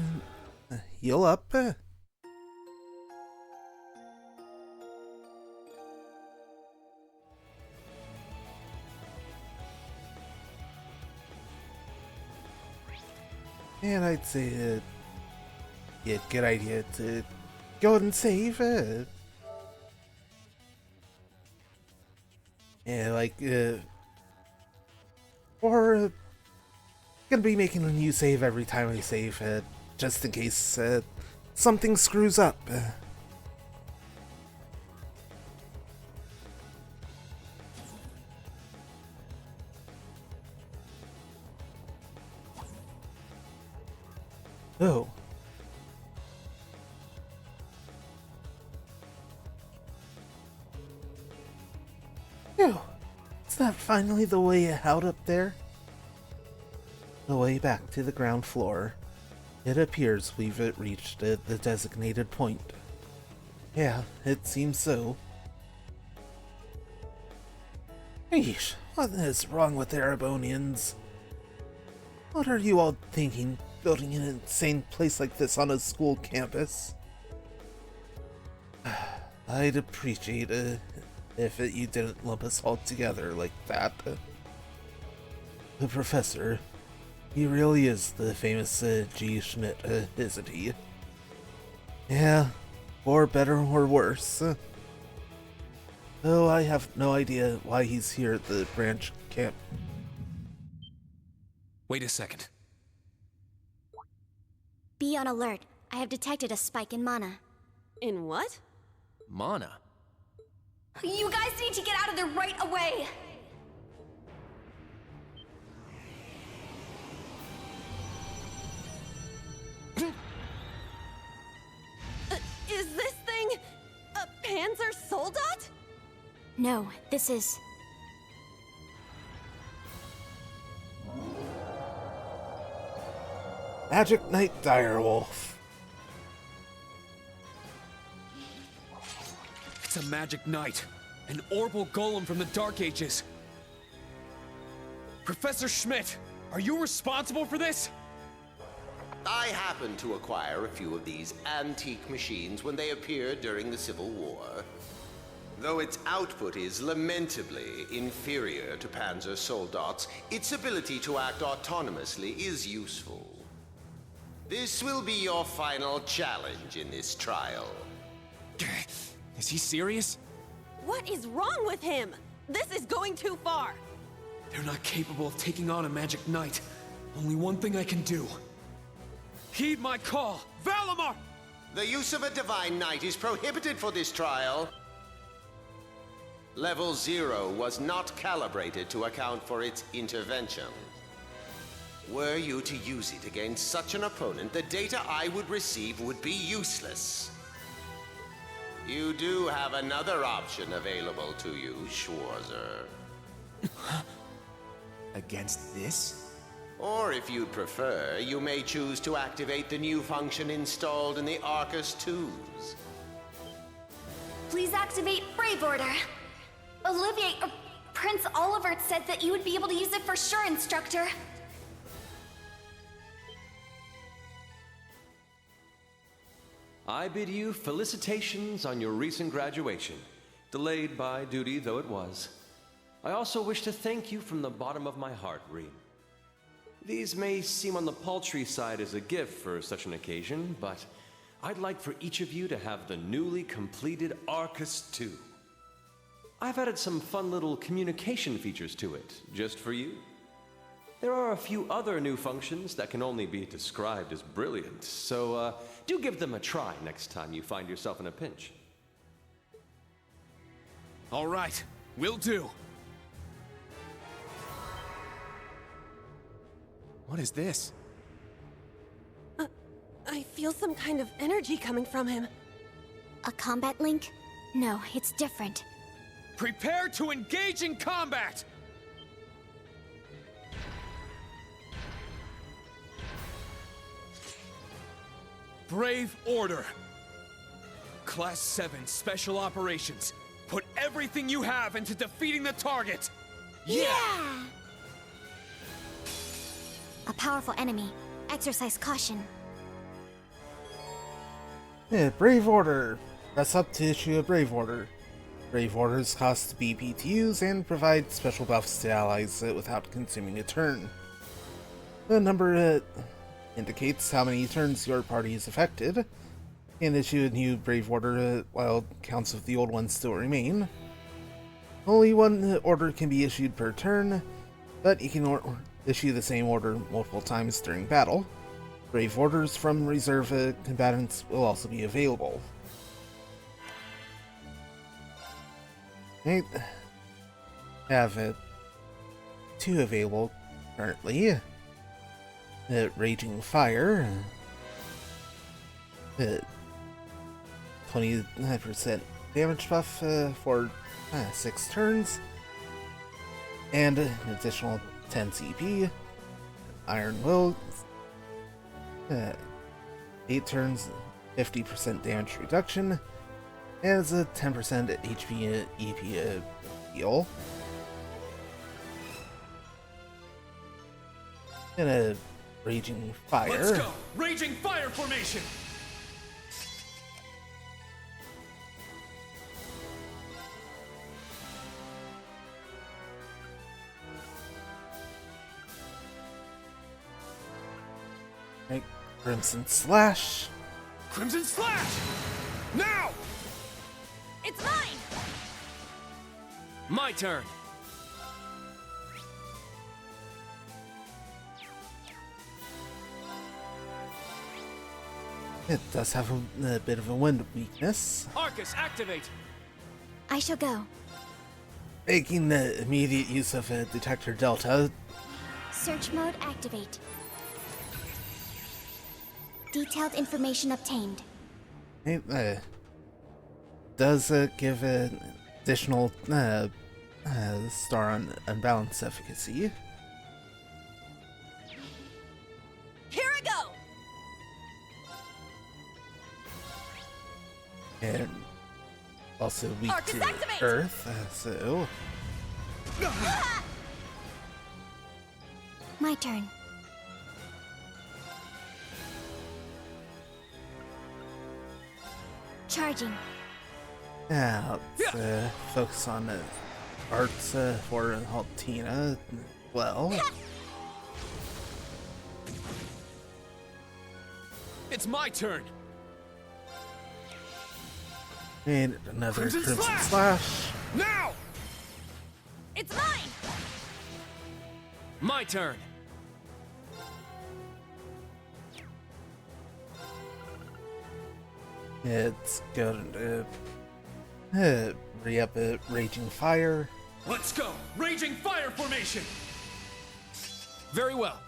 heal up. And I'd say yeah, good idea to go ahead and save. Yeah, like or gonna be making a new save every time I save, just in case something screws up. Oh. Phew. Is that finally the way out up there? The way back to the ground floor. It appears we've reached the designated point. Yeah, it seems so. Eesh, what is wrong with Erebonians? What are you all thinking, building an insane place like this on a school campus? I'd appreciate it if you didn't lump us all together like that. The professor, he really is the famous G. Schmidt, isn't he? Yeah, or better or worse. Though I have no idea why he's here at the branch camp. Wait a second. Be on alert. I have detected a spike in mana. In what? Mana? You guys need to get out of there right away! Is this thing a Panzer Soldat? No, this is... Magic Knight Direwolf. It's a magic knight, an orbital golem from the Dark Ages. Professor Schmidt, are you responsible for this? I happened to acquire a few of these antique machines when they appeared during the Civil War. Though its output is lamentably inferior to Panzer Soldat's, its ability to act autonomously is useful. This will be your final challenge in this trial. Is he serious? What is wrong with him? This is going too far. They're not capable of taking on a magic knight. Only one thing I can do. Heed my call! Valimar! The use of a Divine Knight is prohibited for this trial. Level 0 was not calibrated to account for its intervention. Were you to use it against such an opponent, the data I would receive would be useless. You do have another option available to you, Schwarzer. Against this? Or if you'd prefer, you may choose to activate the new function installed in the Arcus 2s. Please activate Brave Order. Olivier, Prince Oliver said that you would be able to use it for sure, Instructor. I bid you felicitations on your recent graduation, delayed by duty though it was. I also wish to thank you from the bottom of my heart, Reem. These may seem on the paltry side as a gift for such an occasion, but I'd like for each of you to have the newly completed Arcus 2. I've added some fun little communication features to it, just for you. There are a few other new functions that can only be described as brilliant, so do give them a try next time you find yourself in a pinch. All right, will do. What is this? I feel some kind of energy coming from him. A combat link? No, it's different. Prepare to engage in combat! Brave Order. Class 7 Special Operations. Put everything you have into defeating the target! Yeah! A powerful enemy. Exercise caution. Yeah, Brave Order. Press up to issue a Brave Order. Brave Orders cost BP to use and provide special buffs to allies without consuming a turn. The number indicates how many turns your party is affected. And issue a new Brave Order while counts of the old ones still remain. Only one order can be issued per turn, but you can issue the same order multiple times during battle. Brave Orders from reserve combatants will also be available. I have two available currently. Raging Fire, 29% damage buff for 6 turns, and an additional 10 CP. Iron Will, 8 turns, 50% damage reduction, and it's a 10% HP EP heal. And a Raging Fire. Let's go! Raging Fire formation! Right, Crimson Slash. Crimson Slash! Now! It's mine! My turn! It does have a bit of a wind weakness. Arcus, activate! I shall go. Making the immediate use of a Detector Delta. Search mode activate. Detailed information obtained. It does give an additional star on unbalanced efficacy. Here I go! And also weak Arcus to activate! Earth, so... My turn. Charging. Now, let's focus on arts for Altina. Well, It's my turn. and another Crimson Crimson Slash! Slash. Now! It's mine! My turn. It's going to re-up a Raging Fire. Let's go! Raging fire formation! Very well.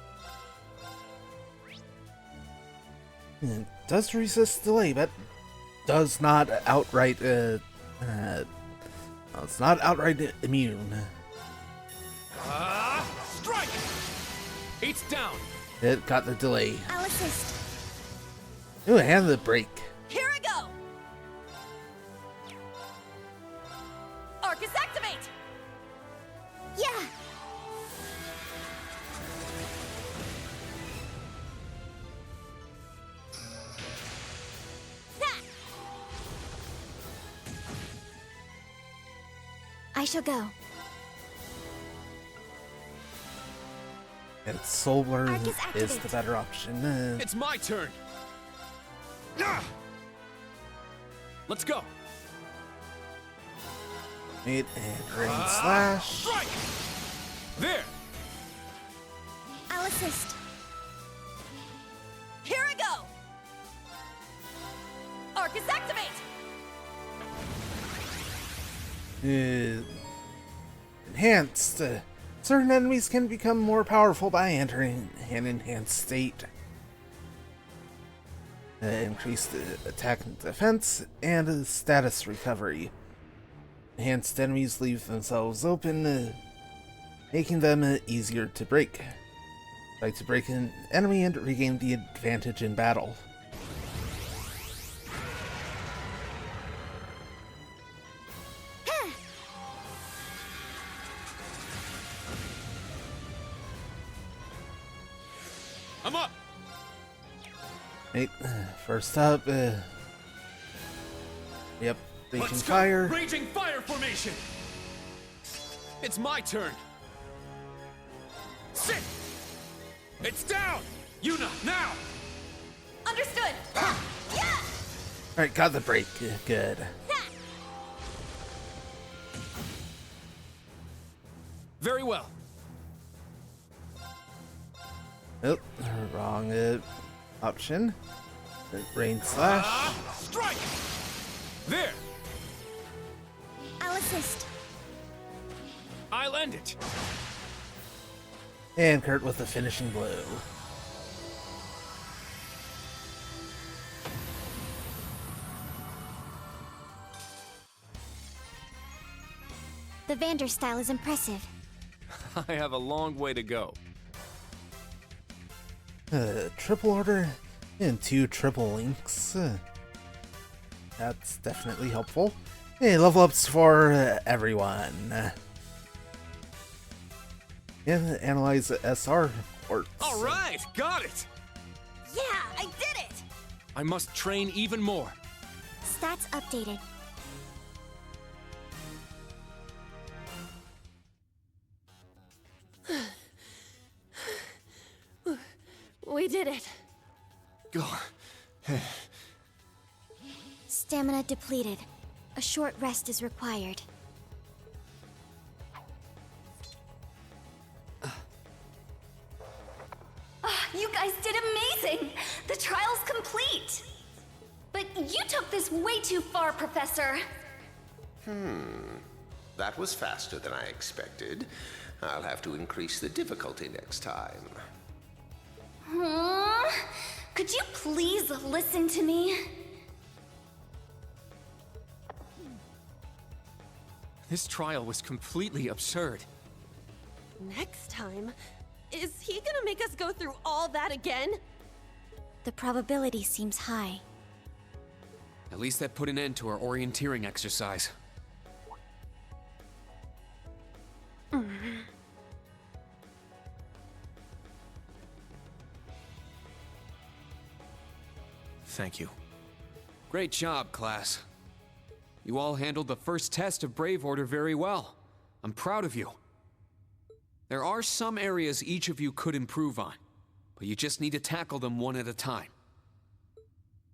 It does resist delay, but does not outright it's not outright immune. Strike! It's down. It got the delay. I'll assist. Ooh, and the break. Here I go! Arcus activate! Yeah! I shall go. And Solar Arcus is activate. the better option. It's my turn. Let's go. And Rain Slash. Strike! There! I'll assist. Here I go! Arcus activate! Enhanced. Certain enemies can become more powerful by entering an enhanced state. Increased attack and defense, and status recovery. Enhanced enemies leave themselves open, making them easier to break. Try to break an enemy and regain the advantage in battle. I'm up! Right, first up, yep, Raging Let's go! Fire. Raging fire formation! It's my turn. Sit! It's down! Yuna, now! Understood! Yeah! Alright, got the break. Good. Very well. Oh, wrong option. Rain Slash. Strike! There! I'll assist. I'll end it. And Kurt with the finishing blow. The Vander style is impressive. I have a long way to go. Triple order and 2 triple links. That's definitely helpful. Hey, level ups for everyone. And analyze the SR reports. All right, got it. Yeah, I did it! I must train even more. Stats updated. We did it. Go. Stamina depleted. A short rest is required. You guys did amazing! The trial's complete! But you took this way too far, Professor. That was faster than I expected. I'll have to increase the difficulty next time. Could you please listen to me? This trial was completely absurd. Next time, is he gonna make us go through all that again? The probability seems high. At least that put an end to our orienteering exercise. Thank you. Great job, class. You all handled the first test of Brave Order very well. I'm proud of you. There are some areas each of you could improve on, but you just need to tackle them one at a time.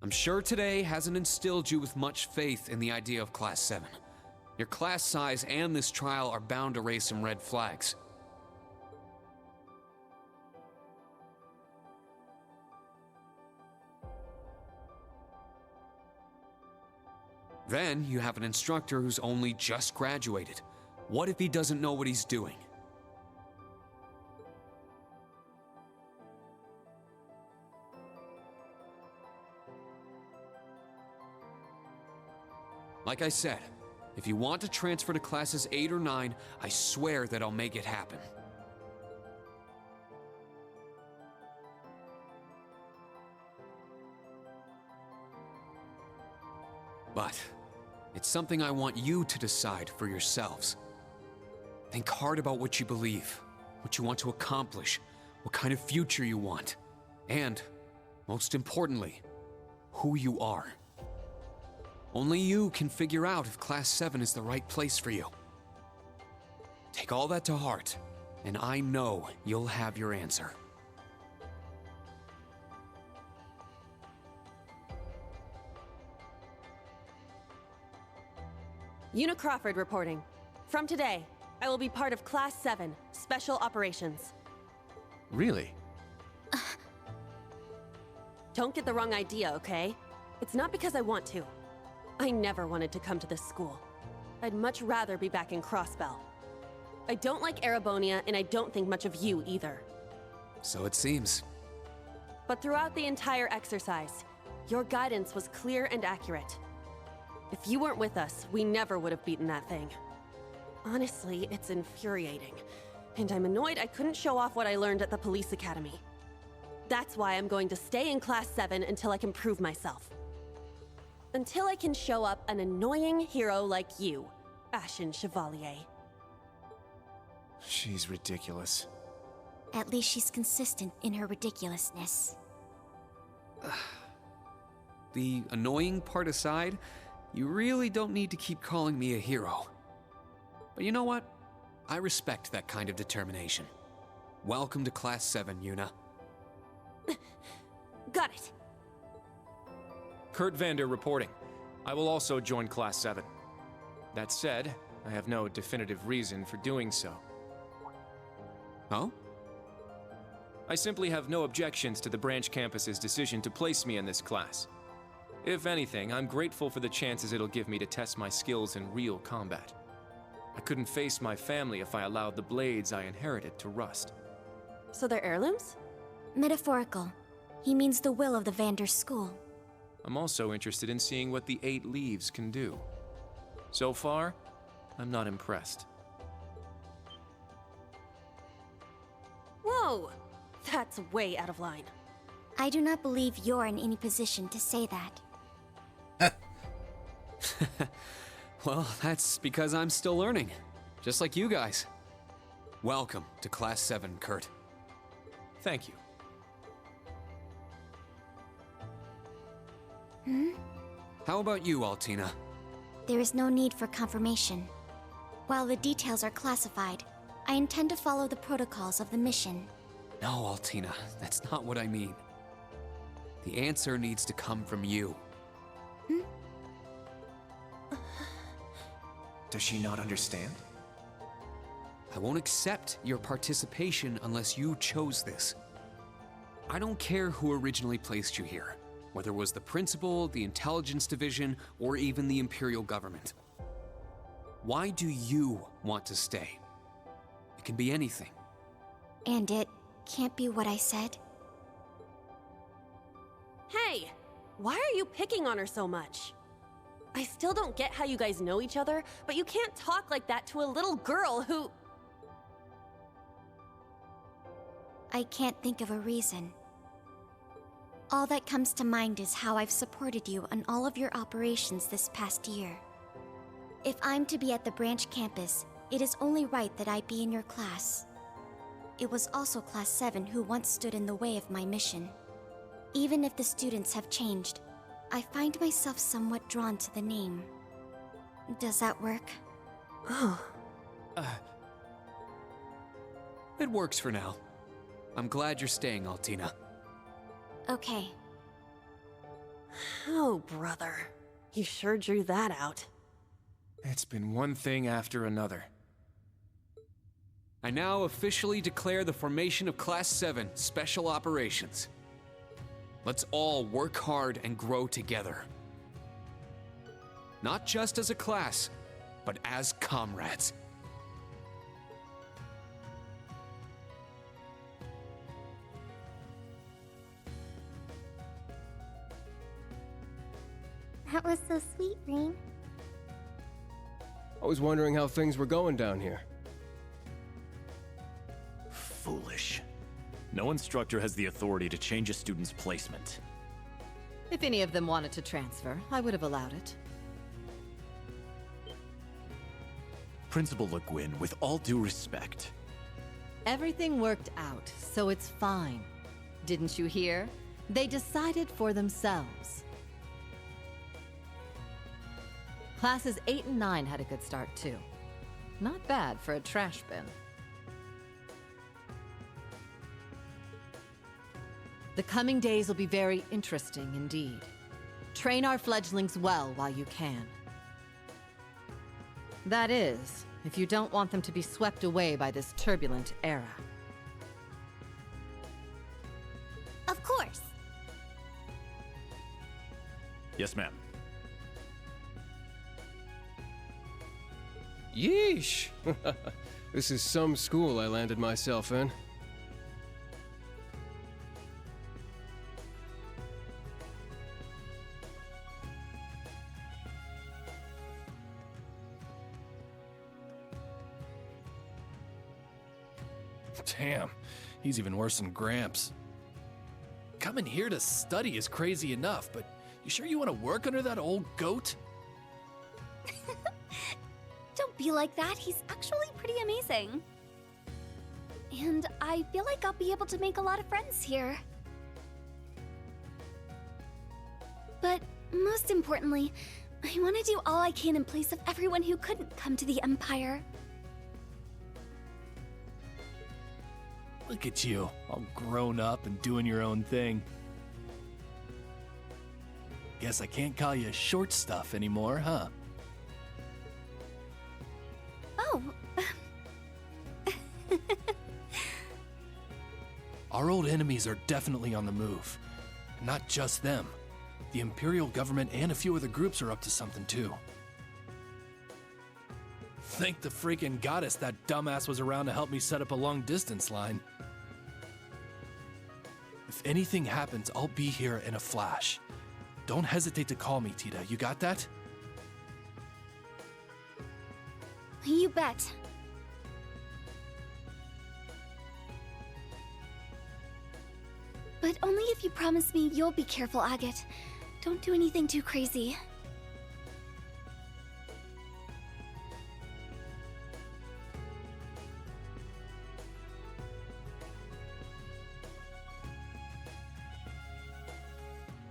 I'm sure today hasn't instilled you with much faith in the idea of Class 7. Your class size and this trial are bound to raise some red flags. Then you have an instructor who's only just graduated. What if he doesn't know what he's doing? Like I said, if you want to transfer to classes 8 or 9, I swear that I'll make it happen. But it's something I want you to decide for yourselves. Think hard about what you believe, what you want to accomplish, what kind of future you want, and, most importantly, who you are. Only you can figure out if Class 7 is the right place for you. Take all that to heart, and I know you'll have your answer. Una Crawford reporting. From today, I will be part of Class 7, Special Operations. Really? Don't get the wrong idea, okay? It's not because I want to. I never wanted to come to this school. I'd much rather be back in Crossbell. I don't like Erebonia, and I don't think much of you either. So it seems. But throughout the entire exercise, your guidance was clear and accurate. If you weren't with us, we never would have beaten that thing. Honestly, it's infuriating. And I'm annoyed I couldn't show off what I learned at the police academy. That's why I'm going to stay in Class 7 until I can prove myself. Until I can show up an annoying hero like you, Ashen Chevalier. She's ridiculous. At least she's consistent in her ridiculousness. The annoying part aside, you really don't need to keep calling me a hero. But you know what? I respect that kind of determination. Welcome to Class 7, Una. Got it. Kurt Vander reporting. I will also join Class 7. That said, I have no definitive reason for doing so. Oh? I simply have no objections to the branch campus's decision to place me in this class. If anything, I'm grateful for the chances it'll give me to test my skills in real combat. I couldn't face my family if I allowed the blades I inherited to rust. So they're heirlooms? Metaphorical. He means the will of the Vander school. I'm also interested in seeing what the 8 leaves can do. So far, I'm not impressed. Whoa! That's way out of line. I do not believe you're in any position to say that. Well, that's because I'm still learning. Just like you guys. Welcome to Class 7, Kurt. Thank you. How about you, Altina? There is no need for confirmation. While the details are classified, I intend to follow the protocols of the mission. No, Altina, that's not what I mean. The answer needs to come from you. Does she not understand? I won't accept your participation unless you chose this. I don't care who originally placed you here, whether it was the principal, the intelligence division, or even the Imperial government. Why do you want to stay? It can be anything. And it can't be what I said? Hey! Why are you picking on her so much? I still don't get how you guys know each other, but you can't talk like that to a little girl who... I can't think of a reason. All that comes to mind is how I've supported you on all of your operations this past year. If I'm to be at the branch campus, it is only right that I be in your class. It was also Class 7 who once stood in the way of my mission. Even if the students have changed, I find myself somewhat drawn to the name. Does that work? Oh. It works for now. I'm glad you're staying, Altina. Okay. Oh, brother. You sure drew that out. It's been one thing after another. I now officially declare the formation of Class 7 Special Operations. Let's all work hard and grow together. Not just as a class, but as comrades. That was so sweet, Rain. I was wondering how things were going down here. Foolish. No instructor has the authority to change a student's placement. If any of them wanted to transfer, I would have allowed it. Principal Le Guin, with all due respect. Everything worked out, so it's fine. Didn't you hear? They decided for themselves. Classes 8 and 9 had a good start, too. Not bad for a trash bin. The coming days will be very interesting indeed. Train our fledglings well while you can. That is, if you don't want them to be swept away by this turbulent era. Of course. Yes, ma'am. Yeesh! This is some school I landed myself in. Damn, he's even worse than Gramps. Coming here to study is crazy enough, but you sure you want to work under that old goat? Don't be like that. He's actually pretty amazing. And I feel like I'll be able to make a lot of friends here. But most importantly, I want to do all I can in place of everyone who couldn't come to the Empire. Look at you, all grown up and doing your own thing. Guess I can't call you short stuff anymore, huh? Oh. Our old enemies are definitely on the move. Not just them. The Imperial government and a few other groups are up to something too. Thank the freaking goddess that dumbass was around to help me set up a long-distance line. If anything happens, I'll be here in a flash. Don't hesitate to call me, Tita. You got that? You bet. But only if you promise me you'll be careful, Agate. Don't do anything too crazy.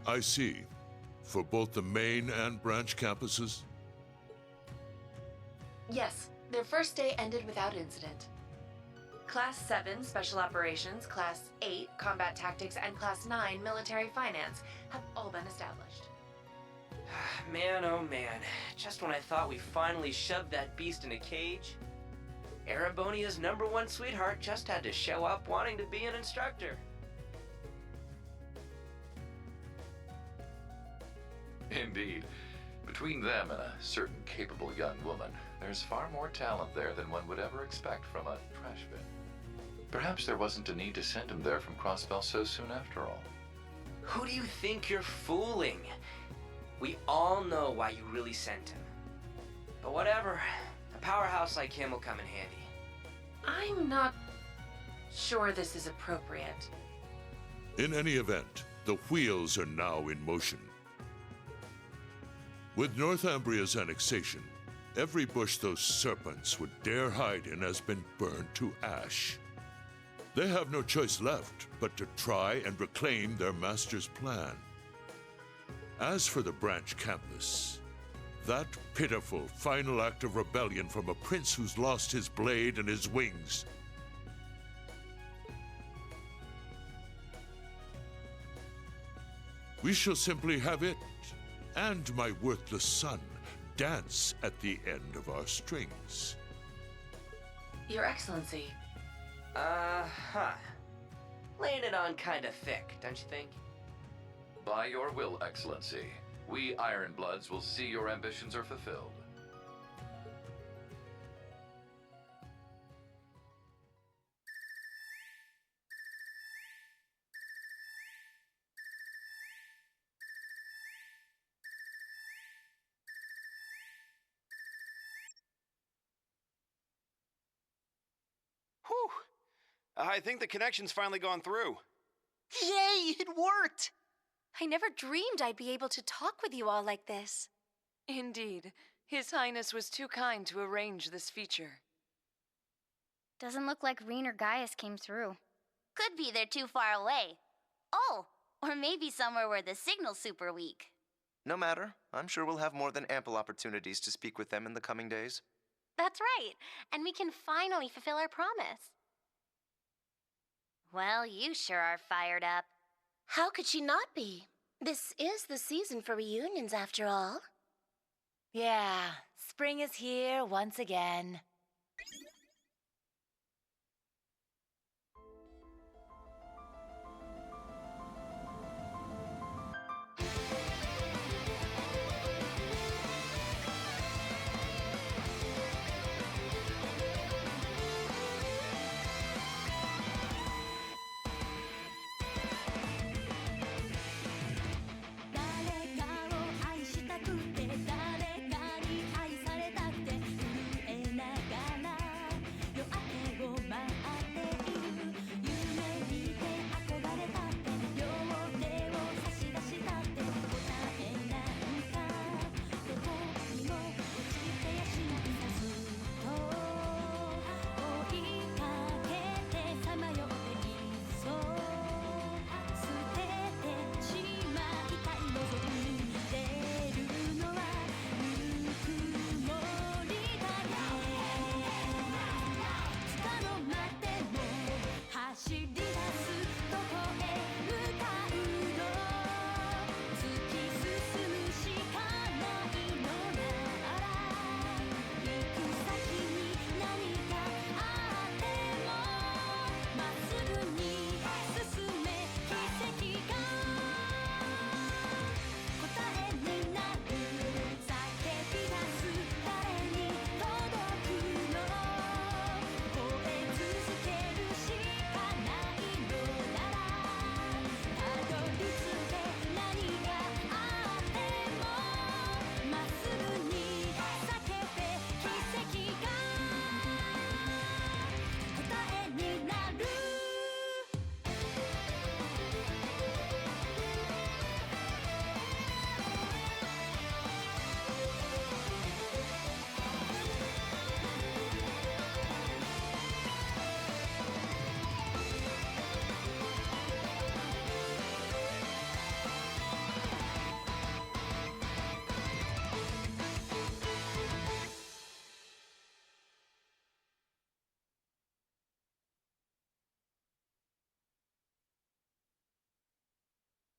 I see. For both the main and branch campuses? Yes, their first day ended without incident. Class 7 Special Operations, Class 8 Combat Tactics, and Class 9 Military Finance have all been established. Man, oh man. Just when I thought we finally shoved that beast in a cage, Erebonia's #1 sweetheart just had to show up wanting to be an instructor. Indeed. Between them and a certain capable young woman, there's far more talent there than one would ever expect from a trash bin. Perhaps there wasn't a need to send him there from Crossbell so soon after all. Who do you think you're fooling? We all know why you really sent him. But whatever, a powerhouse like him will come in handy. I'm not sure this is appropriate. In any event, the wheels are now in motion. With Northumbria's annexation, every bush those serpents would dare hide in has been burned to ash. They have no choice left but to try and reclaim their master's plan. As for the branch campus, That pitiful final act of rebellion from a prince who's lost his blade and his wings. We shall simply have it, and my worthless son, dance at the end of our strings. Your Excellency. Laying it on kinda thick, don't you think? By your will, Excellency, we Ironbloods will see your ambitions are fulfilled. Whew! I think the connection's finally gone through. Yay, it worked! I never dreamed I'd be able to talk with you all like this. Indeed, His Highness was too kind to arrange this feature. Doesn't look like Reen or Gaius came through. Could be they're too far away. Oh, or maybe somewhere where the signal's super weak. No matter. I'm sure we'll have more than ample opportunities to speak with them in the coming days. That's right, and we can finally fulfill our promise. Well, you sure are fired up. How could she not be? This is the season for reunions, after all. Yeah, spring is here once again.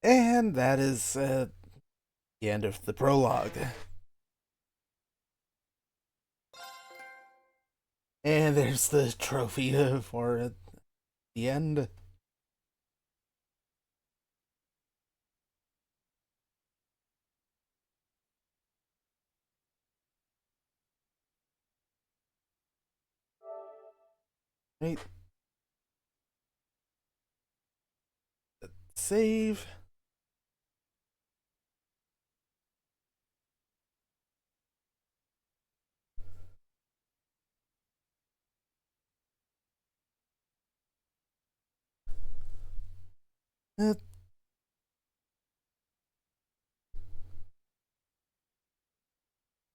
And that is the end of the prologue. And there's the trophy for the end. Right. Save.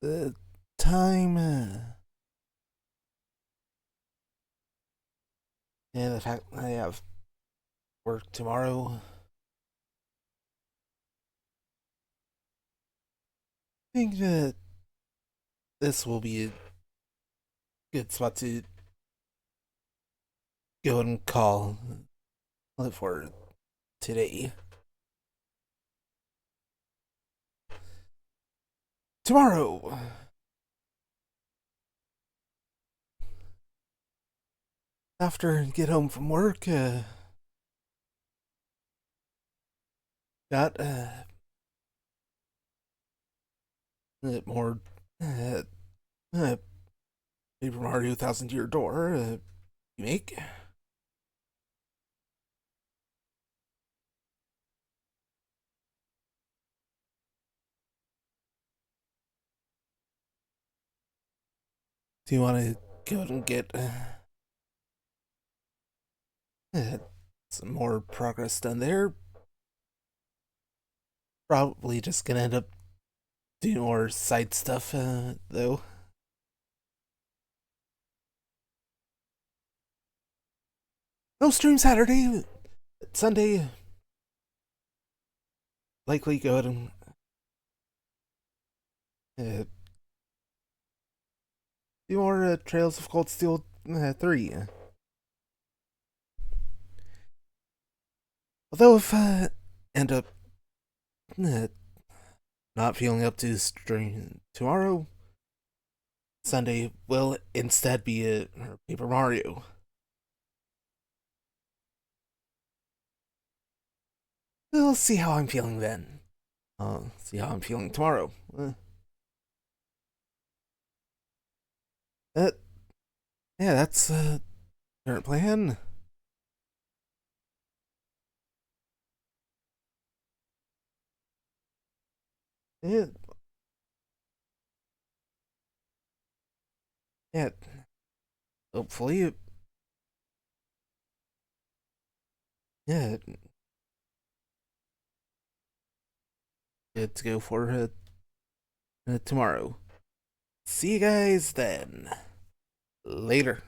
The time and the fact I have work tomorrow. I think that this will be a good spot to go and call it for today. Tomorrow, after I get home from work, got more uh, Paper Mario Thousand Year Door remake. Do you want to go and get some more progress done there? Probably just gonna end up doing more side stuff, though. No stream Saturday. Sunday, likely go ahead and do more Trails of Cold Steel 3. Although if I end up not feeling up to stream tomorrow, Sunday will instead be a Paper Mario. We'll see how I'm feeling then. I'll see how I'm feeling tomorrow. Yeah, that's current plan. Yeah. Yeah. Hopefully. Yeah. Good to go for tomorrow. See you guys then. Later.